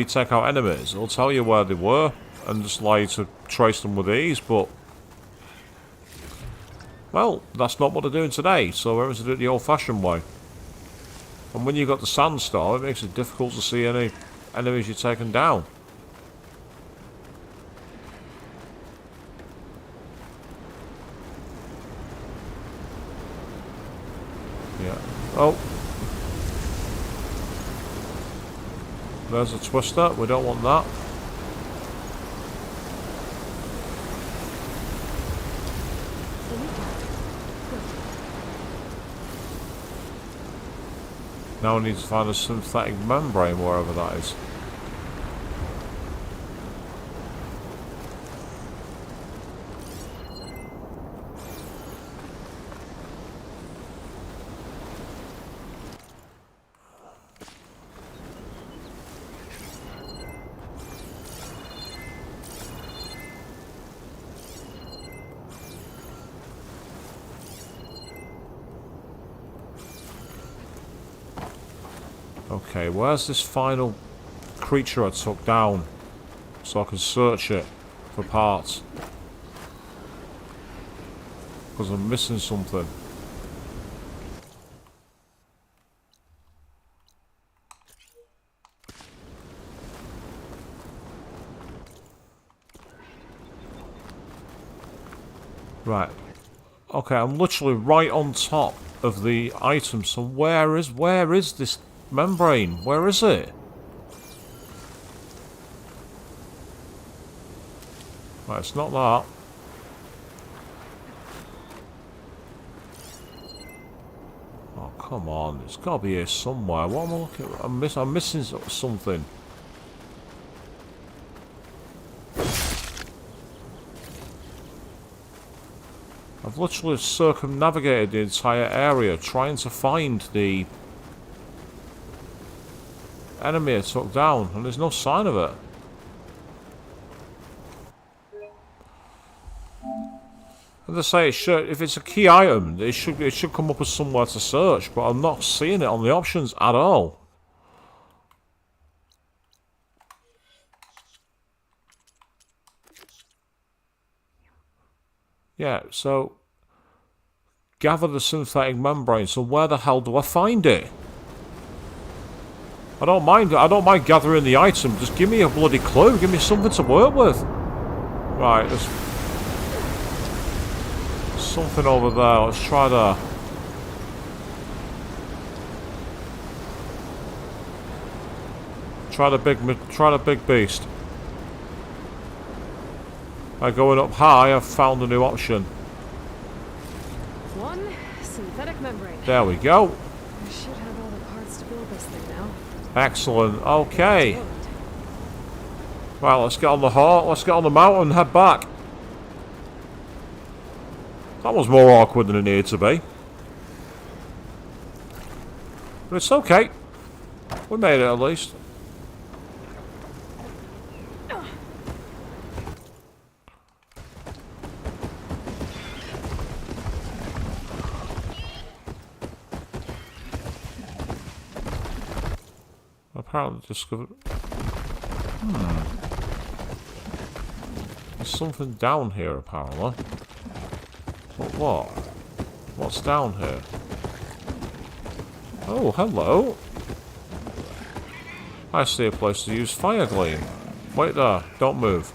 take out enemies, it'll tell you where they were and just allow you to trace them with ease. But well, that's not what they're doing today. So we're going to do it the old-fashioned way. And when you've got the sandstorm, it makes it difficult to see any enemies you're taking down. Yeah. Oh. There's a twister. We don't want that. Now we need to find a synthetic membrane wherever that is. Okay, where's this final creature I took down so I can search it for parts? Because I'm missing something. Right. Okay, I'm literally right on top of the item. So where is this membrane? Where is it? Right, it's not that. Oh, come on. It's got to be here somewhere. What am I looking at? I'm missing something. I've literally circumnavigated the entire area trying to find the enemy I took down, and there's no sign of it. As I say, it should, if it's a key item, it should come up as somewhere to search, but I'm not seeing it on the options at all. Yeah, so gather the synthetic membrane. So where the hell do I find it? I don't mind gathering the item. Just give me a bloody clue. Give me something to work with. Right, there's something over there. Let's try that. Try the big beast. By going up high, I've found a new option. One synthetic membrane. There we go. I should have all the parts to build this thing now. Excellent. Okay. Well, let's get on the let's get on the mountain and head back. That was more awkward than it needed to be. But it's okay. We made it at least. Apparently discovered... There's something down here, apparently. But what? What's down here? Oh, hello. I see a place to use fire gleam. Wait there. Don't move.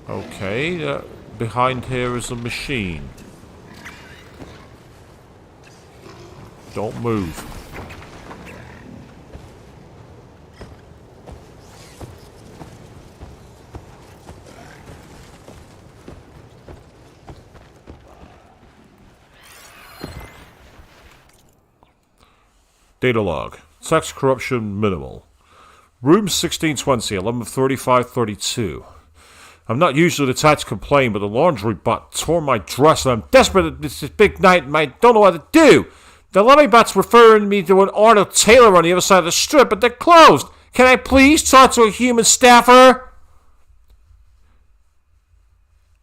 Okay, behind here is a machine. Don't move. Data log. Sex corruption minimal. Room 1620, 11:35:32. I'm not usually the type to complain, but the laundry bot tore my dress and I'm desperate. It's this big night and I don't know what to do. The laundry bot's referring me to an Arnold Taylor on the other side of the strip, but they're closed. Can I please talk to a human staffer?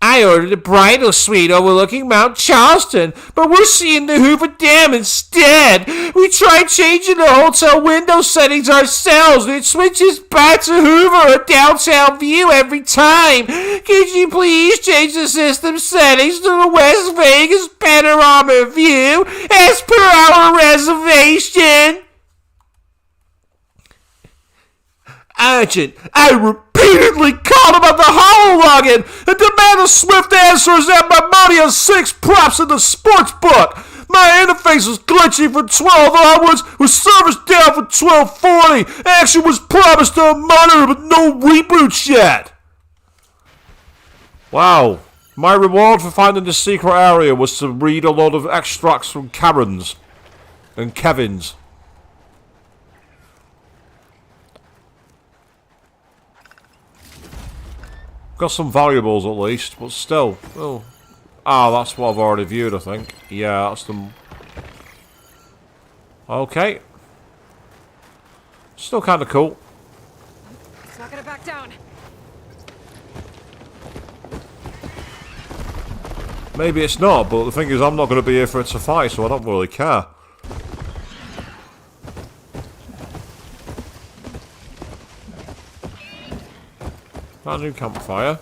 I ordered a bridal suite overlooking Mount Charleston, but we're seeing the Hoover Dam instead. We tried changing the hotel window settings ourselves, and it switches back to Hoover or downtown view every time. Could you please change the system settings to the West Vegas panorama view as per our reservation? Urgent. I repeatedly called about the holologin and demanded swift answers and my money on 6 props in the sports book. My interface was glitchy for 12 hours, with service down for 12:40. Action was promised on monitor, but no reboots yet. Wow. My reward for finding the secret area was to read a lot of extracts from Karen's and Kevin's. Got some valuables at least, but still. Oh, that's what I've already viewed, I think. Yeah, that's them. Okay. Still kind of cool. It's not gonna back down. Maybe it's not, but the thing is, I'm not going to be here for it to fight, so I don't really care. That new campfire.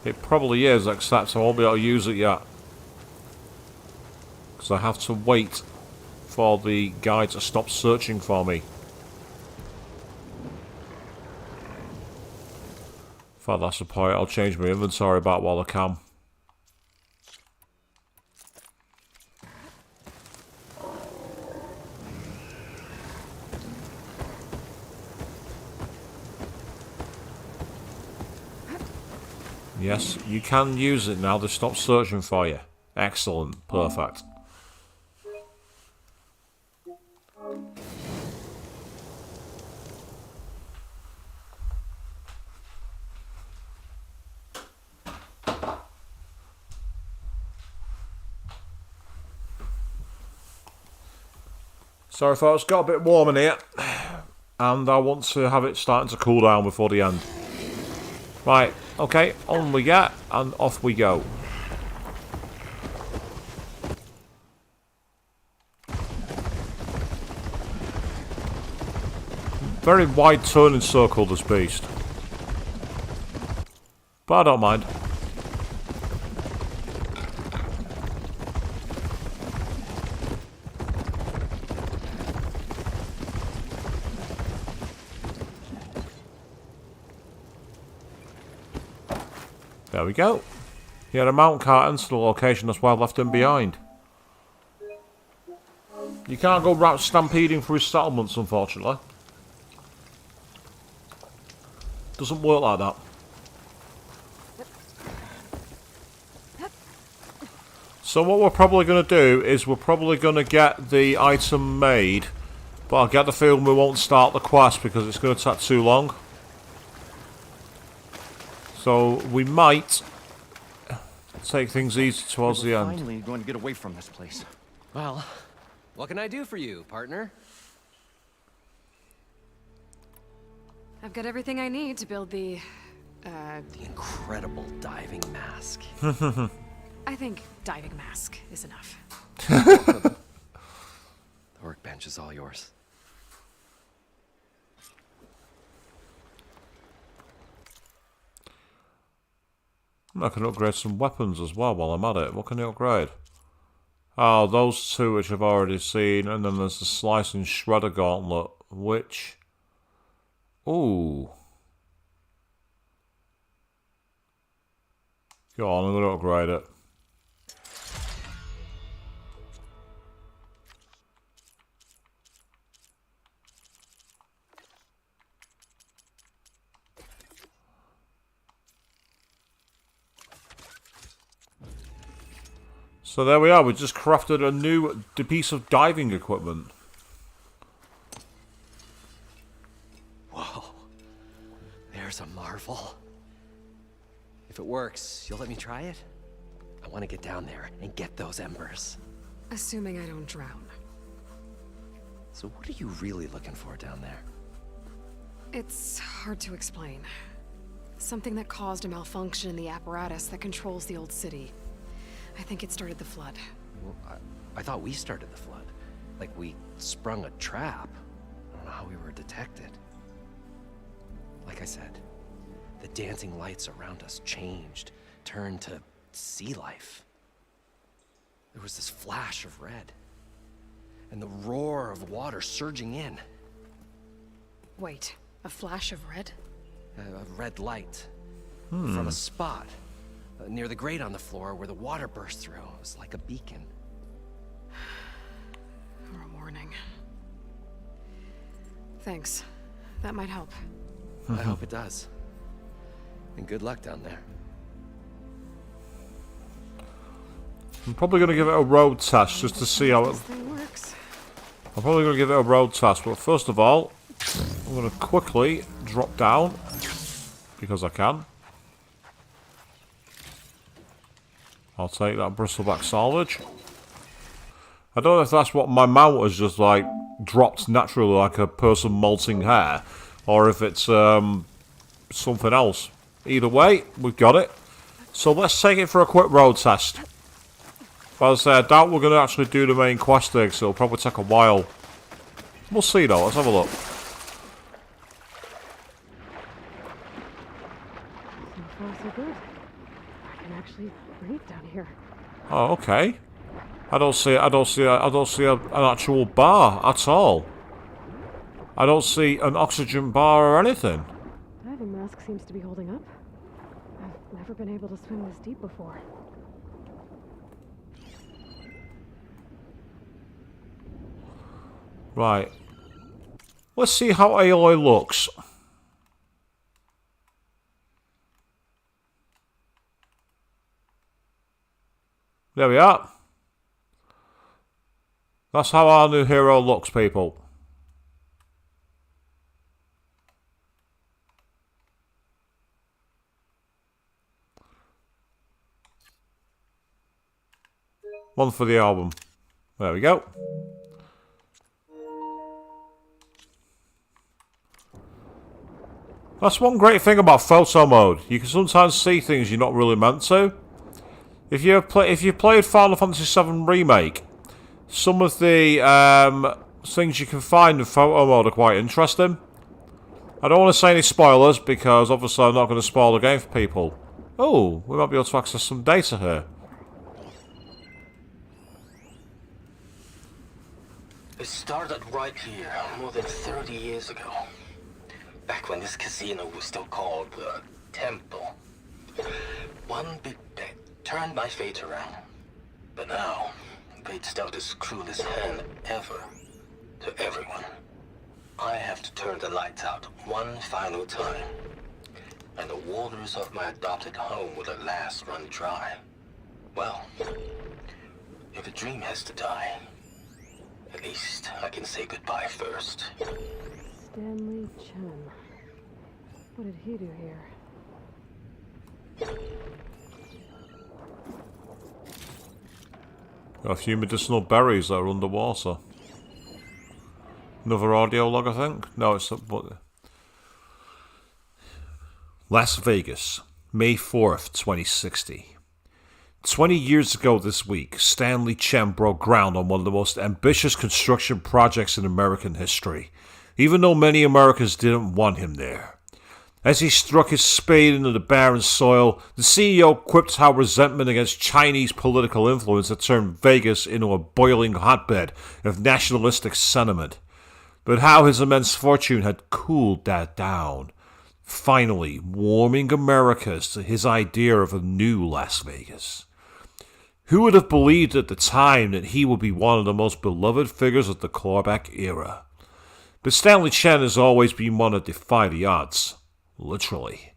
It probably is, except I won't be able to use it yet. Because I have to wait for the guy to stop searching for me. In fact, that's the point. I'll change my inventory back while I can. Yes, you can use it now. They stop searching for you. Excellent. Perfect. Sorry folks, got a bit warm in here. And I want to have it starting to cool down before the end. Right, okay, on we get, and off we go. Very wide turning circle, this beast. But I don't mind. There we go. He had a mount cart into the location, that's why I left him behind. You can't go route stampeding through settlements, unfortunately. Doesn't work like that. So what we're probably going to do is we're probably going to get the item made, but I get the feeling we won't start the quest because it's going to take too long. So we might take things easy towards the end. Finally going to get away from this place. Well, what can I do for you, partner? I've got everything I need to build the incredible diving mask. I think diving mask is enough. privilege is all yours. I can upgrade some weapons as well while I'm at it. What can you upgrade? Oh, those two which I've already seen, and then there's the Slice and Shredder Gauntlet, which... Ooh. Go on, I'm going to upgrade it. So there we are, we just crafted a new piece of diving equipment. Whoa. There's a marvel. If it works, you'll let me try it? I want to get down there and get those embers. Assuming I don't drown. So what are you really looking for down there? It's hard to explain. Something that caused a malfunction in the apparatus that controls the old city. I think it started the flood. Well, I thought we started the flood. Like we sprung a trap. I don't know how we were detected. Like I said, the dancing lights around us changed, turned to sea life. There was this flash of red, and the roar of water surging in. Wait, a flash of red? A red light from a spot near the grate on the floor where the water burst through. It was like a beacon. Or a warning. Thanks. That might help. I hope it does. And good luck down there. I'm probably going to give it a road test just to see how it... This thing works. I'm probably going to give it a road test, but first of all, I'm going to quickly drop down, because I can. I'll take that bristleback salvage. I don't know if that's what my mount has just like dropped naturally like a person molting hair, or if it's something else. Either way, we've got it. So let's take it for a quick road test. But as I say, I doubt we're going to actually do the main quest thing, so it'll probably take a while. We'll see though, let's have a look. So far, so good. I can actually breathe down here. Oh, okay. I don't see an actual bar at all. I don't see an oxygen bar or anything. Diving mask seems to be holding up. I've never been able to swim this deep before. Right. Let's see how Aloy looks. There we are. That's how our new hero looks, people. One for the album. There we go. That's one great thing about photo mode. You can sometimes see things you're not really meant to. If you played Final Fantasy VII Remake, some of the things you can find in photo mode are quite interesting. I don't want to say any spoilers because obviously I'm not going to spoil the game for people. Oh, we might be able to access some data here. It started right here, more than 30 years ago. Back when this casino was still called the Temple. One big bet turned my fate around. But now, fate's dealt its cruelest hand ever to everyone. I have to turn the lights out one final time. And the waters of my adopted home will at last run dry. Well, if a dream has to die, at least I can say goodbye first. Stanley Chen. What did he do here? Got a few medicinal berries that are underwater. Another audio log, I think? No, it's... Las Vegas, May 4th, 2060. 20 years ago this week, Stanley Chen broke ground on one of the most ambitious construction projects in American history, even though many Americans didn't want him there. As he struck his spade into the barren soil, the CEO quipped how resentment against Chinese political influence had turned Vegas into a boiling hotbed of nationalistic sentiment, but how his immense fortune had cooled that down, finally warming Americans to his idea of a new Las Vegas. Who would have believed at the time that he would be one of the most beloved figures of the clawback era? But Stanley Chen has always been one to defy the odds. Literally.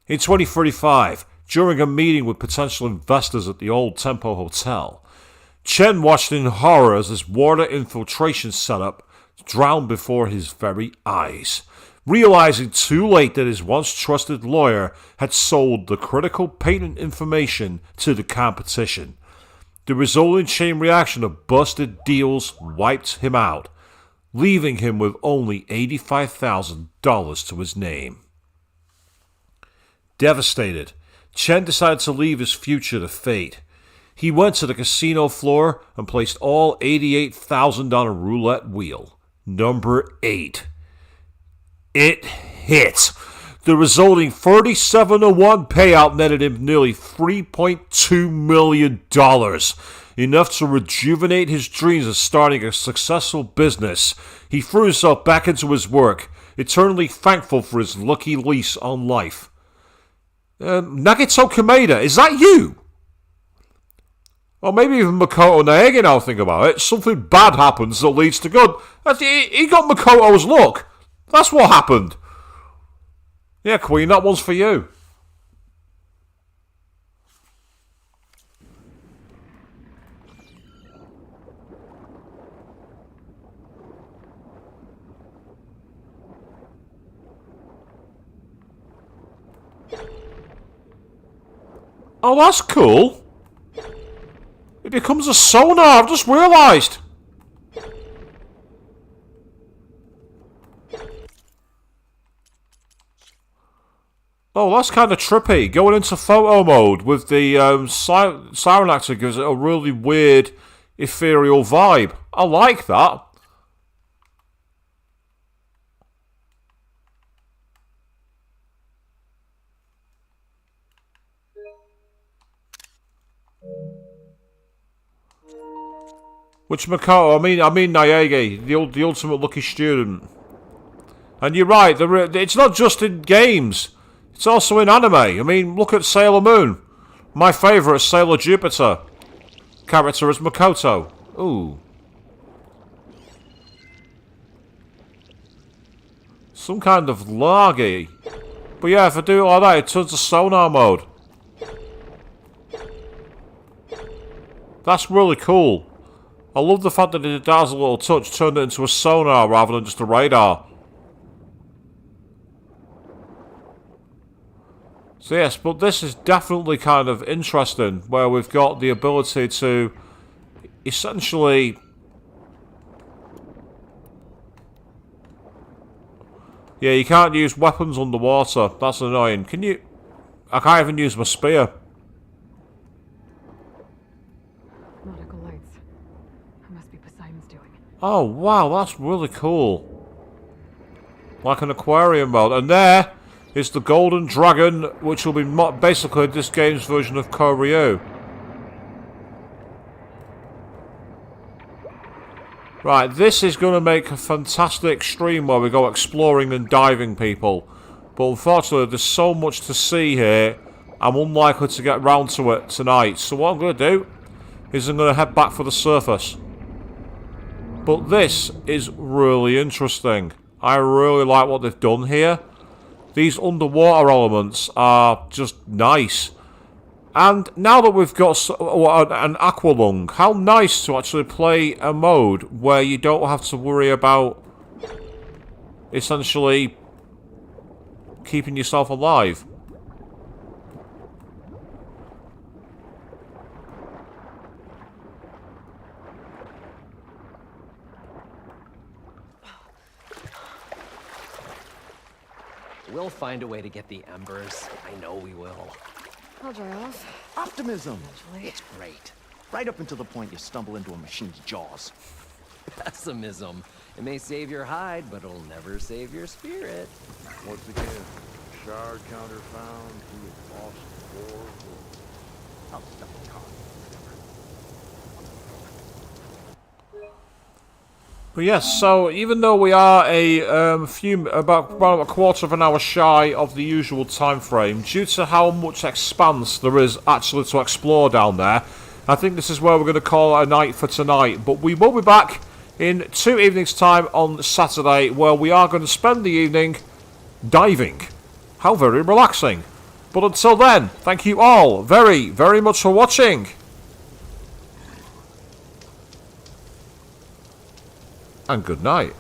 In 2035, during a meeting with potential investors at the old Tempo Hotel, Chen watched in horror as his water infiltration setup drowned before his very eyes, realizing too late that his once trusted lawyer had sold the critical patent information to the competition. The resulting chain reaction of busted deals wiped him out, leaving him with only $85,000 to his name. Devastated, Chen decided to leave his future to fate. He went to the casino floor and placed all $88,000 on a roulette wheel. Number 8. It hit. The resulting 37-1 payout netted him nearly $3.2 million, enough to rejuvenate his dreams of starting a successful business. He threw himself back into his work, eternally thankful for his lucky lease on life. Nagito Kameda, is that you? Or maybe even Makoto Naegi, now I think about it. Something bad happens that leads to good. He got Makoto's luck. That's what happened. Yeah, Queen, that one's for you. Oh, that's cool. It becomes a sonar, I've just realised. Oh, that's kind of trippy. Going into photo mode with the siren actor gives it a really weird, ethereal vibe. I like that. Which Makoto? I mean Naegi, the ultimate lucky student. And you're right. It's not just in games. It's also in anime. I mean, look at Sailor Moon. My favourite, Sailor Jupiter. Character is Makoto. Ooh. Some kind of largy. But yeah, if I do it like that, it turns to sonar mode. That's really cool. I love the fact that it has a little touch, turned it into a sonar rather than just a radar. So yes, but this is definitely kind of interesting, where we've got the ability to essentially... Yeah, you can't use weapons underwater. That's annoying. Can you... I can't even use my spear. Nautical lights. It must be Poseidon's doing. Oh, wow, that's really cool. Like an aquarium mode. And there is the Golden Dragon, which will be basically this game's version of Koryu. Right, this is going to make a fantastic stream where we go exploring and diving, people. But unfortunately, there's so much to see here, I'm unlikely to get round to it tonight. So what I'm going to do is I'm going to head back for the surface. But this is really interesting. I really like what they've done here. These underwater elements are just nice. And now that we've got an aqualung, how nice to actually play a mode where you don't have to worry about essentially keeping yourself alive. We'll find a way to get the embers. I know we will. I'll dry off. Optimism. Eventually. It's great. Right up until the point you stumble into a machine's jaws. Pessimism. It may save your hide, but it'll never save your spirit. Once again, shard counter found. We have lost 4. I'll stop the car. But yes, so even though we are about a quarter of an hour shy of the usual time frame, due to how much expanse there is actually to explore down there, I think this is where we're going to call it a night for tonight. But we will be back in 2 evenings' time on Saturday, where we are going to spend the evening diving. How very relaxing. But until then, thank you all very, very much for watching. And good night.